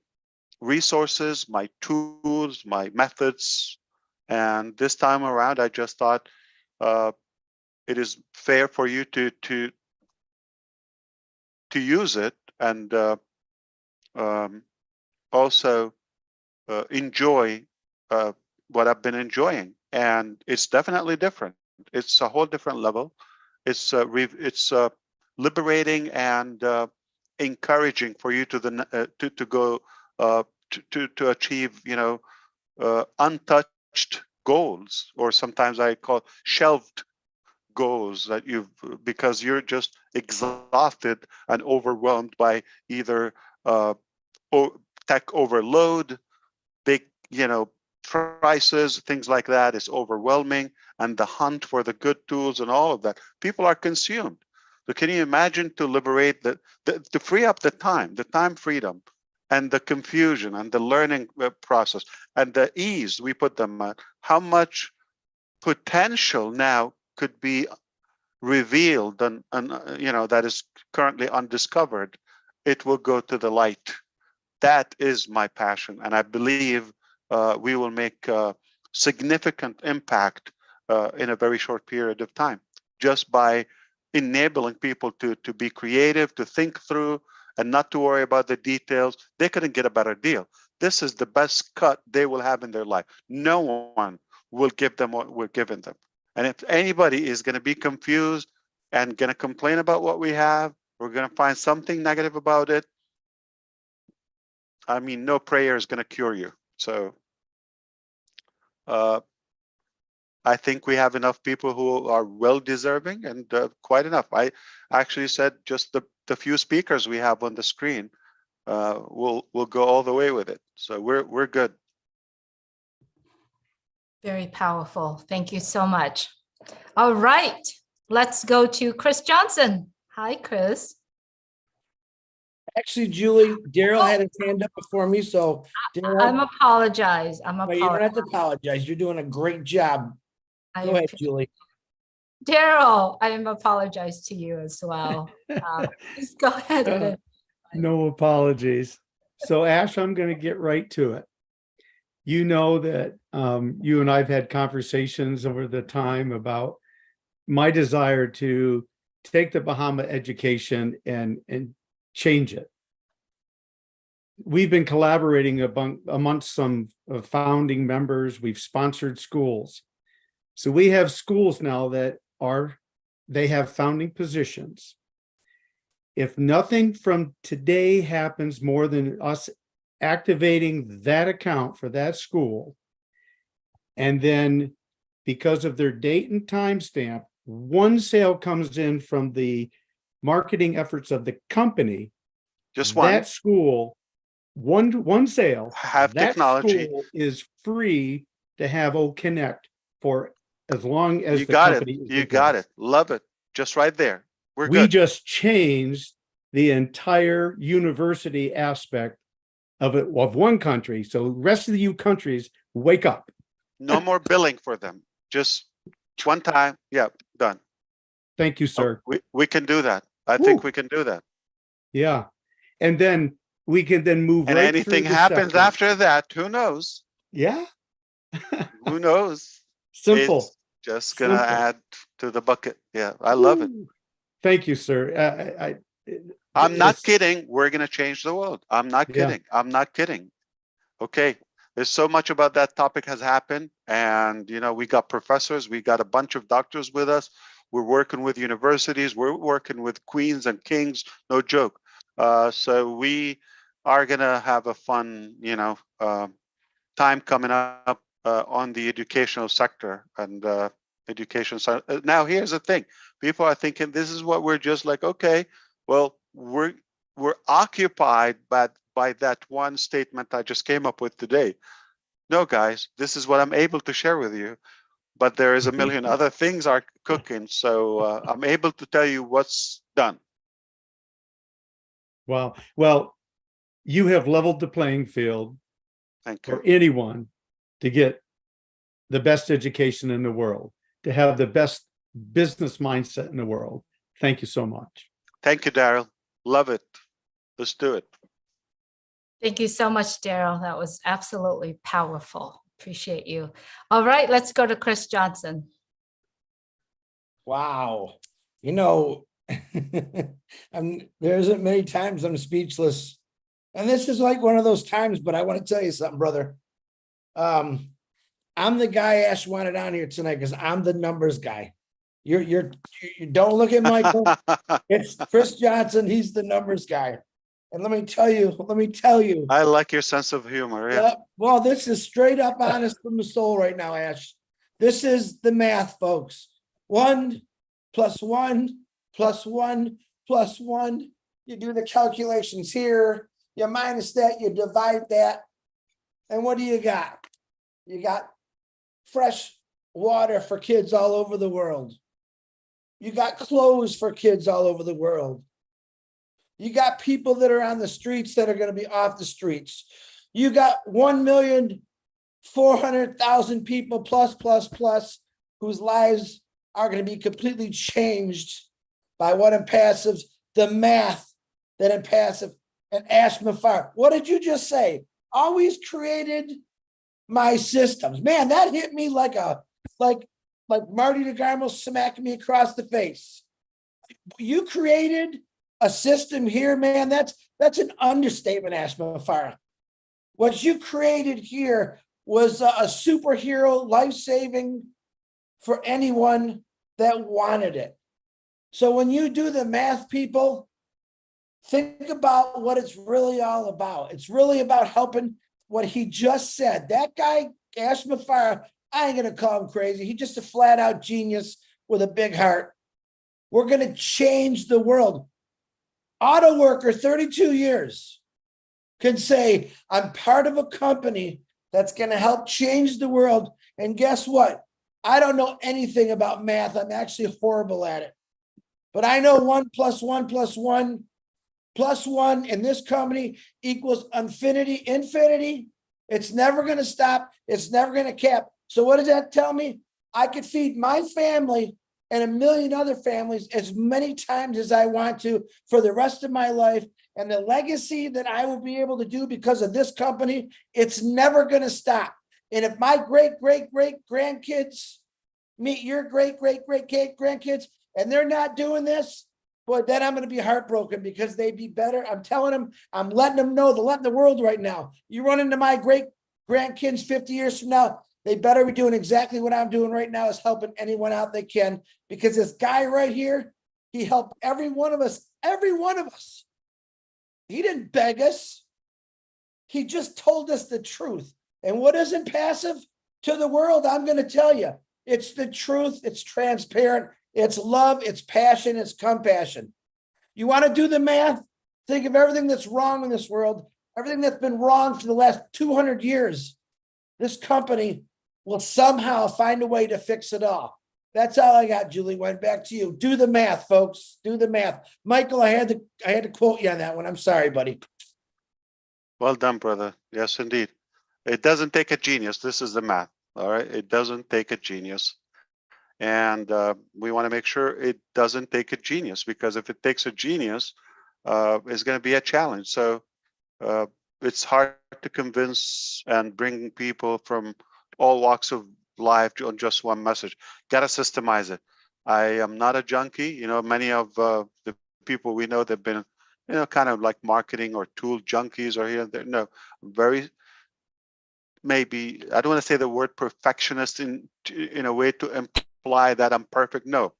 resources, my tools, my methods. And this time around, I just thought it is fair for you to use it and also enjoy what I've been enjoying. And it's definitely different. It's a whole different level. It's liberating and encouraging for you to go to achieve, untouched goals, or sometimes I call shelved goals that because you're just exhausted and overwhelmed by either tech overload, big, prices, things like that is overwhelming, and the hunt for the good tools and all of that. People are consumed. So can you imagine to liberate to free up the time freedom, and the confusion and the learning process and the ease we put them at? How much potential now could be revealed and that is currently undiscovered? It will go to the light. That is my passion, and I believe we will make a significant impact in a very short period of time, just by enabling people to be creative, to think through, and not to worry about the details. They couldn't get a better deal. This is the best cut they will have in their life. No one will give them what we're giving them. And if anybody is going to be confused and going to complain about what we have, we're going to find something negative about it, I mean, no prayer is going to cure you. So I think we have enough people who are well deserving, and quite enough. I actually said just the few speakers we have on the screen will go all the way with it. So we're good. Very powerful. Thank you so much. All right, let's go to Chris Johnson. Hi, Chris. Actually, Julie, Daryl had his hand up before me, so Daryl, I'm apologize. I'm well, you don't have apologize. to apologize. You're doing a great job. I Go ahead, appreciate- Julie. Daryl, I am apologize to you as well. Please go ahead. No apologies. So Ash, I'm going to get right to it. You know that you and I've had conversations over the time about my desire to take the Bahama education and change it. We've been collaborating amongst some founding members. We've sponsored schools. So we have schools now that they have founding positions. If nothing from today happens more than us activating that account for that school, and then because of their date and timestamp, one sale comes in from the marketing efforts of the company, just one. That school, one sale, have that technology. school is free to have O Connect for as long as You the got company it. is You with got us. it. Love it. Just right there. We're We good. just changed the entire university aspect of it, of one country. So the rest of you countries, wake up. No more billing for them. Just one time. Yeah, done. Thank you, sir. We can do that. I think we can do that. Yeah. And then we can then move And right anything through the happens sectors. after that, who knows? Yeah. Who knows? Simple. It's just gonna Simple. add to the bucket. Yeah, I love it. Thank you, sir. I'm not it's- kidding. We're gonna change the world. I'm not Yeah. kidding. I'm not kidding. Okay. There's so much about that topic has happened. And we got professors, we got a bunch of doctors with us. We're working with universities, we're working with queens and kings, no joke. So we are gonna have a fun, time coming up on the educational sector and education side. Now, here's the thing: people are thinking this is what we're just like. Okay, well, we're occupied by that one statement I just came up with today. No, guys, this is what I'm able to share with you. But there is a million other things are cooking, so I'm able to tell you what's done. Wow. Well, you have leveled the playing field Thank you. for anyone to get the best education in the world, to have the best business mindset in the world. Thank you so much. Thank you, Daryl. Love it. Let's do it. Thank you so much, Daryl. That was absolutely powerful. Appreciate you. All right, let's go to Chris Johnson. Wow. There isn't many times I'm speechless. And this is like one of those times, but I want to tell you something, brother. I'm the guy Ash wanted on here tonight because I'm the numbers guy. You don't look at Michael. It's Chris Johnson. He's the numbers guy. And let me tell you. I like your sense of humor. Yeah. Well, this is straight up honest from the soul right now, Ash. This is the math, folks. 1 + 1 + 1 + 1. You do the calculations here. You minus that, you divide that. And what do you got? You got fresh water for kids all over the world. You got clothes for kids all over the world. You got people that are on the streets that are going to be off the streets. You got 1,400,000 people plus whose lives are going to be completely changed by what ONPASSIVE, the math that ONPASSIVE and Ash Mufareh. What did you just say? Always created my systems. Man, that hit me like Marty DeGarmo smacked me across the face. You created a system here, man. That's an understatement, Ash Mufareh. What you created here was a superhero, life-saving for anyone that wanted it. So when you do the math, people, Think about what it's really all about. It's really about helping what he just said. That guy, Ash Mufareh, I ain't gonna call him crazy. He's just a flat out genius with a big heart. We're gonna change the world. Auto worker, 32 years, can say, I'm part of a company that's gonna help change the world. And guess what? I don't know anything about math. I'm actually horrible at it. But I know 1 + 1 + 1 + 1 in this company equals infinity. It's never going to stop. It's never going to cap. So what does that tell me? I could feed my family and a million other families as many times as I want to for the rest of my life. And the legacy that I will be able to do because of this company, it's never going to stop. And if my great-great-great-grandkids meet your great-great-great-grandkids and they're not doing this, boy, then I'm going to be heartbroken because they'd be better. I'm telling them, I'm letting them know, they're letting the world right now. You run into my great-grandkids 50 years from now, they better be doing exactly what I'm doing right now, is helping anyone out they can. Because this guy right here, he helped every one of us, every one of us. He didn't beg us. He just told us the truth. And what isn't passive to the world? I'm going to tell you, it's the truth. It's transparent. It's love. It's passion. It's compassion. You want to do the math? Think of everything that's wrong in this world, everything that's been wrong for the last 200 years. This company will somehow find a way to fix it all. That's all I got, Julie. Went back to you. Do the math, folks. Do the math. Michael, I had to quote you on that one. I'm sorry, buddy. Well done, brother. Yes, indeed. It doesn't take a genius. This is the math. All right. It doesn't take a genius. And we want to make sure it doesn't take a genius, because if it takes a genius, it's going to be a challenge. So it's hard to convince and bring people from all walks of life on just one message. Got to systemize it. I am not a junkie. You know, many of the people we know that have been, you know, kind of like marketing or tool junkies or here and there. No, very, maybe, I don't want to say the word perfectionist in a way to imply that I'm perfect. No,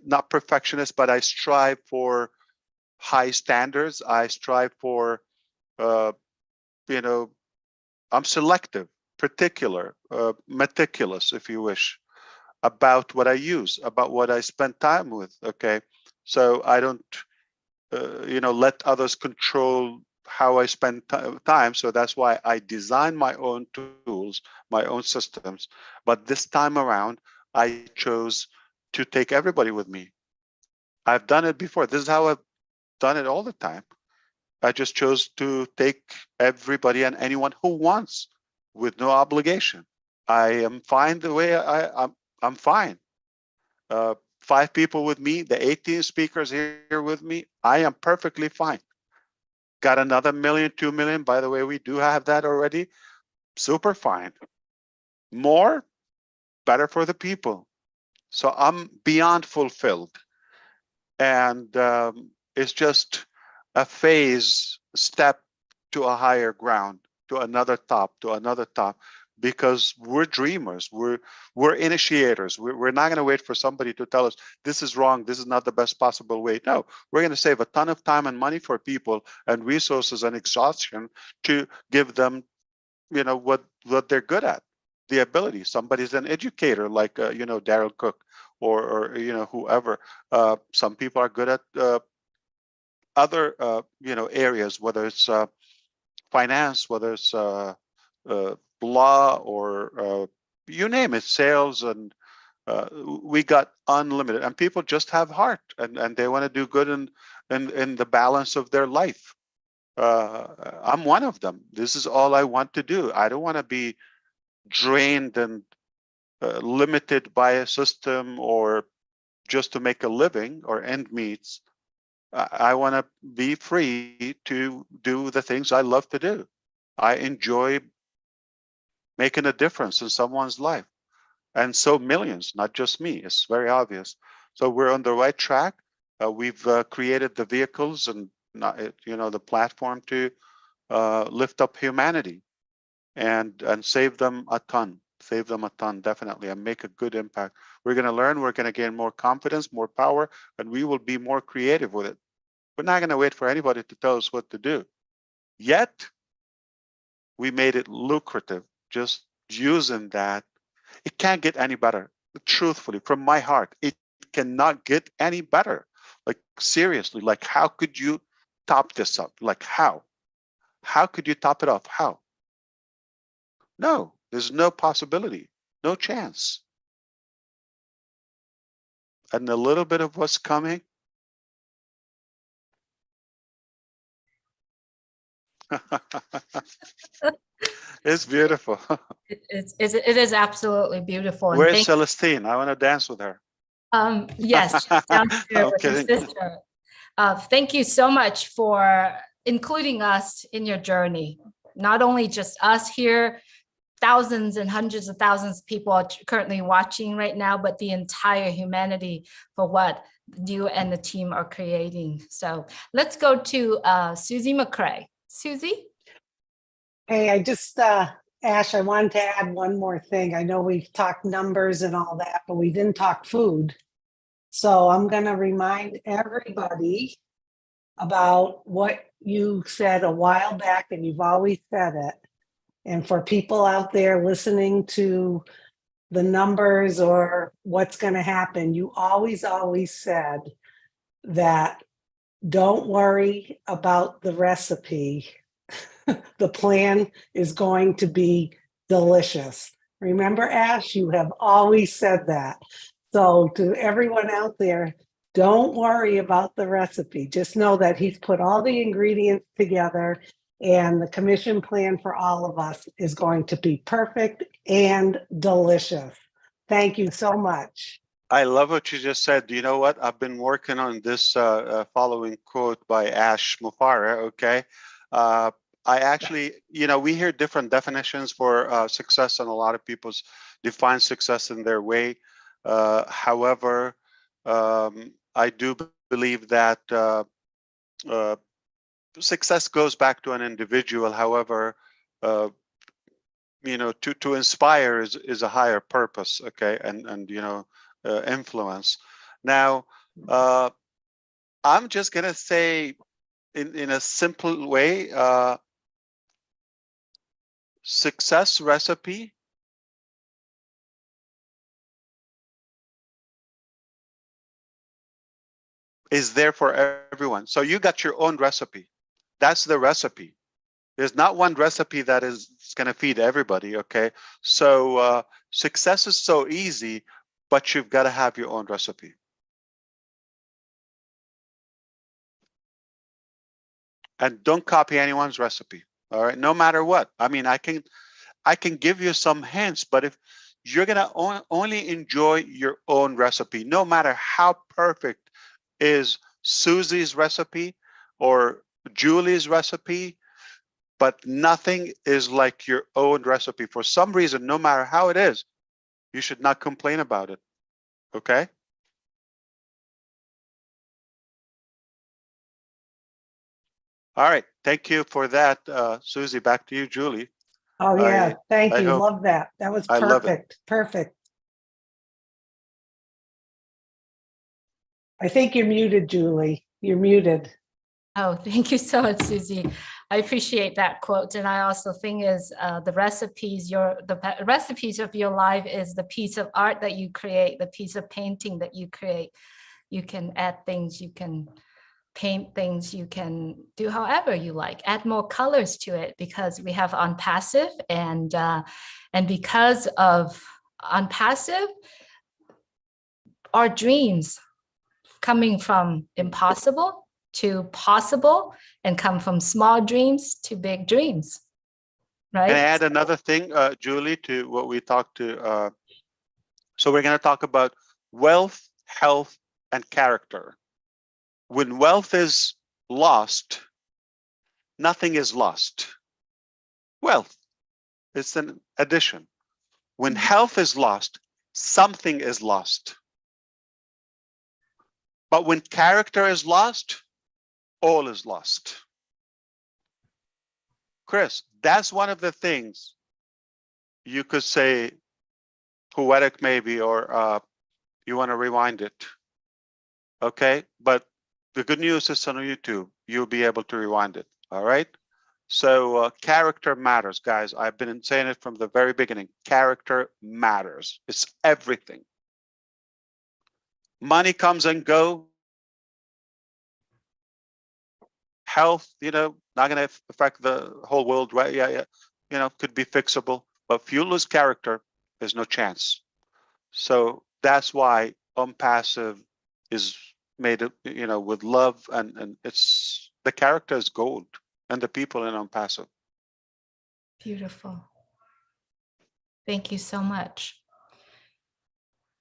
not perfectionist, but I strive for high standards. I strive for, you know, I'm selective, particular, meticulous, if you wish, about what I use, about what I spend time with. Okay, so I don't, you know, let others control how I spend time. So that's why I design my own tools, my own systems. But this time around, I chose to take everybody with me. I've done it before. This is how I've done it all the time. I just chose to take everybody and anyone who wants, with no obligation. I am fine the way I'm fine. 5 people with me, the 18 speakers here with me, I am perfectly fine. Got another 1 million, 2 million. By the way, we do have that already. Super fine. More, better for the people. So I'm beyond fulfilled. And it's just a phase, step to a higher ground, to another top, because we're dreamers, we're initiators. We're not going to wait for somebody to tell us this is wrong, this is not the best possible way. No, we're going to save a ton of time and money for people and resources and exhaustion to give them, you know, what they're good at, the ability. Somebody's an educator, like you know, Daryl Cook, or you know, whoever. Some people are good at other you know, areas, whether it's finance, whether it's law, or you name it, sales, and we got unlimited. And people just have heart, and they want to do good in the balance of their life. I'm one of them. This is all I want to do. I don't want to be drained and limited by a system, or just to make a living or end meets. I want to be free to do the things I love to do. I enjoy making a difference in someone's life. And so millions, not just me. It's very obvious. So we're on the right track. We've created the vehicles and you know, the platform to lift up humanity and save them a ton. Save them a ton, definitely, and make a good impact. We're going to learn. We're going to gain more confidence, more power, and we will be more creative with it. We're not going to wait for anybody to tell us what to do. Yet, we made it lucrative just using that. It can't get any better. Truthfully, from my heart, it cannot get any better. Like, seriously, like, how could you top this up? Like, how? How could you top it off? How? No, there's no possibility, no chance. And a little bit of what's coming. It's beautiful. It is absolutely beautiful. And Where's Celestine? I want to dance with her. yes, she's downstairs I'm with her kidding. sister. Thank you so much for including us in your journey. Not only just us here, thousands and hundreds of thousands of people are currently watching right now, but the entire humanity for what you and the team are creating. So let's go to Susie McCrae. Susie? Hey, I just, Ash, I wanted to add one more thing. I know we've talked numbers and all that, but we didn't talk food. So I'm going to remind everybody about what you said a while back, and you've always said it. And for people out there listening to the numbers or what's going to happen, you always said that don't worry about the recipe. The plan is going to be delicious. Remember, Ash, you have always said that. So to everyone out there, don't worry about the recipe. Just know that he's put all the ingredients together, and the commission plan for all of us is going to be perfect and delicious. Thank you so much. I love what you just said. You know what? I've been working on this following quote by Ash Mufareh, okay? I actually, you know, we hear different definitions for success, and a lot of people define success in their way. However, I do believe that success goes back to an individual. However, you know, to inspire is a higher purpose, okay, and you know, influence. Now, I'm just gonna say, in a simple way, success recipe is there for everyone. So you got your own recipe. That's the recipe. There's not one recipe that is going to feed everybody, okay? So success is so easy, but you've got to have your own recipe. And don't copy anyone's recipe, all right? No matter what. I mean, I can give you some hints, but if you're going to only enjoy your own recipe, no matter how perfect is Susie's recipe or Julie's recipe, but nothing is like your own recipe. For some reason, no matter how it is, you should not complain about it, okay? All right, thank you for that, Susie. Back to you, Julie. Oh yeah, thank you. Love that. That was I love it. perfect. Perfect. I think you're muted, Julie. You're muted. Oh, thank you so much, Susie. I appreciate that quote. And I also think is the recipes of your life is the piece of art that you create, the piece of painting that you create. You can add things, you can paint things, you can do however you like, add more colors to it, because we have ONPASSIVE, and because of ONPASSIVE, our dreams coming from impossible to possible, and come from small dreams to big dreams, right? Can I add another thing, Julie, to what we talked to? So we're going to talk about wealth, health, and character. When wealth is lost, nothing is lost. Wealth, it's an addition. When health is lost, something is lost. But when character is lost, all is lost. Chris, that's one of the things you could say, poetic maybe, or you want to rewind it. Okay, but the good news is on YouTube, you'll be able to rewind it. All right. So character matters, guys. I've been saying it from the very beginning. Character matters. It's everything. Money comes and go. Health, not going to affect the whole world, right? Yeah. Could be fixable. But if you lose character, there's no chance. So that's why ONPASSIVE is made, with love, and it's the character is gold, and the people in ONPASSIVE. Beautiful. Thank you so much.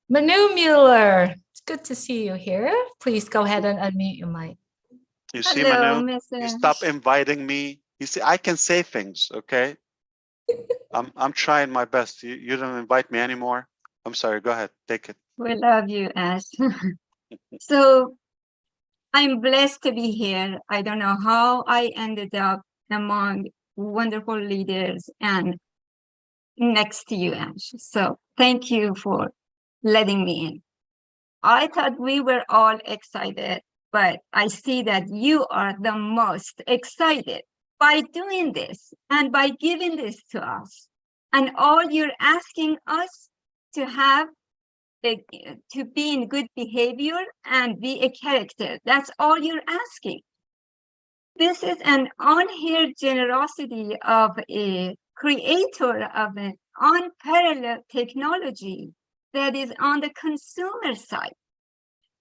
Manu Mueller, it's good to see you here. Please go ahead and unmute your mic. You see, Hello, Manu, Mr. you stop inviting me. You see, I can say things, okay? I'm trying my best. You don't invite me anymore. I'm sorry. Go ahead. Take it. We love you, Ash. So I'm blessed to be here. I don't know how I ended up among wonderful leaders and next to you, Ash. So thank you for letting me in. I thought we were all excited, but I see that you are the most excited by doing this and by giving this to us. And all you're asking us to have to be in good behavior and be a character. That's all you're asking. This is an unheard generosity of a creator of an unparalleled technology that is on the consumer side.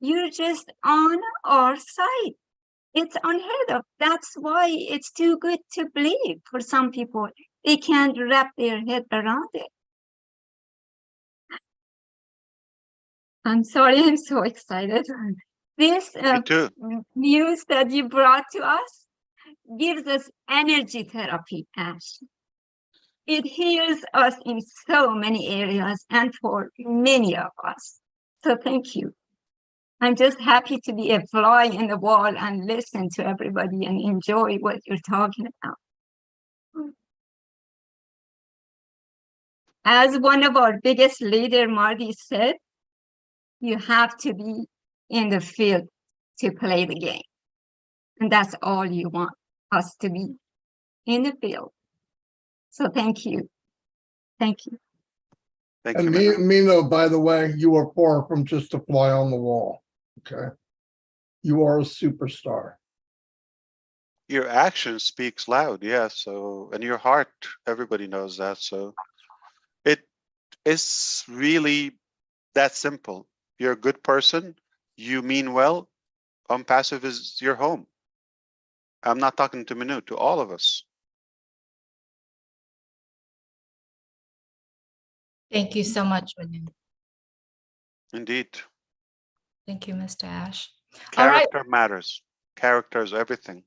You're just on our side. It's unheard of. That's why it's too good to believe for some people. They can't wrap their head around it. I'm sorry, I'm so excited. This news that you brought to us gives us energy therapy, Ash. It heals us in so many areas and for many of us. So thank you. I'm just happy to be a fly in the wall and listen to everybody and enjoy what you're talking about. As one of our biggest leaders, Marty, said, you have to be in the field to play the game. And that's all you want us to be, in the field. So thank you. Thank you. Thank And you, Mino, by the way, you are far from just a fly on the wall. Okay. You are a superstar. Your action speaks loud, yeah. So, and your heart, everybody knows that. So it is really that simple. You're a good person. You mean well. ONPASSIVE is your home. I'm not talking to Manu, to all of us. Thank you so much, Manu. Indeed. Thank you, Mr. Ash. Character matters. Character is everything.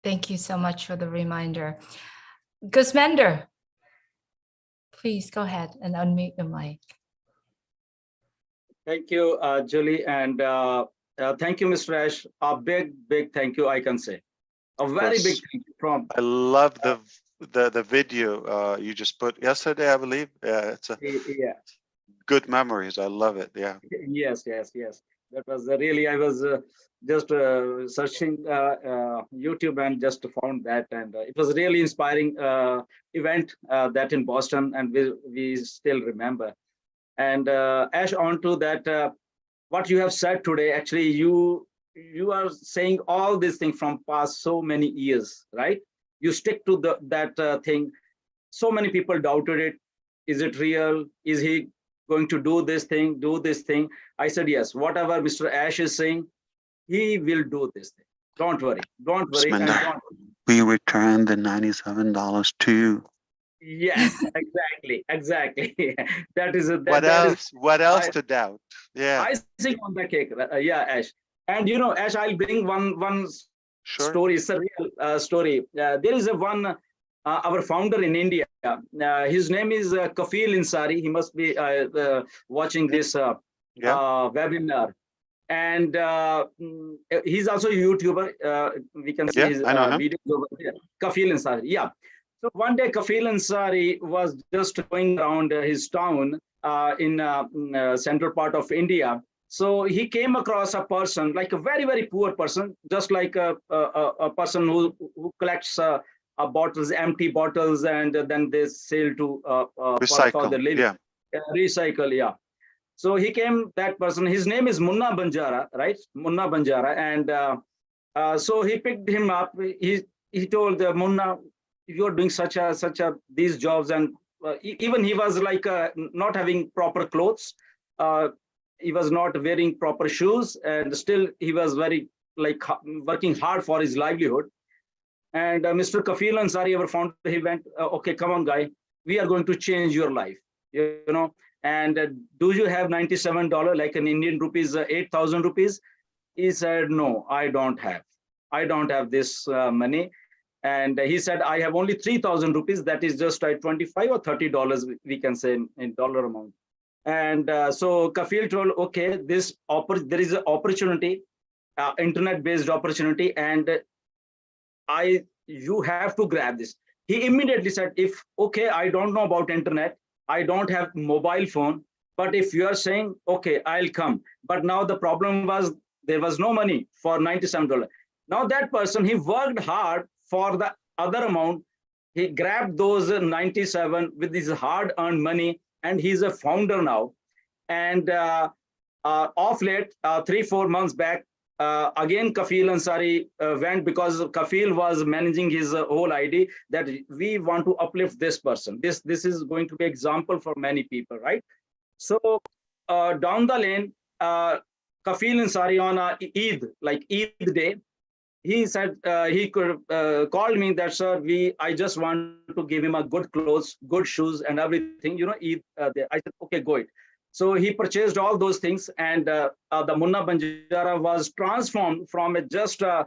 Thank you so much for the reminder. Gusmender, please go ahead and unmute your mic. Thank you, Julie, and thank you, Mr. Ash. A big thank you, I can say. A very big thank you from. I love the video you just put yesterday, I believe. Yeah, it's a good memories. I love it. Yeah. Yes. That was really, I was just searching YouTube and just found that, and it was really inspiring event that in Boston, and we still remember. And Ash, on to that, what you have said today, actually, you are saying all these things from past so many years, right? You stick to that thing. So many people doubted it. Is it real? Is he going to do this thing, do this thing? I said, yes, whatever Mr. Ash is saying, he will do this thing. Don't worry. Sminder, we returned the $97 to you. Yes, exactly. That is what else to doubt? Yeah. Icing on the cake. Yeah, Ash. And Ash, I'll bring one story. It's a real story. There is our founder in India. His name is Kafil Insari. He must be watching this webinar. And he's also a YouTuber. We can see his videos over there. Kafil Insari. Yeah. So one day, Kafil Ansari was just going around his town in central part of India. So he came across a person, like a very, very poor person, just like a person who collects bottles, empty bottles, and then they sell to for the living. Yeah. Recycle, yeah. So he came, that person, his name is Munna Banjara, right? Munna Banjara. And so he picked him up. He told Munna, you're doing these jobs. And even he was like not having proper clothes. He was not wearing proper shoes, and still he was very like working hard for his livelihood. And Mr. Kafil Ansari, our founder, he went, okay, come on, guy, we are going to change your life, you know. And do you have $97, like an Indian rupees, 8,000 rupees? He said, no, I don't have this money. And he said, I have only 3,000 rupees. That is just like $25 or $30, we can say in dollar amount. And so Kafil told, okay, there is an opportunity, internet-based opportunity, and you have to grab this. He immediately said, okay, I don't know about internet, I don't have mobile phone, but if you are saying, okay, I'll come. But now the problem was there was no money for $97. Now that person, he worked hard for the other amount. He grabbed those 97 with his hard-earned money, and he's a founder now. And off late, 3-4 months back, again, Kafil Ansari went, because Kafil was managing his whole idea that we want to uplift this person. This is going to be example for many people, right? So down the lane, Kafil Ansari on Eid, like Eid day, he said he could called me that, sir, I just want to give him a good clothes, good shoes, and everything, you know, Eid. I said, okay, go it. So he purchased all those things, and the Munna Banjara was transformed from just a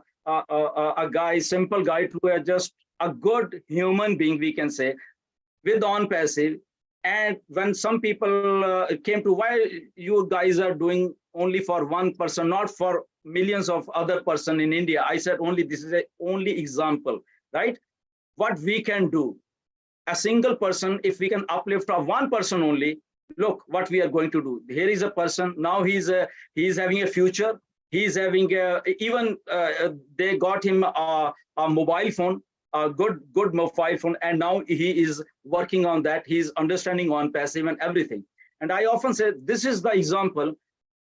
guy, simple guy, to just a good human being, we can say, with ONPASSIVE. And when some people came to, why you guys are doing only for one person, not for millions of other person in India? I said, this is a only example, right? What we can do, a single person, if we can uplift of one person only, look what we are going to do. Here is a person, now he's having a future. He's having even they got him a mobile phone, a good mobile phone, and now he is working on that. He's understanding ONPASSIVE and everything. And I often say, this is the example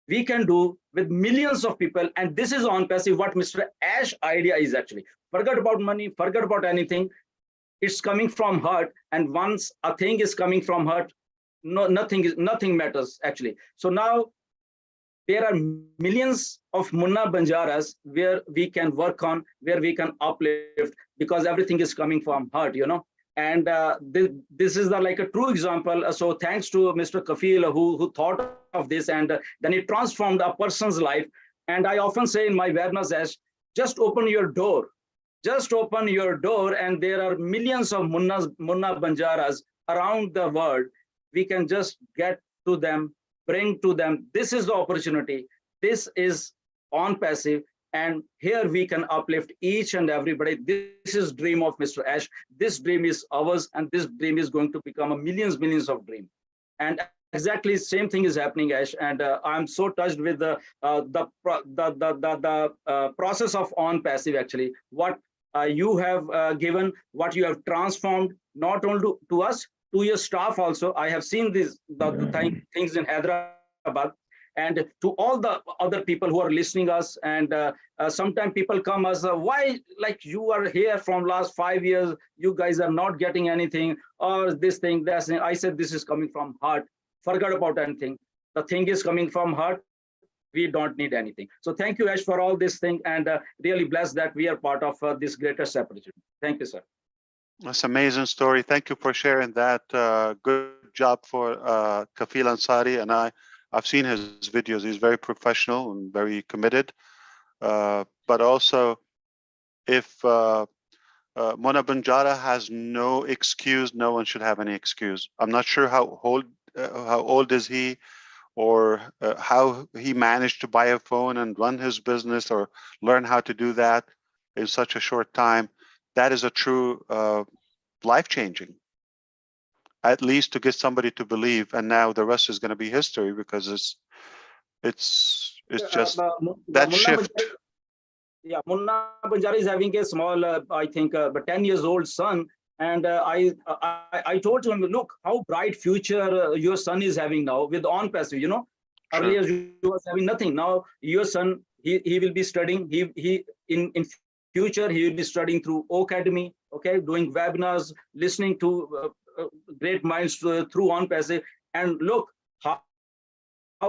we can do with millions of people. And this is ONPASSIVE, what Mr. Ash idea is actually. Forget about money, forget about anything. It's coming from heart. And once a thing is coming from heart, nothing matters actually. So now there are millions of Munna Banjaras where we can work on, where we can uplift, because everything is coming from heart, you know. And this is like a true example. So thanks to Mr. Kafil who thought of this, and then it transformed a person's life. And I often say in my webinars, as just open your door, and there are millions of Munna Banjaras around the world. We can just get to them, bring to them. This is the opportunity. This is ONPASSIVE, and here we can uplift each and everybody. This is dream of Mr. Ash. This dream is ours, and this dream is going to become a millions of dream. And exactly same thing is happening, Ash. And I'm so touched with the process of ONPASSIVE actually. What you have given, what you have transformed, not only to us, to your staff also. I have seen the things in Hyderabad, and to all the other people who are listening us. And sometimes people come as, why, like, you are here from last 5 years, you guys are not getting anything, or this thing, that thing. I said, this is coming from heart. Forget about anything. The thing is coming from heart. We don't need anything. So thank you, Ash, for all this thing, and really blessed that we are part of this greatest opportunity. Thank you, sir. That's an amazing story. Thank you for sharing that. Good job for Kafil Ansari, and I've seen his videos. He's very professional and very committed. But also, if Munna Banjara has no excuse, no one should have any excuse. I'm not sure how old is he, or how he managed to buy a phone and run his business or learn how to do that in such a short time. That is a true life-changing, at least to get somebody to believe. And now the rest is going to be history, because it's just that shift. Yeah, Munna Banjari is having a small, I think, 10 years old son. And I told him, look, how bright future your son is having now with ONPASSIVE, you know. Sure. Earlier you was having nothing. Now your son, he will be studying. He in future, he will be studying through Academy, okay, doing webinars, listening to great minds through ONPASSIVE. And look how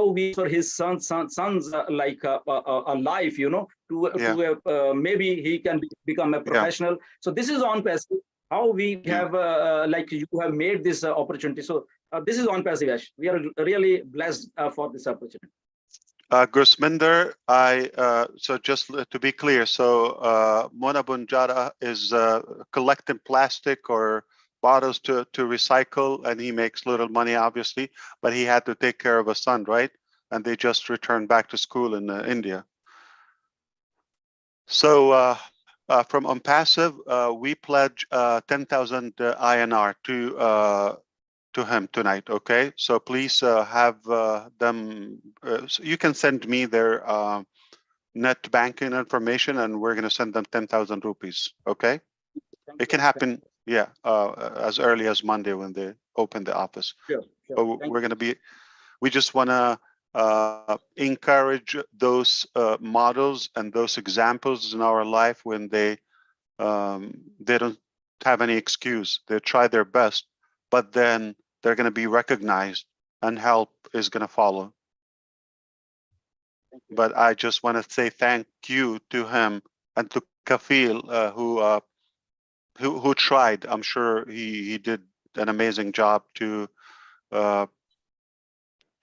we for his son's like a life, you know, maybe he can become a professional. So this is ONPASSIVE. How we have like you have made this opportunity. So this is ONPASSIVE, Ash. We are really blessed for this opportunity. Gurusminder, so just to be clear, so Munna Banjari is collecting plastic or bottles to recycle, and he makes little money, obviously, but he had to take care of a son, right? And they just returned back to school in India. So from ONPASSIVE, we pledge 10,000 INR to him tonight, okay? So please have them, so you can send me their net banking information, and we're going to send them 10,000 rupees, okay? It can happen, yeah, as early as Monday when they open the office. Sure. But we're going to be, we just want to encourage those models and those examples in our life when they don't have any excuse. They try their best, but then they're going to be recognized and help is going to follow. But I just want to say thank you to him and to Kafil, who tried. I'm sure he did an amazing job to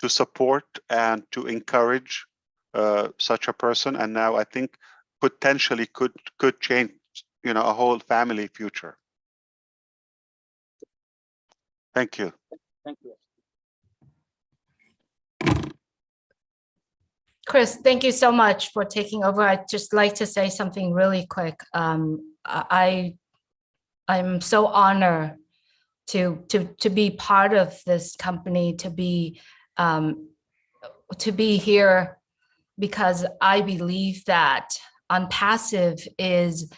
support and to encourage such a person. And now I think potentially could change, you know, a whole family future. Thank you. Thank you. Chris, thank you so much for taking over. I'd just like to say something really quick. I'm so honored to be part of this company, to be here, because I believe that ONPASSIVE is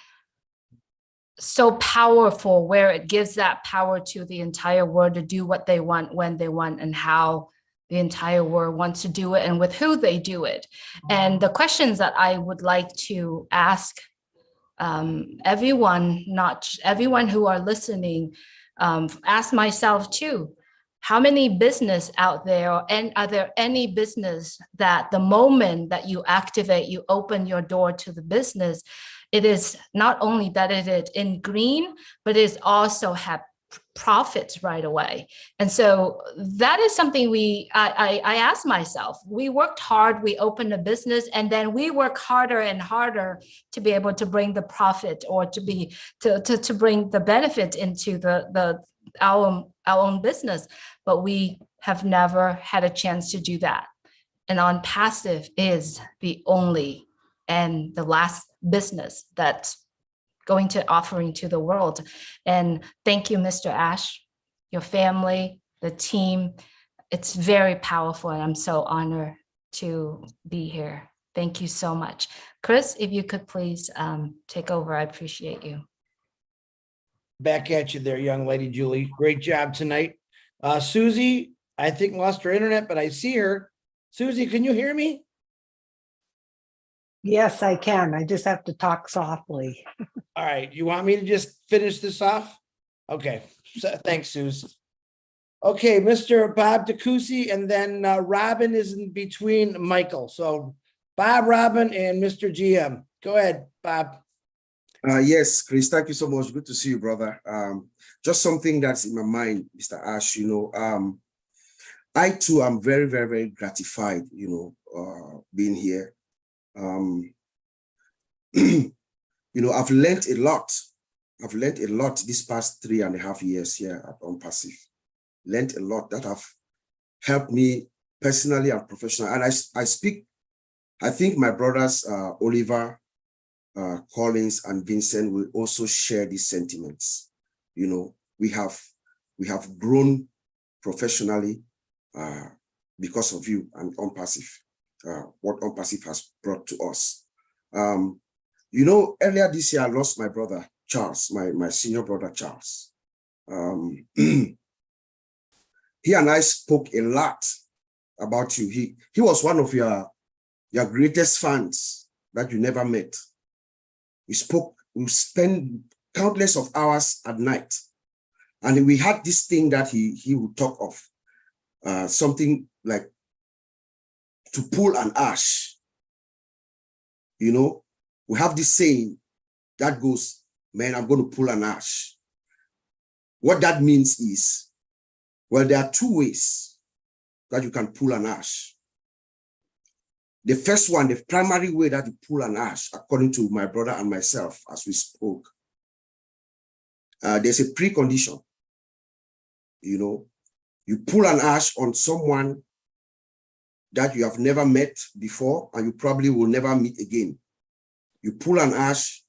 so powerful, where it gives that power to the entire world to do what they want, when they want, and how the entire world wants to do it, and with who they do it. And the questions that I would like to ask everyone, not everyone who are listening, ask myself too, how many business out there, and are there any business that the moment that you activate, you open your door to the business, it is not only that it is in green, but it is also have profits right away. And so that is something I asked myself. We worked hard, we opened a business, and then we work harder and harder to be able to bring the profit, or to bring the benefit into our own business. But we have never had a chance to do that. And ONPASSIVE is the only and the last business that's going to offering to the world. And thank you, Mr. Ash, your family, the team. It's very powerful, and I'm so honored to be here. Thank you so much. Chris, if you could please take over, I appreciate you. Back at you there, young lady, Julie. Great job tonight. Susie, I think lost her internet, but I see her. Susie, can you hear me? Yes, I can. I just have to talk softly. All right. You want me to just finish this off? Okay. So, thanks, Suze. Okay, Mr. Bob DeCoucy, and then Robin is in between Michael. So Bob, Robin, and Mr. GM. Go ahead, Bob. Yes, Chris, thank you so much. Good to see you, brother. Just something that's in my mind, Mr. Ash, you know, I too am very, very, very gratified, you know, being here. You know, I've learned a lot. I've learned a lot this past 3.5 years here at ONPASSIVE. Learned a lot that have helped me personally and professionally. And I speak, I think my brothers, Oliver, Collins, and Vincent will also share these sentiments. You know, we have grown professionally because of you and ONPASSIVE, what ONPASSIVE has brought to us. You know, earlier this year, I lost my brother, Charles, my senior brother, Charles. He and I spoke a lot about you. He was one of your greatest fans that you never met. We spent countless of hours at night. And we had this thing that he would talk of, something like to pull an ash. You know, we have this saying that goes, man, I'm going to pull an ash. What that means is, well, there are two ways that you can pull an ash. The first one, the primary way that you pull an ash, according to my brother and myself, as we spoke, there's a precondition. You know, you pull an ash on someone that you have never met before and you probably will never meet again. You pull an ash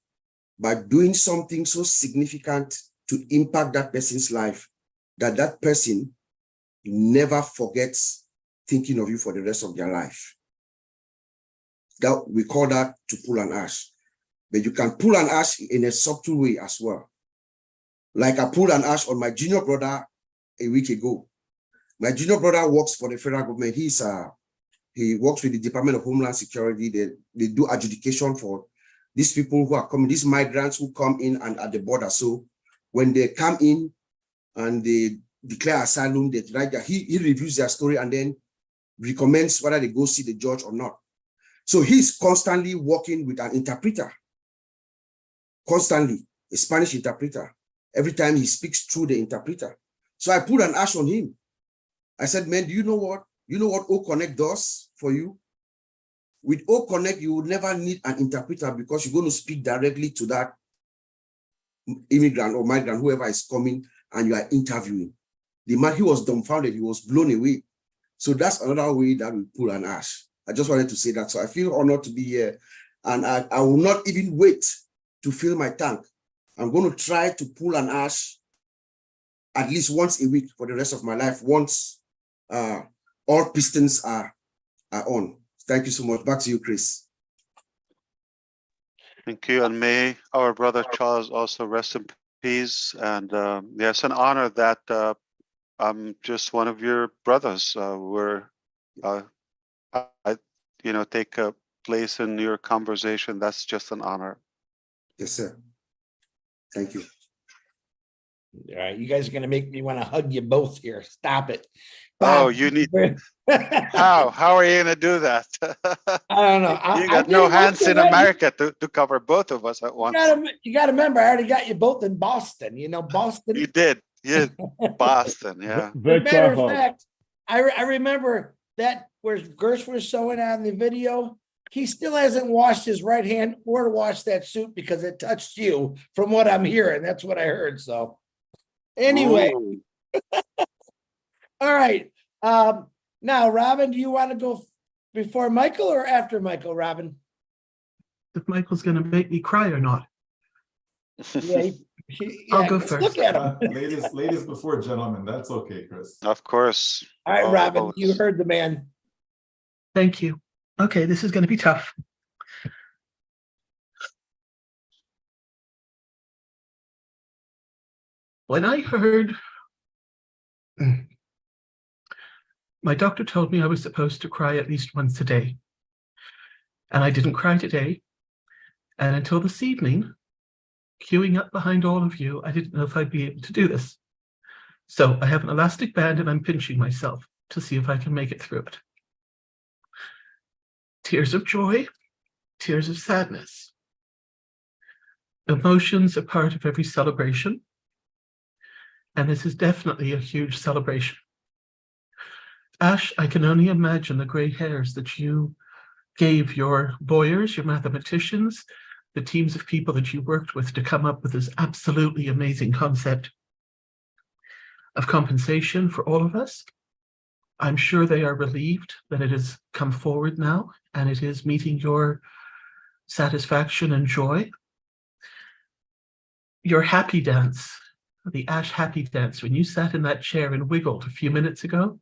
by doing something so significant to impact that person's life that that person never forgets thinking of you for the rest of their life. That we call that to pull an ash. But you can pull an ash in a subtle way as well. Like I pulled an ash on my junior brother a week ago. My junior brother works for the federal government. He works with the Department of Homeland Security. They do adjudication for these people who are coming, these migrants who come in and at the border. So when they come in and they declare asylum, they write that he reviews their story and then recommends whether they go see the judge or not. So he's constantly working with an interpreter, constantly, a Spanish interpreter, every time he speaks through the interpreter. So I put an ash on him. I said, man, do you know what? You know what O-Connect does for you? With O-Connect, you would never need an interpreter because you're going to speak directly to that immigrant or migrant, whoever is coming, and you are interviewing. The man, he was dumbfounded. He was blown away. So that's another way that we pull an ash. I just wanted to say that. So I feel honored to be here. And I will not even wait to fill my tank. I'm going to try to pull an ash at least once a week for the rest of my life, once all pistons are on. Thank you so much. Back to you, Chris. Thank you. And may our brother Charles also rest in peace. And yeah, it's an honor that I'm just one of your brothers. I take a place in your conversation. That's just an honor. Yes, sir. Thank you. All right, you guys are gonna make me want to hug you both here. Stop it. Oh, you need. How are you gonna do that? I don't know. You got no hands in America to cover both of us at once. You gotta remember, I already got you both in Boston. You know, Boston. You did. Yeah, Boston. Yeah. As a matter of fact, I remember that where Gersh was showing on the video. He still hasn't washed his right hand or washed that suit because it touched you, from what I'm hearing. That's what I heard. So anyway. All right. Now, Robin, do you want to go before Michael or after Michael, Robin? If Michael's going to make me cry or not. Yeah, I'll go first. Look at him. Ladies before gentlemen. That's okay, Chris. Of course. All right, Robin, you heard the man. Thank you. Okay, this is going to be tough. When I heard, my doctor told me I was supposed to cry at least once a day. And I didn't cry today. And until this evening, queuing up behind all of you, I didn't know if I'd be able to do this. So I have an elastic band and I'm pinching myself to see if I can make it through it. Tears of joy, tears of sadness. Emotions are part of every celebration. And this is definitely a huge celebration. Ash, I can only imagine the gray hairs that you gave your lawyers, your mathematicians, the teams of people that you worked with to come up with this absolutely amazing concept of compensation for all of us. I'm sure they are relieved that it has come forward now and it is meeting your satisfaction and joy. Your happy dance the Ash Happy Dance, when you sat in that chair and wiggled a few minutes ago,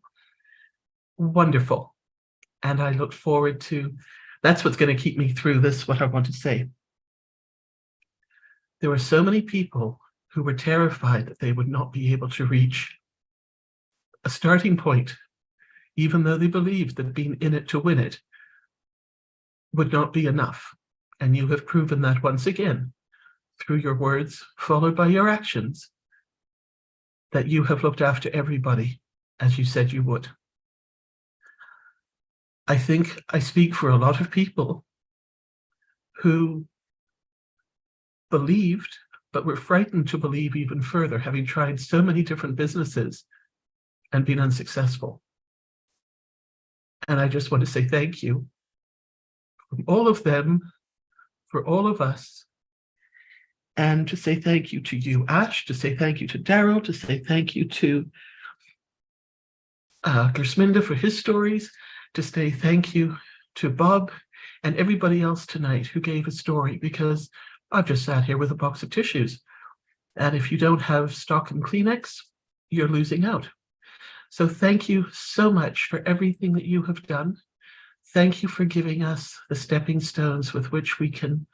wonderful. And I look forward to, that's what's going to keep me through this, what I want to say. There were so many people who were terrified that they would not be able to reach a starting point, even though they believed that being in it to win it would not be enough. And you have proven that once again, through your words, followed by your actions, that you have looked after everybody as you said you would. I think I speak for a lot of people who believed, but were frightened to believe even further, having tried so many different businesses and been unsuccessful. And I just want to say thank you from all of them, for all of us, and to say thank you to you, Ash, to say thank you to Daryl, to say thank you to Gersminda for his stories, to say thank you to Bob and everybody else tonight who gave a story, because I've just sat here with a box of tissues. And if you don't have stock and Kleenex, you're losing out. So thank you so much for everything that you have done. Thank you for giving us the stepping stones with which we can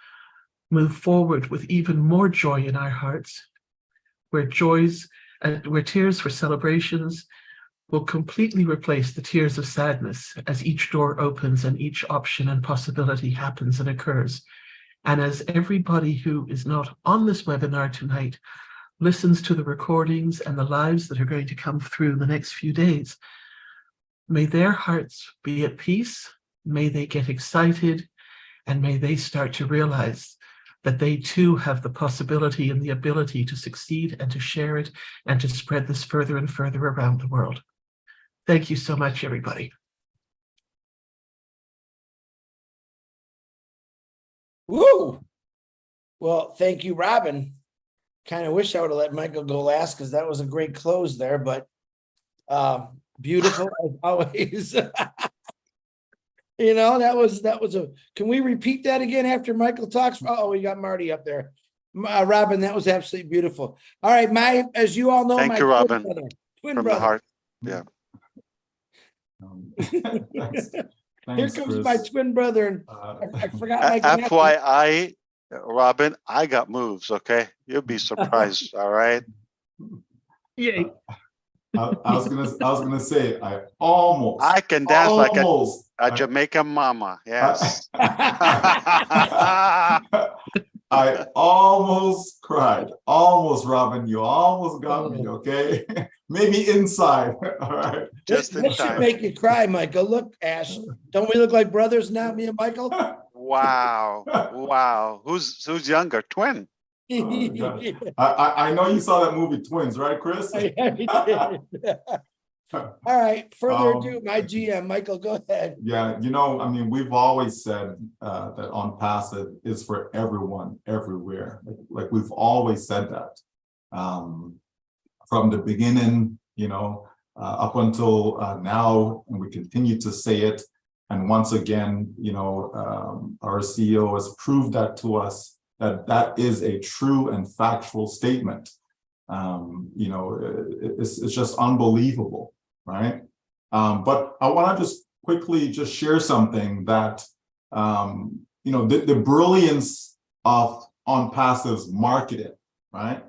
move forward with even more joy in our hearts, where tears for celebrations will completely replace the tears of sadness as each door opens and each option and possibility happens and occurs. And as everybody who is not on this webinar tonight listens to the recordings and the lives that are going to come through the next few days, may their hearts be at peace, may they get excited, and may they start to realize that they too have the possibility and the ability to succeed and to share it and to spread this further and further around the world. Thank you so much, everybody. Woo! Well, thank you, Robin. Kind of wish I would have let Michael go last because that was a great close there, but beautiful as always. You know, that was can we repeat that again after Michael talks? Oh, we got Marty up there. Robin, that was absolutely beautiful. All right, as you all know, Thank my you, Robin. twin From brother. the heart. Yeah. Here comes my twin brother, and I forgot my FYI, Robin, I got moves, okay? You'll be surprised, all right? Yay. I was gonna say I can dance like a Jamaican mama. Yes. I almost cried. Almost, Robin. You almost got me, okay? Maybe inside. All right. Just in This should time. make you cry, Michael. Look, Ash, don't we look like brothers now, me and Michael? Wow. Wow. Who's younger? Twin. I know you saw that movie Twins, right, Chris? All right, further ado, my GM, Michael, go ahead. Yeah, you know, I mean, we've always said that ONPASSIVE is for everyone, everywhere. Like we've always said that from the beginning, you know, up until now, and we continue to say it. And once again, you know, our CEO has proved that to us, that is a true and factual statement. You know, it's just unbelievable, right? But I want to just quickly just share something that, you know, the brilliance of ONPASSIVE's marketing, right?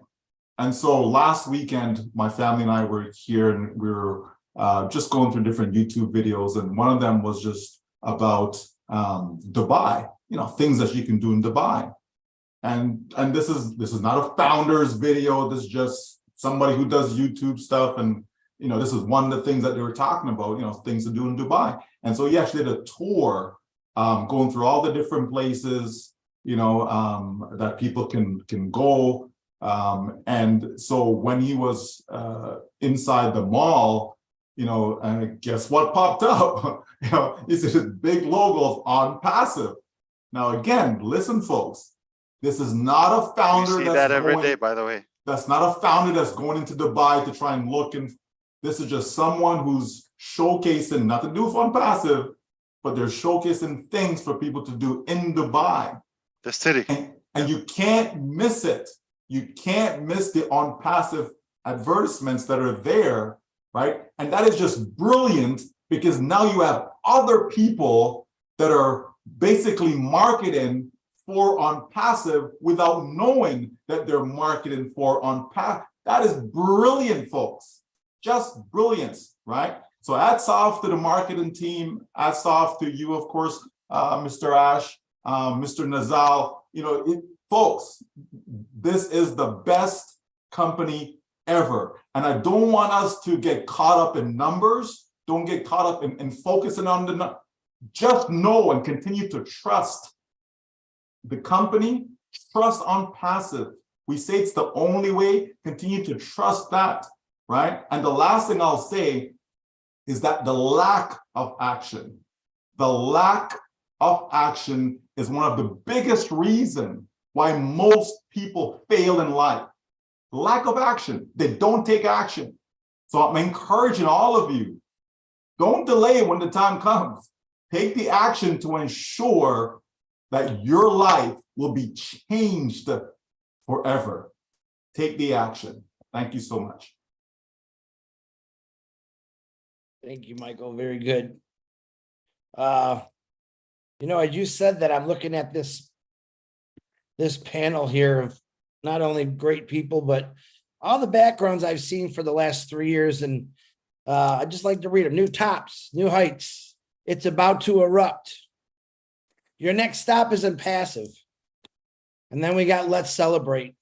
And so last weekend, my family and I were here and we were just going through different YouTube videos. And one of them was just about Dubai, you know, things that you can do in Dubai. And this is not a founder's video. This is just somebody who does YouTube stuff. And, you know, this is one of the things that they were talking about, you know, things to do in Dubai. And so he actually did a tour going through all the different places, you know, that people can go. And so when he was inside the mall, you know, and guess what popped up? You know, it's this big logo of ONPASSIVE. Now, again, listen, folks. This is not a founder. We see that every day, by the way. That's not a founder that's going into Dubai to try and look. And this is just someone who's showcasing, nothing to do with ONPASSIVE, but they're showcasing things for people to do in Dubai. The city. And you can't miss it. You can't miss the ONPASSIVE advertisements that are there, right? And that is just brilliant because now you have other people that are basically marketing for ONPASSIVE without knowing that they're marketing for ONPASSIVE. That is brilliant, folks. Just brilliance, right? So hats off to the marketing team. Hats off to you, of course, Mr. Ash, Mr. Nazal. You know, folks, this is the best company ever. And I don't want us to get caught up in numbers. Don't get caught up in focusing on the numbers. Just know and continue to trust the company, trust ONPASSIVE. We say it's the only way, continue to trust that, right? And the last thing I'll say is that the lack of action is one of the biggest reasons why most people fail in life. Lack of action, they don't take action. So I'm encouraging all of you, don't delay when the time comes. Take the action to ensure that your life will be changed forever. Take the action. Thank you so much. Thank you, Michael. Very good. You know, as you said that, I'm looking at this panel here of not only great people, but all the backgrounds I've seen for the last 3 years. And I just like to read them. New tops, new heights. It's about to erupt. Your next stop is ONPASSIVE. And then we got Let's Celebrate.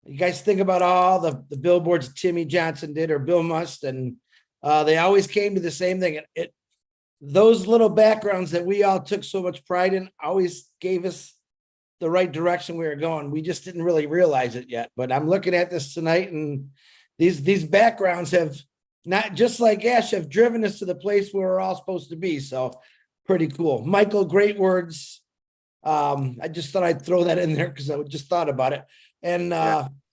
You guys think about all the billboards Timmy Johnson did or Bill Must, and they always came to the same thing. Those little backgrounds that we all took so much pride in always gave us the right direction we were going. We just didn't really realize it yet. But I'm looking at this tonight, and these backgrounds have, not just like Ash, have driven us to the place where we're all supposed to be. So pretty cool. Michael, great words. I just thought I'd throw that in there because I just thought about it. And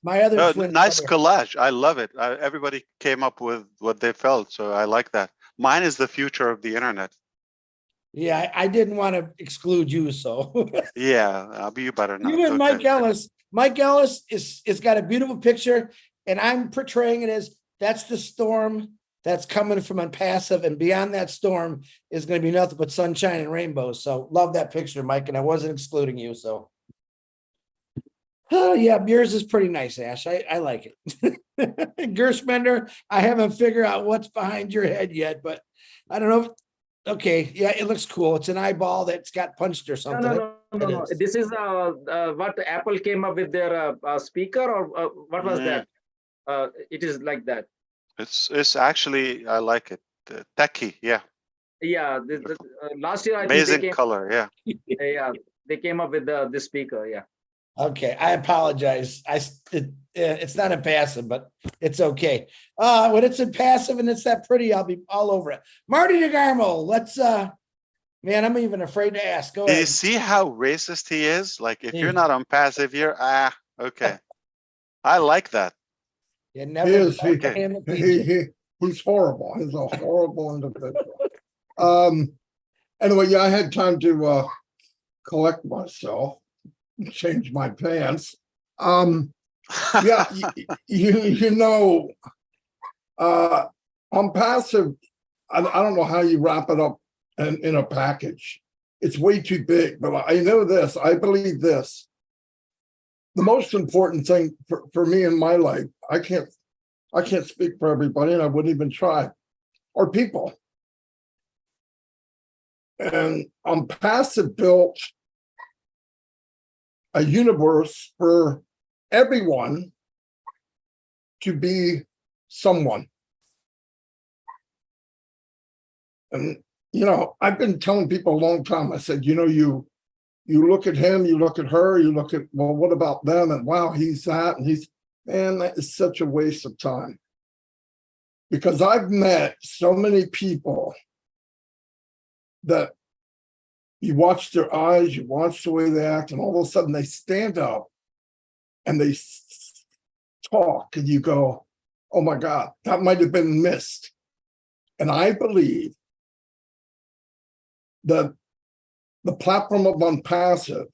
my other twin nice brother, collage. I love it. Everybody came up with what they felt, so I like that. Mine is the future of the internet. yeah, I didn't want to exclude you, so Yeah, you better not. you and Okay. Mike Ellis. Mike Ellis is got a beautiful picture, and I'm portraying it as that's the storm that's coming from ONPASSIVE, and beyond that storm is going to be nothing but sunshine and rainbows. So love that picture, Mike, and I wasn't excluding you. So, oh yeah, yours is pretty nice, Ash. I like it. Gershmender, I haven't figured out what's behind your head yet, but I don't know. Okay, yeah, it looks cool. It's an eyeball that's got punched or something. No. This is what Apple came up with their speaker, or what was that? It is like that. It's actually, I like it. Techie, yeah. Yeah, last year I Amazing think color, yeah. Yeah, they came up with this speaker. Yeah. Okay, I apologize. It's not ONPASSIVE, but it's okay. When it's ONPASSIVE and it's that pretty, I'll be all over it. Marty DeGarmo, let's man, I'm even afraid to ask. Go Do ahead. you see how racist he is? Like, if you're not ONPASSIVE, you're okay. I like that. You never He's horrible. He's a horrible individual. Anyway, yeah, I had time to collect myself, change my pants. Yeah, you know, ONPASSIVE, I don't know how you wrap it up in a package. It's way too big, but I know this, I believe this. The most important thing for me in my life, I can't speak for everybody, and I wouldn't even try, are people. And ONPASSIVE built a universe for everyone to be someone. And, you know, I've been telling people a long time, I said, you know, you look at him, you look at her, you look at, well, what about them? And wow, he's that, and man, that is such a waste of time. Because I've met so many people that you watch their eyes, you watch the way they act, and all of a sudden they stand up and they talk, and you go, oh my God, that might have been missed. And I believe that the platform of ONPASSIVE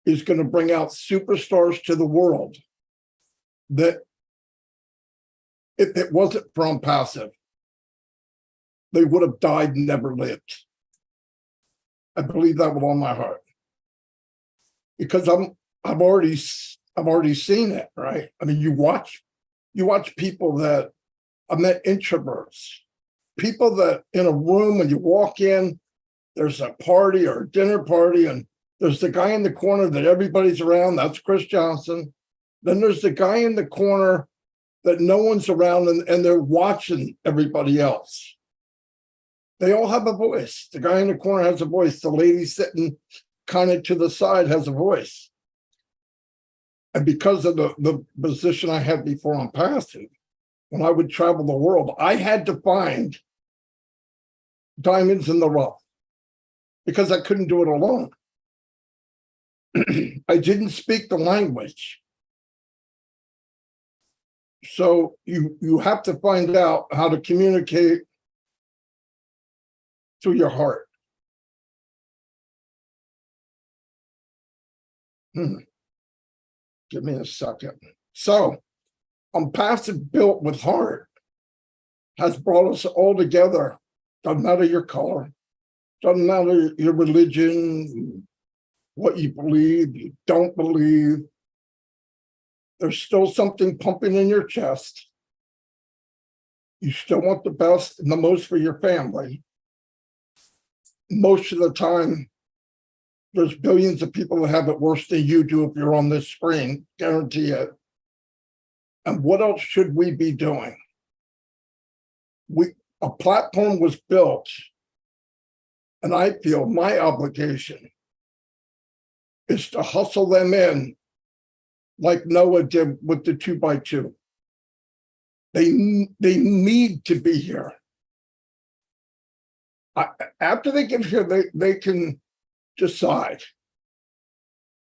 is going to bring out superstars to the world that if it wasn't for ONPASSIVE, they would have died and never lived. I believe that with all my heart, because I've already seen it, right? I mean, you watch people that I met, introverts, people that in a room when you walk in, there's a party or a dinner party, and there's the guy in the corner that everybody's around. That's Chris Johnson. Then there's the guy in the corner that no one's around, and they're watching everybody else. They all have a voice. The guy in the corner has a voice. The lady sitting kind of to the side has a voice. And because of the position I had before ONPASSIVE, when I would travel the world, I had to find diamonds in the rough because I couldn't do it alone. I didn't speak the language. So you have to find out how to communicate through your heart. Give me a second. So ONPASSIVE, built with heart, has brought us all together. Doesn't matter your color, doesn't matter your religion, what you believe, you don't believe. There's still something pumping in your chest. You still want the best and the most for your family. Most of the time, there's billions of people that have it worse than you do if you're on this screen, guarantee it. And what else should we be doing? A platform was built, and I feel my obligation is to hustle them in like Noah did with the 2x2. They need to be here. After they get here, they can decide.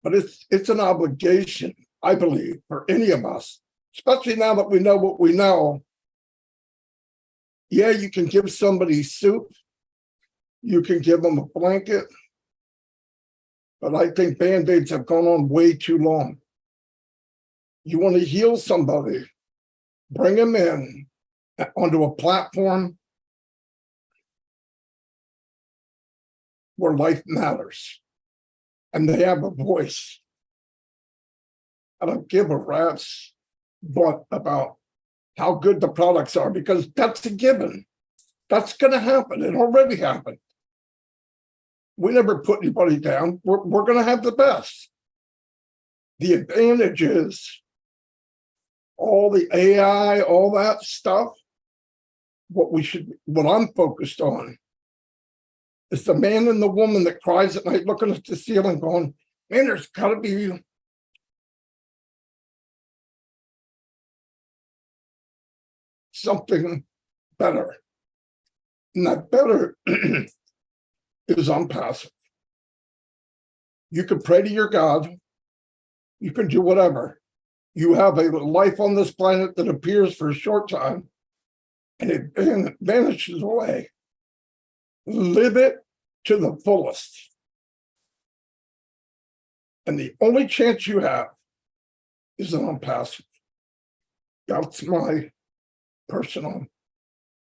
But it's an obligation, I believe, for any of us, especially now that we know what we know. Yeah, you can give somebody soup, you can give them a blanket, but I think Band-Aids have gone on way too long. You want to heal somebody, bring them in onto a platform where life matters and they have a voice. I don't give a rat's butt about how good the products are, because that's a given. That's going to happen. It already happened. We never put anybody down. We're going to have the best. The advantage is all the AI, all that stuff. What I'm focused on is the man and the woman that cries at night looking at the ceiling going, man, there's got to be something better. And that better is ONPASSIVE. You can pray to your God. You can do whatever. You have a life on this planet that appears for a short time and it vanishes away. Live it to the fullest. And the only chance you have is an ONPASSIVE. That's my personal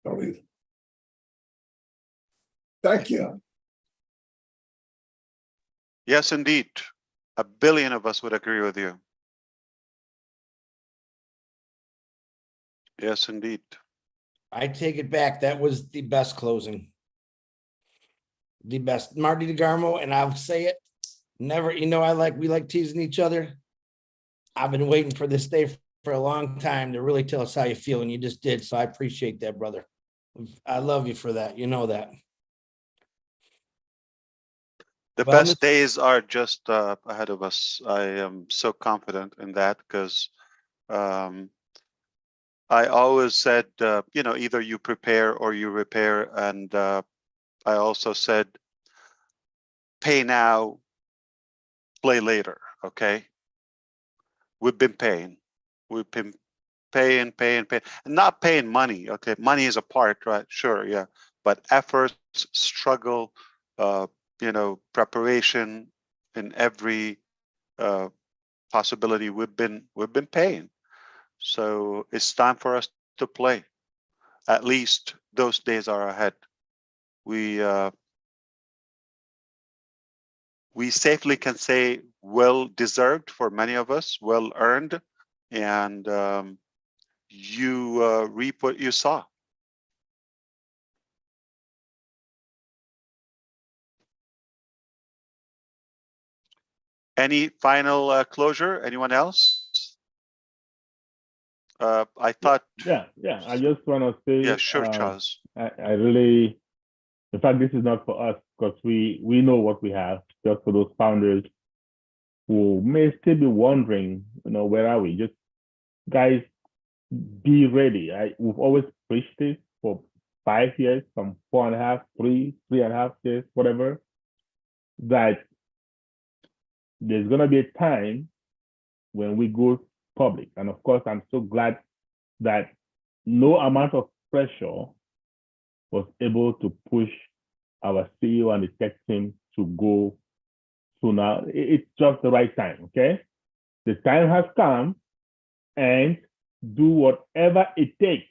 belief. Thank you. Yes, indeed. 1 billion of us would agree with you. Yes, indeed. I take it back. That was the best closing. The best. Marty DeGarmo, and I'll say it. Never, we like teasing each other. I've been waiting for this day for a long time to really tell us how you feel, and you just did. So I appreciate that, brother. I love you for that. You know that. The Well, best days are just ahead of us. I am so confident in that because I always said, either you prepare or you repair. And I also said, pay now, play later. Okay. We've been paying. We've been paying. And not paying money. Okay. Money is a part, right? Sure. Yeah. But efforts, struggle, preparation in every possibility we've been paying. So it's time for us to play. At least those days are ahead. We safely can say well deserved for many of us, well earned, and you reap what you sow. Any final closure? Anyone else? I thought. Yeah. I just want to say. Yeah, sure, Charles. I really, in fact, this is not for us because we know what we have. Just for those founders who may still be wondering, where are we? Just guys, be ready. We've always preached this for 5 years, from 4.5, 3.5 years, whatever. That there's gonna be a time when we go public, and of course, I'm so glad that no amount of pressure was able to push our CEO and the tech team to go sooner. It's just the right time, okay? The time has come, and do whatever it takes,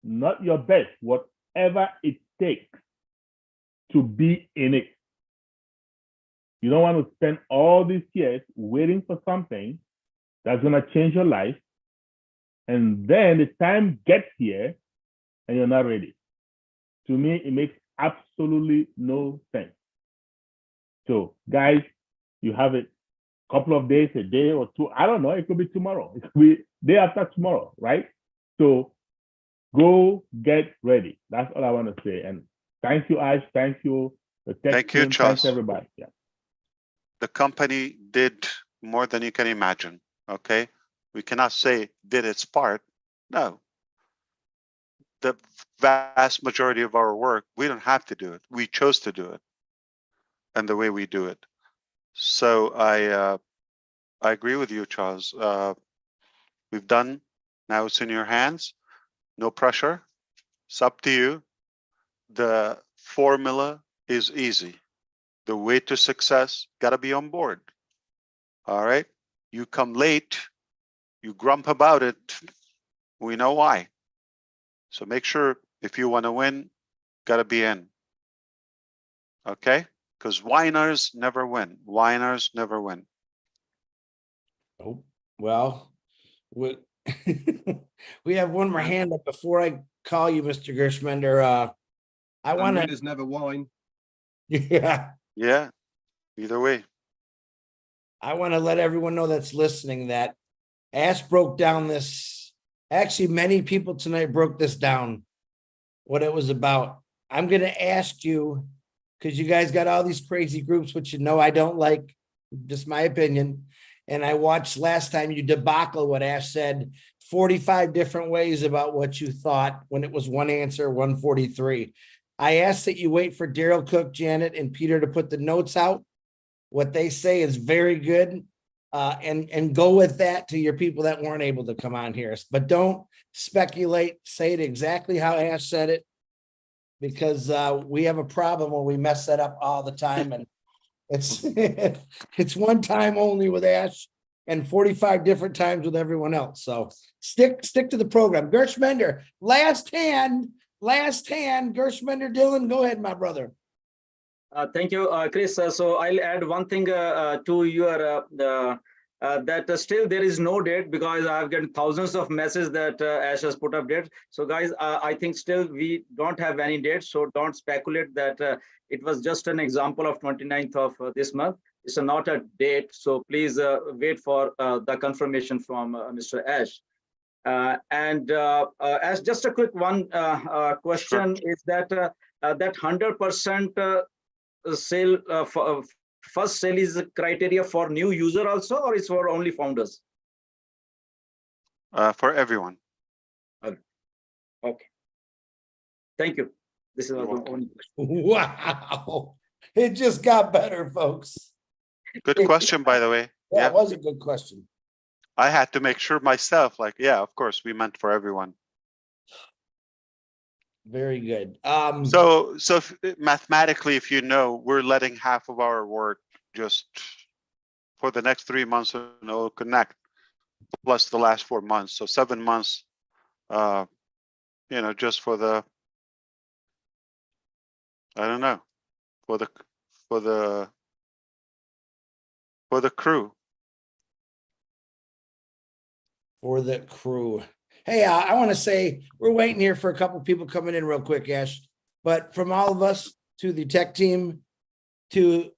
not your best, whatever it takes to be in it. You don't want to spend all these years waiting for something that's going to change your life, and then the time gets here and you're not ready. To me, it makes absolutely no sense. So, guys, you have a couple of days, a day or two. I don't know. It could be tomorrow. It could be day after tomorrow, right? So, go get ready. That's all I want to say. And thank you, Ash. Thank you, the tech Thank team. you, Charles. Thanks, everybody. Yeah. The company did more than you can imagine. Okay, we cannot say did its part. No. The vast majority of our work, we don't have to do it. We chose to do it, and the way we do it. So I agree with you, Charles. We've done. Now it's in your hands. No pressure. It's up to you. The formula is easy. The way to success, gotta be on board. All right. You come late, you grump about it. We know why. So make sure if you want to win, gotta be in. Okay? Because whiners never win. Whiners never win. Oh, well, we we have one more hand up before I call you, Mr. Gershmender. I want to. Winners never whine. Yeah. Yeah. Either way. I want to let everyone know that's listening that Ash broke down this. Actually, many people tonight broke this down, what it was about. I'm going to ask you, because you guys got all these crazy groups, which I don't like, just my opinion. And I watched last time you debacle what Ash said 45 different ways about what you thought when it was one answer, 143. I asked that you wait for Daryl Cook, Janet, and Peter to put the notes out. What they say is very good. And go with that to your people that weren't able to come on here. But don't speculate. Say it exactly how Ash said it, because we have a problem where we mess that up all the time. And it's it's one time only with Ash and 45 different times with everyone else. So stick to the program. Gershmender, last hand, Gershmender Dylan, go ahead, my brother. Thank you, Chris. So I'll add one thing to your that still there is no date, because I've gotten thousands of messages that Ash has put up dates. So guys, I think still we don't have any dates. So don't speculate that it was just an example of 29th of this month. It's not a date. So please wait for the confirmation from Mr. Ash. And as just a quick one question, sure. Is that that 100% sale first sale is a criteria for new user also, or it's for only founders? For everyone. Okay. Thank you. This is the only question. Wow. It just got better, folks. Good question, by the way. Yeah, it was a good question. I had to make sure myself, like, yeah, of course, we meant for everyone. Very good. So mathematically, if we're letting half of our work just for the next 3 months, connect, plus the last 4 months. So 7 months, just for the, I don't know, for the crew. For the crew. Hey, I want to say we're waiting here for a couple people coming in real quick, Ash. But from all of us to the tech team, to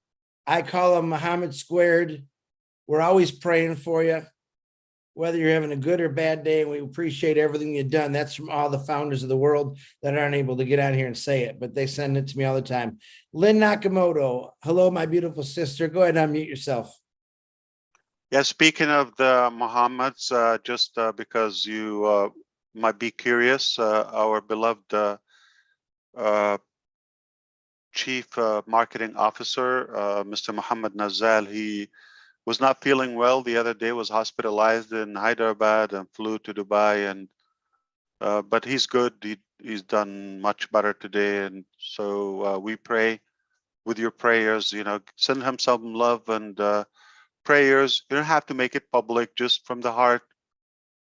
I call him Muhammad Squared, we're always praying for you, whether you're having a good or bad day, and we appreciate everything you've done. That's from all the founders of the world that aren't able to get out here and say it, but they send it to me all the time. Lynn Nakamoto, hello, my beautiful sister. Go ahead and unmute yourself. Yeah, speaking of the Muhammads, just because you might be curious, our beloved Chief Marketing Officer, Mr. Muhammad Nazal, he was not feeling well the other day, was hospitalized in Hyderabad and flew to Dubai, and but he's good. He's done much better today, and so we pray with your prayers. Send him some love and prayers. You don't have to make it public, just from the heart,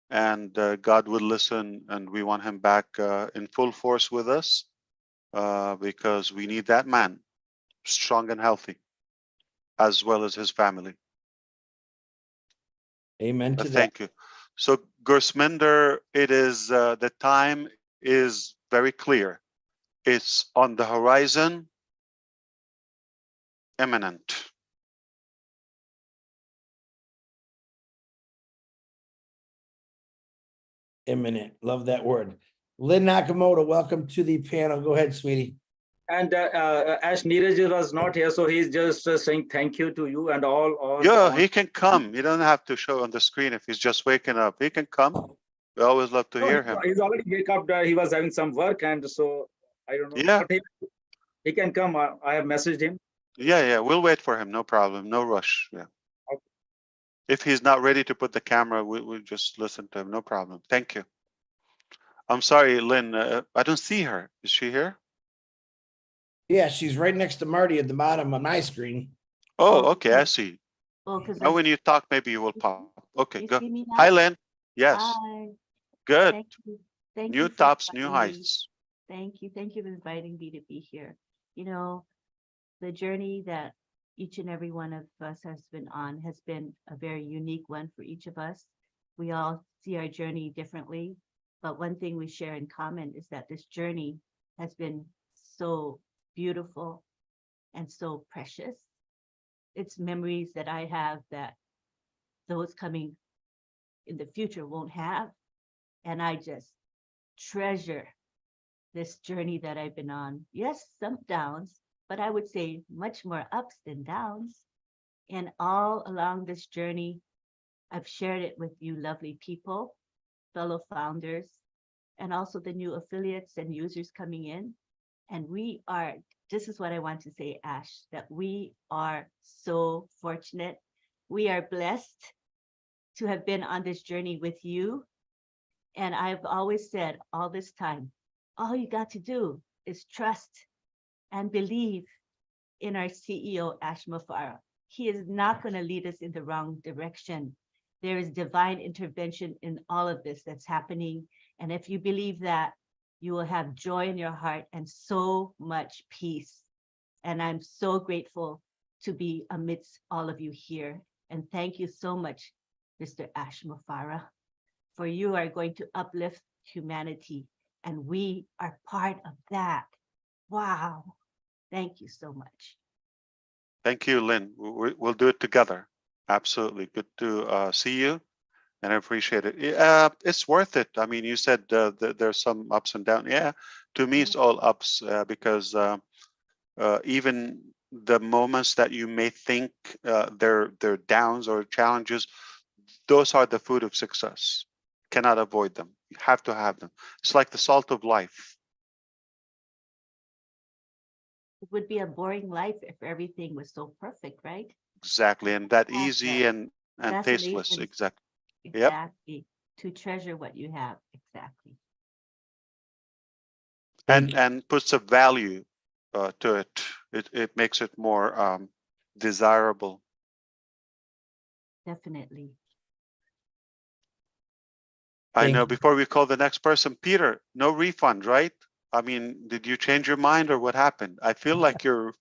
and God will listen. And we want him back in full force with us, because we need that man strong and healthy, as well as his family. Amen to that. Thank you. So Gursminder, it is the time is very clear. It's on the horizon, imminent. Imminent. Love that word. Lynn Nakamoto, welcome to the panel. Go ahead, sweetie. And as Neeraj was not here, so he's just saying thank you to you and all. Yeah, he can come. He doesn't have to show on the screen if he's just waking up. He can come. We always love to hear him. He's already wake up. He was having some work, and so I don't know. Yeah. But he can come. I have messaged him. Yeah, we'll wait for him. No problem. No rush. Yeah. Okay. If he's not ready to put the camera, we'll just listen to him. No problem. Thank you. I'm sorry, Lynn. I don't see her. Is she here? Yeah, she's right next to Marty at the bottom of my screen. Oh, okay. I see. Oh, because now when you talk, maybe you will pop. Okay, go. See me now? Hi, Lynn. Yes. Hi. Good. Thank you. Thank New you for tops, new inviting me. heights. Thank you. Thank you for inviting me to be here. The journey that each and every one of us has been on has been a very unique one for each of us. We all see our journey differently, but one thing we share in common is that this journey has been so beautiful and so precious. It's memories that I have that those coming in the future won't have. And I just treasure this journey that I've been on. Yes, some downs, but I would say much more ups than downs. And all along this journey, I've shared it with you lovely people, fellow founders, and also the new affiliates and users coming in. And this is what I want to say, Ash, that we are so fortunate. We are blessed to have been on this journey with you. And I've always said all this time, all you got to do is trust and believe in our CEO, Ash Mufareh. He is not going to lead us in the wrong direction. There is divine intervention in all of this that's happening. And if you believe that, you will have joy in your heart and so much peace. And I'm so grateful to be amidst all of you here. And thank you so much, Mr. Ash Mufareh, for you are going to uplift humanity. And we are part of that. Wow. Thank you so much. Thank you, Lynn. We'll do it together. Absolutely. Good to see you. And I appreciate it. It's worth it. I mean, you said there's some ups and downs. Yeah, to me, it's all ups because even the moments that you may think they're downs or challenges, those are the food of success. Cannot avoid them. You have to have them. It's like the salt of life. It would be a boring life if everything was so perfect, right? Exactly. And that easy and tasteless. Exactly. Exactly. Yep. To treasure what you have. Exactly. And puts a value to it. It makes it more desirable. definitely. I Thank know. you. Before we call the next person, Peter, no refund, right? I mean, did you change your mind or what happened? I feel like you're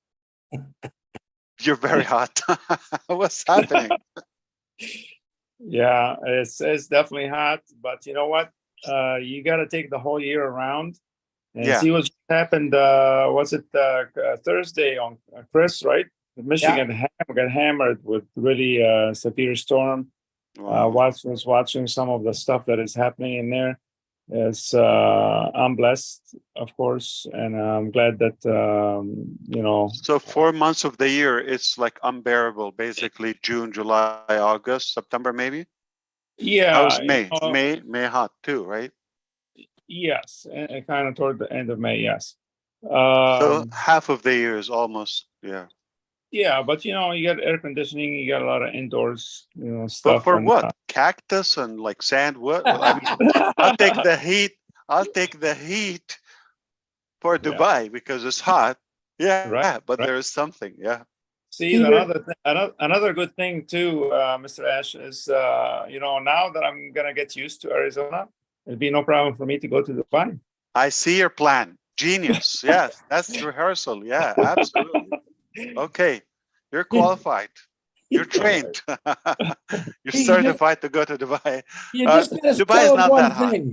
very hot. What's happening? Yeah, it's definitely hot, but you know what? You got to take the whole year around and Yeah. see what's happened. Was it Thursday on Chris, right? Michigan got hammered with really severe storm. Wow. Was watching some of the stuff that is happening in there. It's I'm blessed, of course, and I'm glad that you know. So 4 months of the year, it's like unbearable. Basically, June, July, August, September, maybe. Yeah, How's you May? know, May hot too, right? yes, and kind of toward the end of May, yes. So half of the year is almost, yeah. Yeah, but you know, you got air conditioning, you got a lot of indoors, you know, But stuff. for And what? Cactus and like sandwood? I mean, I'll take the heat. I'll take the heat for Dubai because it's hot. Yeah, Right, but right. there is something. Yeah. See, another good thing too, Mr. Ash, is you know, now that I'm gonna get used to Arizona, it'd be no problem for me to go to Dubai. I see your plan. Genius. Yes, that's rehearsal. Yeah, absolutely. Okay, you're qualified. You're trained. You're certified to go to Dubai. You just gotta Dubai is tell him not that one hot. thing.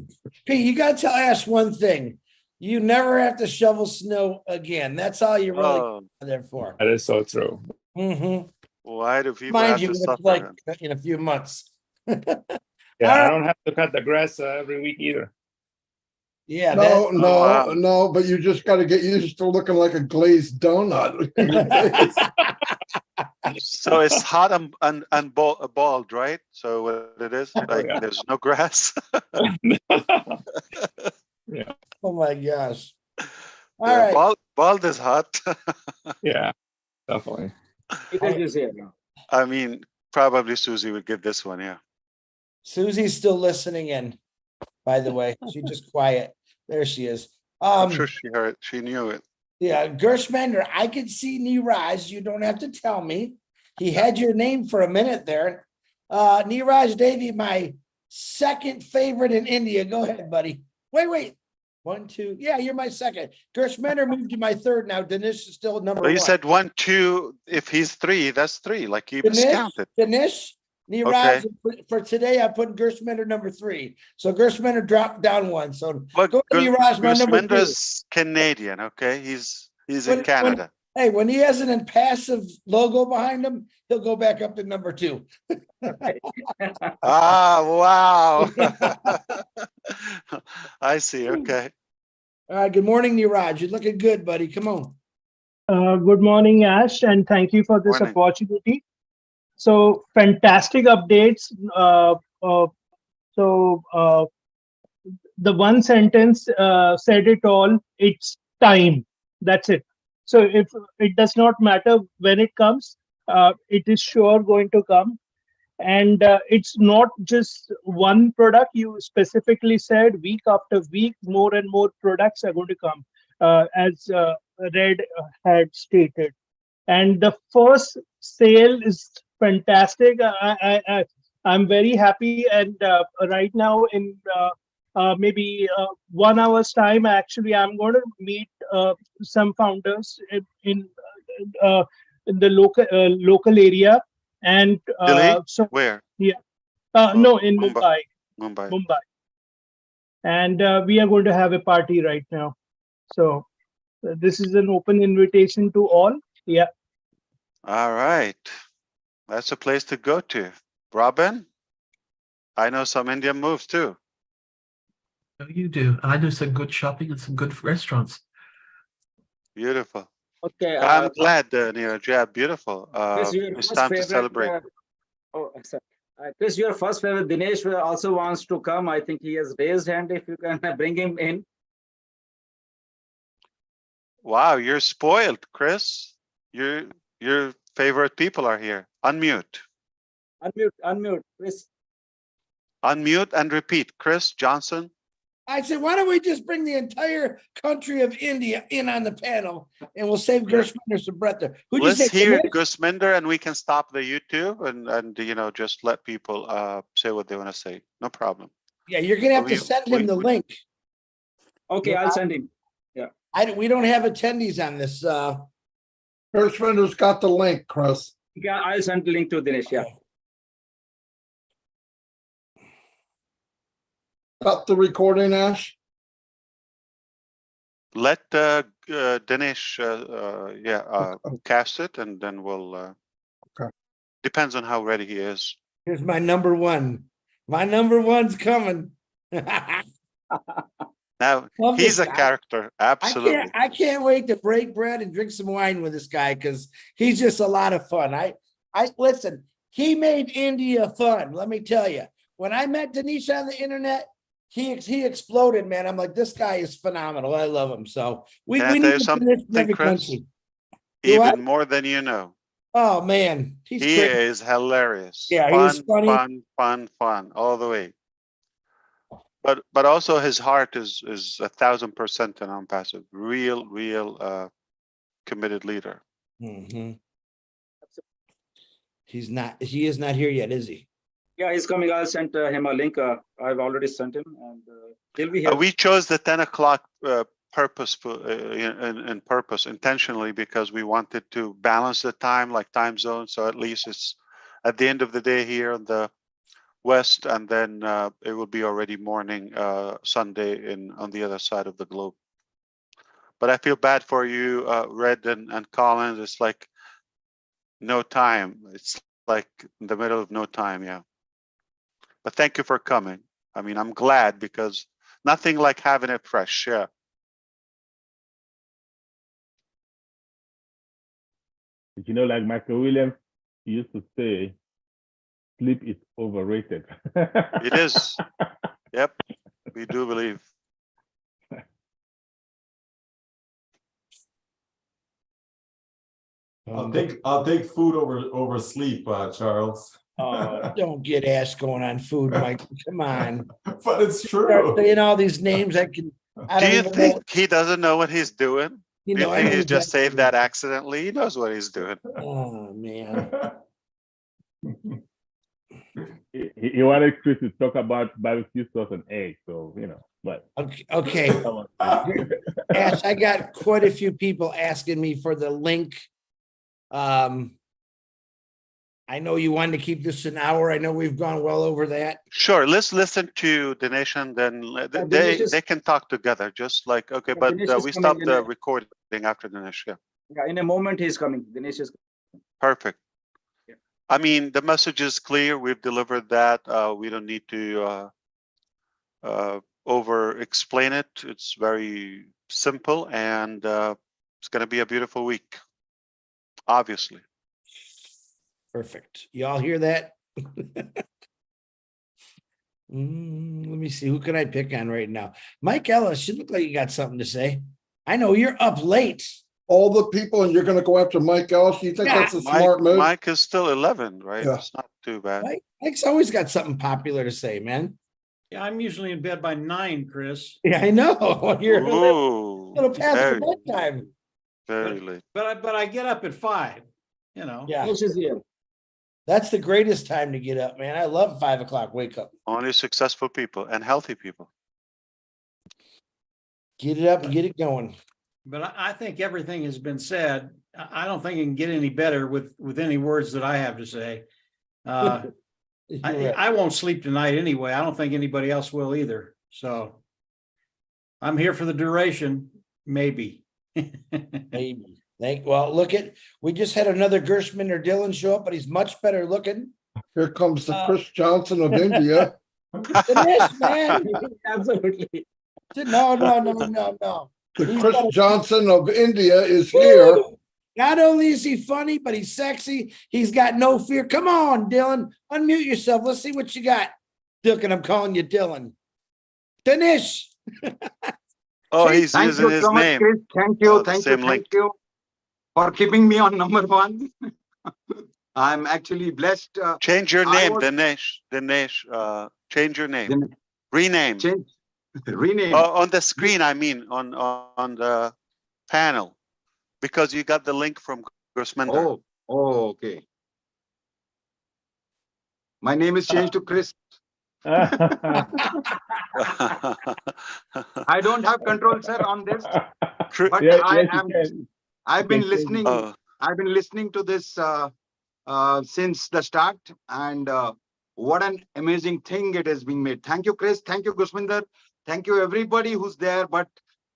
Pete, you gotta tell Ash one thing. You never have to shovel snow again. That's all you really Oh, are there for. That is so true. Mm-hmm. why do people Mind have you, to it's suffer like then? in a few months. Yeah, All I right. don't have to cut the grass every week either. Yeah, No, that. no, wow. no, but you just got to get used to looking like a glazed donut. in your face. So it's hot and bald, right? So what it is, like yeah. there's no grass. Yeah, Oh my gosh. All Yeah, right. bald is hot. yeah, definitely. I mean, probably Susie would get this one, yeah. Susie's still listening in, by the way. She's just quiet. There she is. I'm sure she heard, she knew it. Yeah, Gershmander, I could see Niraj. You don't have to tell me. He had your name for a minute there. Niraj Devi, my second favorite in India. Go ahead, buddy. Wait. 1, 2. Yeah, you're my second. Gershmander moved to my third now. Dinesh is still number But one. you said 1, 2. If he's 3, that's 3. Like you miscounted. Dinesh, Niraj, for today, I put Gershmander number 3. So Gershmander dropped down one. So But go ahead, Niraj, my number 2. Gusmenda's Canadian, okay? He's in Canada. When he has an impassive logo behind him, he'll go back up to number 2. Ah, wow. I see. Okay. All right. Good morning, Niraj. You're looking good, buddy. Come on. Good morning, Ash, and thank you for this Morning. opportunity. So fantastic updates. The one sentence said it all. It's time. That's it. So if it does not matter when it comes, it is sure going to come. And it's not just one product. You specifically said week after week, more and more products are going to come, as Red had stated. And the first sale is fantastic. I'm very happy. And right now, in maybe 1 hour's time, actually, I'm going to meet some founders in the local area. And Delhi? so, Where? yeah, Oh, no, in Mumbai. Mumbai. And we are going to have a party right now. So this is an open invitation to all. Yeah. All right. That's a place to go to. Robin? I know some Indian moves too. Oh, you do. I know some good shopping and some good restaurants. Beautiful. Okay. I'm glad, Neeraj. Yeah, beautiful. Chris, your It's first time to favorite. celebrate. Sorry. Chris, your first favorite. Dinesh also wants to come. I think he has raised hand. If you can bring him in. Wow, you're spoiled, Chris. Your favorite people are here. Unmute. Unmute, Chris. Unmute and repeat. Chris Johnson. I said, why don't we just bring the entire country of India in on the panel and we'll save Gershminder some breath there. Who'd you Let's say? hear Dinesh? Gusminder and we can stop the YouTube and just let people say what they want to say. No problem. Yeah, you're gonna have to We- send him the link. Okay, I'll send him. Yeah. We don't have attendees on this. Gershwinder's got the link, Chris. Yeah, I'll send the link to Dinesh. Yeah. Got the recording, Ash? Let Dinesh cast it and then we'll depends on how ready he is. Here's my number one. My number one's coming. Now Love he's this a guy. character, absolutely. I can't wait to break bread and drink some wine with this guy because he's just a lot of fun. I listen, he made India fun. Let me tell you. When I met Dinesh on the internet, he exploded, man. I'm like, this guy is phenomenal. I love him. So we Can I need tell you to do this in every Chris? country. You what? Even more than you know. Oh man, He crazy. is hilarious. Yeah, fun, he's funny. fun all the way. But also his heart is 1,000% an ONPASSIVE. Real committed leader. Mm-hmm. He is not here yet, is he? Yeah, he's coming. I'll send him a link. I've already sent him, and he'll be here. We chose the 10 o'clock purposeful in purpose intentionally because we wanted to balance the time, like time zone. So at least it's at the end of the day here in the West, and then it will be already morning Sunday on the other side of the globe. But I feel bad for you, Red and Collins. It's like no time. It's like in the middle of no time, yeah. But thank you for coming. I mean, I'm glad because nothing like having it fresh, yeah. But like Michael Williams used to say, sleep is overrated. It is. Yep, we do believe. I'll take food over sleep, Charles. Oh, don't get ass going on food, Mike. Come on. But it's true. Start saying all these names. I Do don't you even think know. he doesn't know what he's doing? You Do you know, I think know he's just exactly saved that accidentally? He knows what he's doing. Oh man. He wanted Chris to talk about barbecue sauce and eggs, so but Okay. Ash, I got quite a few people asking me for the link. I know you wanted to keep this an hour. I know we've gone well over that. Sure, let's listen to Dinesh and then they can talk together, just like, okay, but Dinesh is we coming stopped in the a- recording after Dinesh, yeah. Yeah, in a moment he's coming. Dinesh is. Perfect. I mean, the message is clear. We've delivered that. We don't need to over explain it. It's very simple and it's going to be a beautiful week, obviously. Perfect. Y'all hear that? Let me see. Who can I pick on right now? Mike Ellis, you look like you got something to say. I know you're up late. All the people, and you're going to go after Mike Ellis. You think that's a smart move? Mike is still 11, right? Yeah. It's not too bad. Mike's always got something popular to say, man. Yeah, I'm usually in bed by 9, Chris. Yeah, I know. You're a little past very- your bedtime. Very late. But I get up at 5, you know. Yeah. Dinesh is here. That's the greatest time to get up, man. I love 5 o'clock wake up. Only successful people and healthy people. Get it up and get it going. But I think everything has been said. I don't think it can get any better with any words that I have to say. You're right. I won't sleep tonight anyway. I don't think anybody else will either. So I'm here for the duration, maybe. Maybe. We just had another Gershman or Dylan show up, but he's much better looking. Here comes the Chris Johnson of India. Dinesh, man. Absolutely. No. The Chris Johnson of India is here. Not only is he funny, but he's sexy. He's got no fear. Come on, Dylan. Unmute yourself. Let's see what you got. Dylan, I'm calling you Dylan. Dinesh. Oh, he's Thank using you his so much, name. Chris. Thank you, the thank same you, link. thank you for keeping me on number 1. I'm actually blessed. Change your I name, was- Dinesh. Change your name. Rename. Rename. On the screen, I mean, on the panel, because you got the link from Gusminder. Oh, okay. My name is changed to Chris. I don't have control, sir, on this, but I've been listening. I've been listening to this since the start, and what an amazing thing it has been made. Thank you, Chris. Thank you, Gusminder. Thank you, everybody who's there. But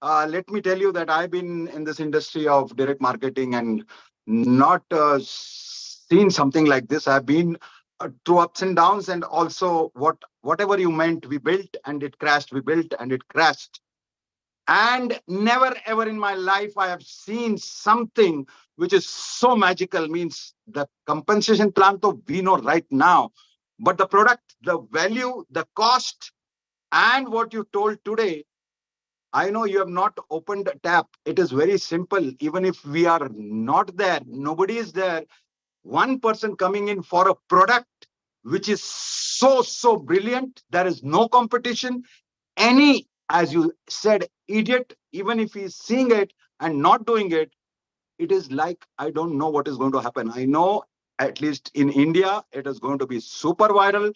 let me tell you that I've been in this industry of direct marketing and not seen something like this. I've been through ups and downs, and also whatever you meant, we built and it crashed. We built and it crashed. And never ever in my life I have seen something which is so magical. Means the compensation plan, though we know right now, but the product, the value, the cost, and what you told today, I know you have not opened a tap. It is very simple. Even if we are not there, nobody is there, one person coming in for a product which is so brilliant, there is no competition. Any, as you said, idiot, even if he's seeing it and not doing it, it is like, I don't know what is going to happen. I know at least in India, it is going to be super viral.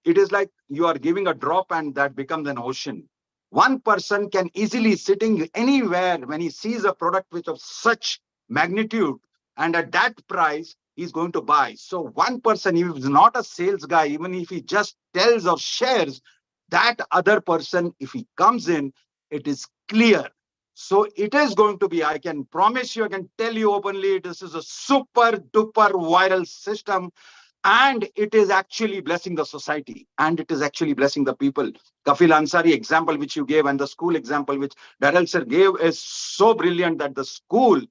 It is like you are giving a drop and that becomes an ocean. One person can easily, sitting anywhere, when he sees a product which of such magnitude and at that price, he's going to buy. So one person, if he's not a sales guy, even if he just tells or shares, that other person, if he comes in, it is clear. So it is going to be, I can promise you, I can tell you openly, this is a super duper viral system. And it is actually blessing the society, and it is actually blessing the people. Kafil Ansari example which you gave and the school example which Darrell sir gave is so brilliant, that the school,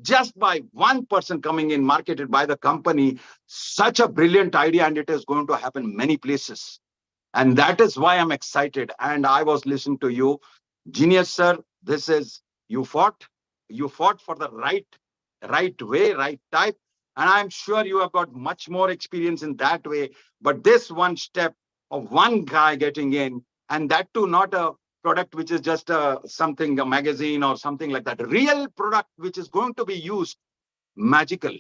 just by one person coming in, marketed by the company, such a brilliant idea, and it is going to happen many places. And that is why I'm excited. And I was listening to you. Genius, sir. This is, you fought for the right way, right type. And I'm sure you have got much more experience in that way. But this one step of one guy getting in, and that too, not a product which is just a magazine or something like that. Real product which is going to be used, magical.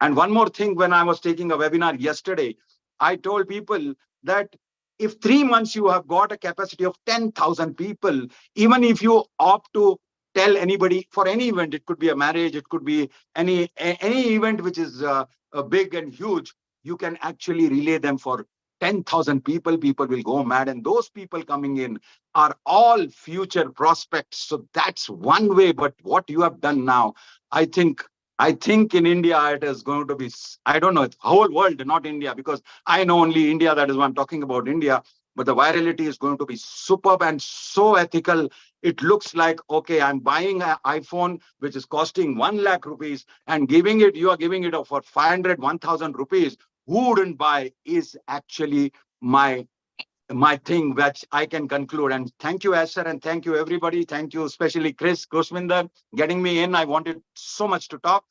And one more thing, when I was taking a webinar yesterday, I told people that if 3 months you have got a capacity of 10,000 people, even if you opt to tell anybody for any event, it could be a marriage, it could be any event which is big and huge, you can actually relay them for 10,000 people. People will go mad, and those people coming in are all future prospects. So that's one way. But what you have done now, I think in India, it is going to be, I don't know, it's whole world, not India, because I know only India. That is why I'm talking about India. But the virality is going to be superb and so ethical. It looks like, okay, I'm buying an iPhone, which is costing 1 lakh rupees, and you are giving it for 500, 1,000 rupees. Who wouldn't buy is actually my thing, which I can conclude. And thank you, Asher, and thank you, everybody. Thank you, especially Chris, Gusminder, getting me in. I wanted so much to talk.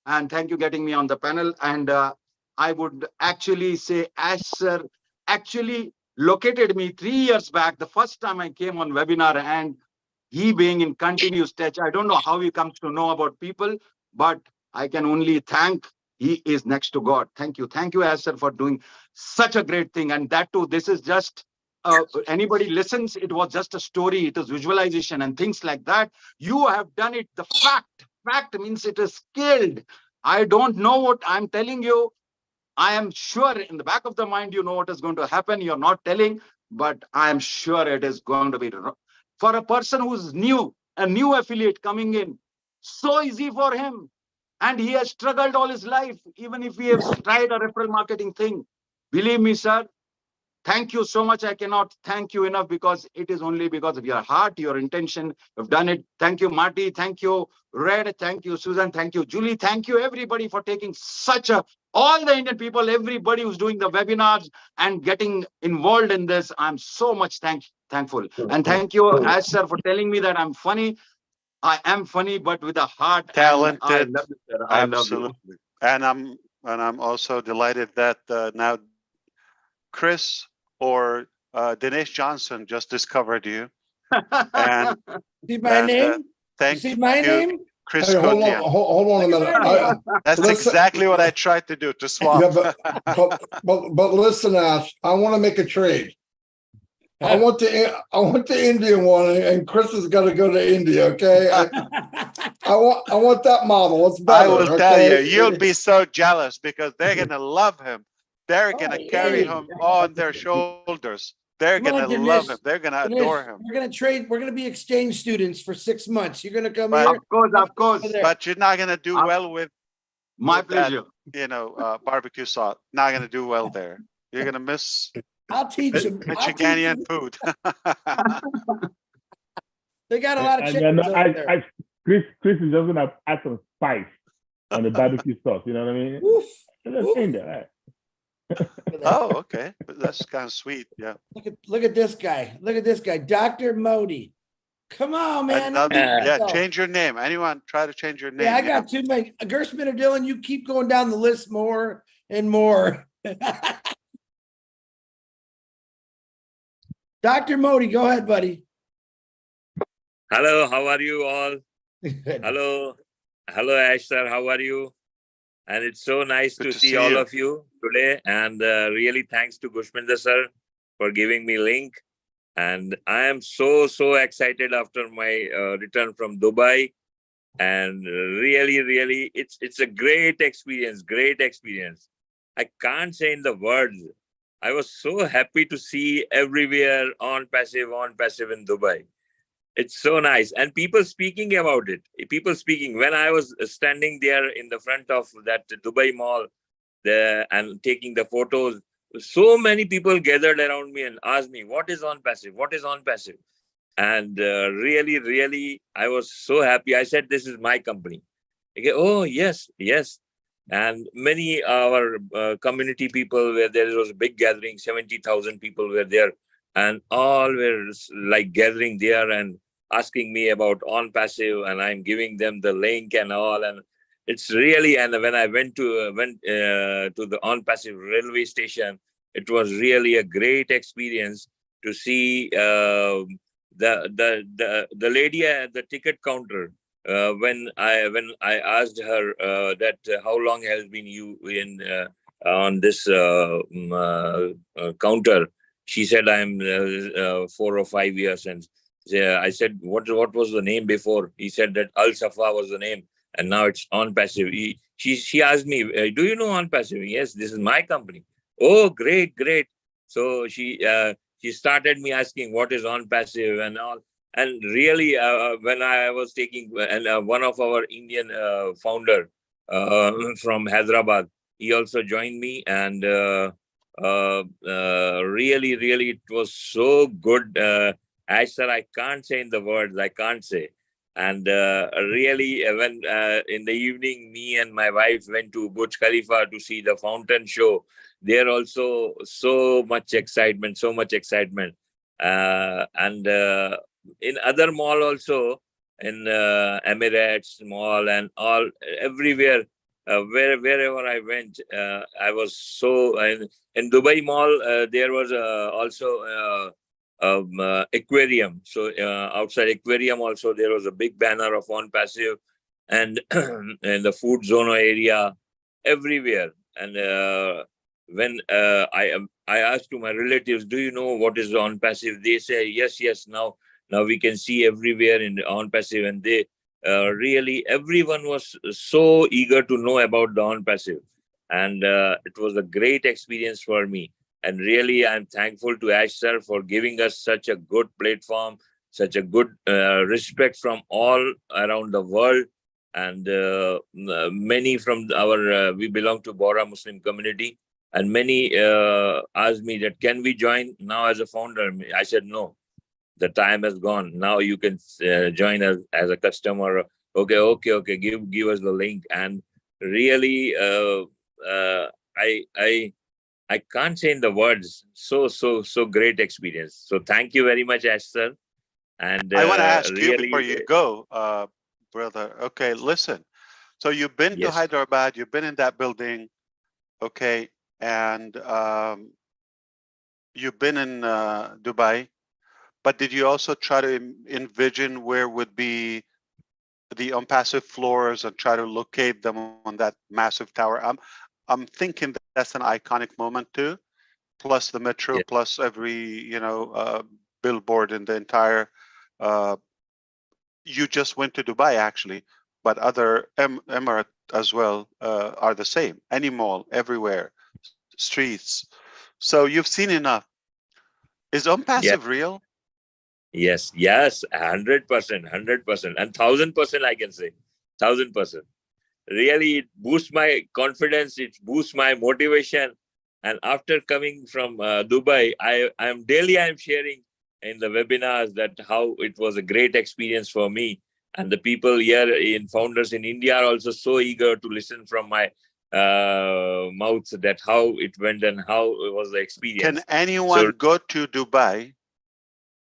And thank you getting me on the panel. And I would actually say Asher actually located me 3 years back, the first time I came on webinar, and he being in continuous touch. I don't know how he comes to know about people, but I can only thank, he is next to God. Thank you. Thank you, Asher, for doing such a great thing. And that too, this is just, anybody listens, it was just a story, it is visualization and things like that. You have done it. The fact means it is skilled. I don't know what I'm telling you. I am sure in the back of the mind, you know what is going to happen. You're not telling, but I am sure it is going to be, for a person who's new, a new affiliate coming in, so easy for him. And he has struggled all his life, even if we have tried a referral marketing thing. Believe me, sir, thank you so much. I cannot thank you enough, because it is only because of your heart, your intention. You've done it. Thank you, Marty. Thank you, Red. Thank you, Susan. Thank you, Julie. Thank you, everybody, for taking all the Indian people, everybody who's doing the webinars and getting involved in this. I'm so much thankful. And thank you, Ash sir, for telling me that I'm funny. I am funny, but with a heart. Talented. I love you, sir. I Absolutely. love you. And I'm also delighted that now Chris or Dinesh Johnson just discovered you. And, See my name? thank See my you, name? Chris Hey, hold Kotian. on, hold on a minute. That's listen- exactly what I tried to do, to swap. Yeah, but listen, Ash, I want to make a trade. I want the Indian one, and Chris has got to go to India. Okay, I want that model. It's better. I will tell you, okay? you'll be so jealous because they're gonna love him. They're gonna carry him on their shoulders. They're Come on, gonna love Dinesh. him. They're gonna Dinesh, adore him. We're gonna trade. We're gonna be exchange students for 6 months. You're gonna come here. Of course. But you're not gonna do well with My with that, pleasure. barbecue sauce. Not gonna do well there. You're gonna miss I'll teach him. Michiganian food. They got a lot of And chickens then over there. Chris is just gonna add some spice on the barbecue sauce. You know what I mean? Just in there, right? Oh, okay. That's kind of sweet. Yeah. Look at this guy. Look at this guy, Dr. Modi. Come on, man. Yeah, change your name. Anyone try to change your name? Yeah, I got too many. Gershman or Dylan, you keep going down the list more and more. Dr. Modi, go ahead, buddy. Hello, how are you all? Hello, Ash sir, how are you? And it's so nice to see all of you today. And really thanks to Gushminder sir for giving me link. And I am so excited after my return from Dubai. And really, it's a great experience, I can't say in the words. I was so happy to see everywhere on passive in Dubai. It's so nice. And people speaking about it. People speaking. When I was standing there in the front of that Dubai mall there and taking the photos, so many people gathered around me and asked me, what is on passive? What is on passive? And really, I was so happy. I said, this is my company. Okay, oh, yes. And many our community people where there was a big gathering, 70,000 people were there, and all were like gathering there and asking me about on passive, and I'm giving them the link and all. And it's really, and when I went to the on passive railway station, it was really a great experience to see the lady at the ticket counter. When I asked her that how long has been you in on this counter, she said I'm 4 or 5 years. And I said, what was the name before? He said that Al Safa was the name, and now it's on passive. She asked me, do you know on passive? Yes, this is my company. Oh, great. So she started me asking what is on passive and all. And really, when I was taking, and one of our Indian founder from Hyderabad, he also joined me, and really, it was so good. Ash sir, I can't say in the words, I can't say. And really, when in the evening, me and my wife went to Burj Khalifa to see the fountain show. There also so much excitement. And in other mall also, in Emirates Mall and all, everywhere, wherever I went, I was so. In Dubai Mall, there was also aquarium. So outside aquarium also, there was a big banner of on passive, and in the food zone area, everywhere. And when I asked to my relatives, do you know what is on passive? They say yes. Now we can see everywhere in the on passive, and they really, everyone was so eager to know about the on passive, and it was a great experience for me. And really, I'm thankful to Ash sir for giving us such a good platform, such a good respect from all around the world. And many from our, we belong to Bora Muslim community, and many asked me that, can we join now as a founder? I said, no, the time has gone. Now you can join us as a customer. Okay, give us the link. And really, I can't say in the words, so great experience. So thank you very much, Ash sir. And I want to ask you really, before you go, brother. Okay, listen. So you've been to Hyderabad, you've been in that building, okay, and you've been in Dubai, but did you also try to envision where would be the ONPASSIVE floors and try to locate them on that massive tower? I'm thinking that's an iconic moment too. Plus the metro, plus every billboard in the entire. You just went to Dubai actually, but other Emirate as well are the same. Any mall, everywhere, streets. So you've seen enough. Is ONPASSIVE real? Yes, 100%, 100%, and 1,000% I can say, 1,000%. Really, it boosts my confidence. It boosts my motivation. And after coming from Dubai, I'm sharing in the webinars that how it was a great experience for me. And the people here in founders in India are also so eager to listen from my mouth that how it went and how it was the experience. Can anyone go to Dubai?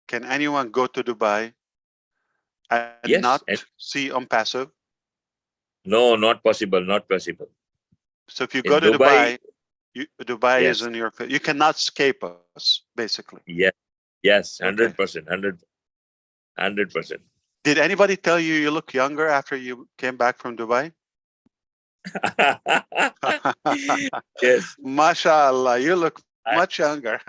Can anyone go to Dubai and not see ONPASSIVE? No, not possible, not possible. So if you go to Dubai, Dubai is in your. You cannot escape us, basically. Yes, 100%, 100%. Did anybody tell you you look younger after you came back from Dubai? Yes. MashaAllah, you look much younger.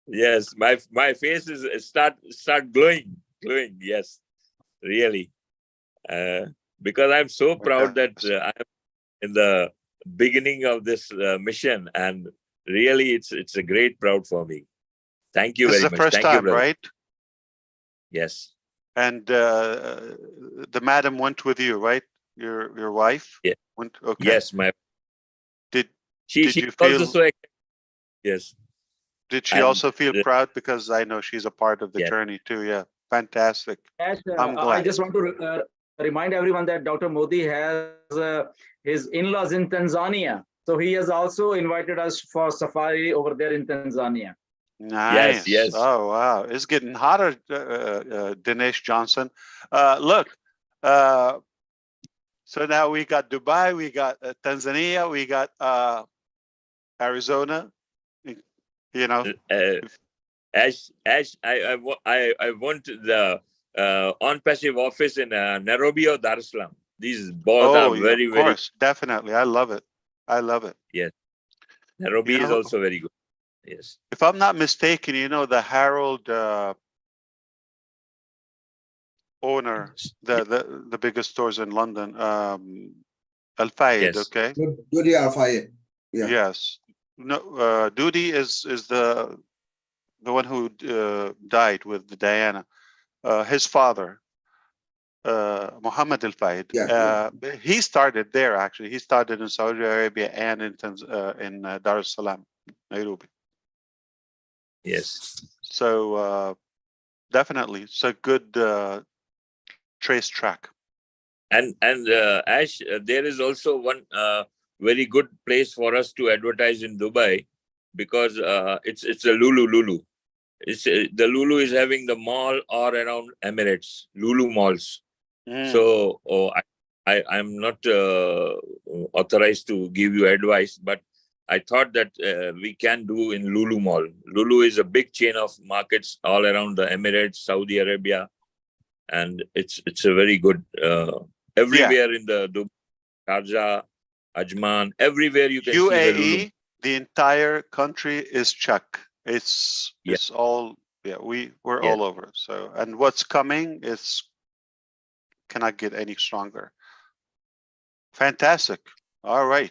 Yes, my face is start glowing. Yes, really. Because I'm so proud that I'm in the beginning of this mission, and really it's a great proud for me. Thank you very much. This is the first Thank you, time, brother. right? Yes. And the madam went with you, right? Your wife? Yeah. Went, okay. Yes, my. Did she you feel? Also so yes. Did she also feel proud? Because I know she's a part of the journey too. Yeah, fantastic. Yes, I'm glad. I just want to remind everyone that Dr. Modi has his in-laws in Tanzania. So he has also invited us for safari over there in Tanzania. Nice. Yes. Oh, wow. It's getting hotter, Dinesh Johnson. Look, so now we got Dubai, we got Tanzania, we got Arizona. You know, Ash, I want the ONPASSIVE office in Nairobi or Dar es Salaam. These both are very, of course, definitely. I love it. I love it. Yes. Nairobi is also very good. Yes. If I'm not mistaken, you know, the Harold owner, the biggest stores in London, Al Fayed, okay? Dudi Al Fayed. Yeah. Yes. No, Dudi is the one who died with Diana. His father, Muhammad Al Fayed. He started there actually. He started in Saudi Arabia and in Dar es Salaam, Nairobi. Yes. So definitely, it's a good trace track. And Ash, there is also one very good place for us to advertise in Dubai, because it's a Lulu. It's the Lulu is having the mall all around Emirates, Lulu malls. So I'm not authorized to give you advice, but I thought that we can do in Lulu Mall. Lulu is a big chain of markets all around the Emirates, Saudi Arabia, and it's a very good everywhere in the Dubai, Sharjah, Ajman, everywhere you can see the Lulu. The entire country is Czech. It's all we're all over. So, and what's coming is cannot get any stronger. Fantastic. All right.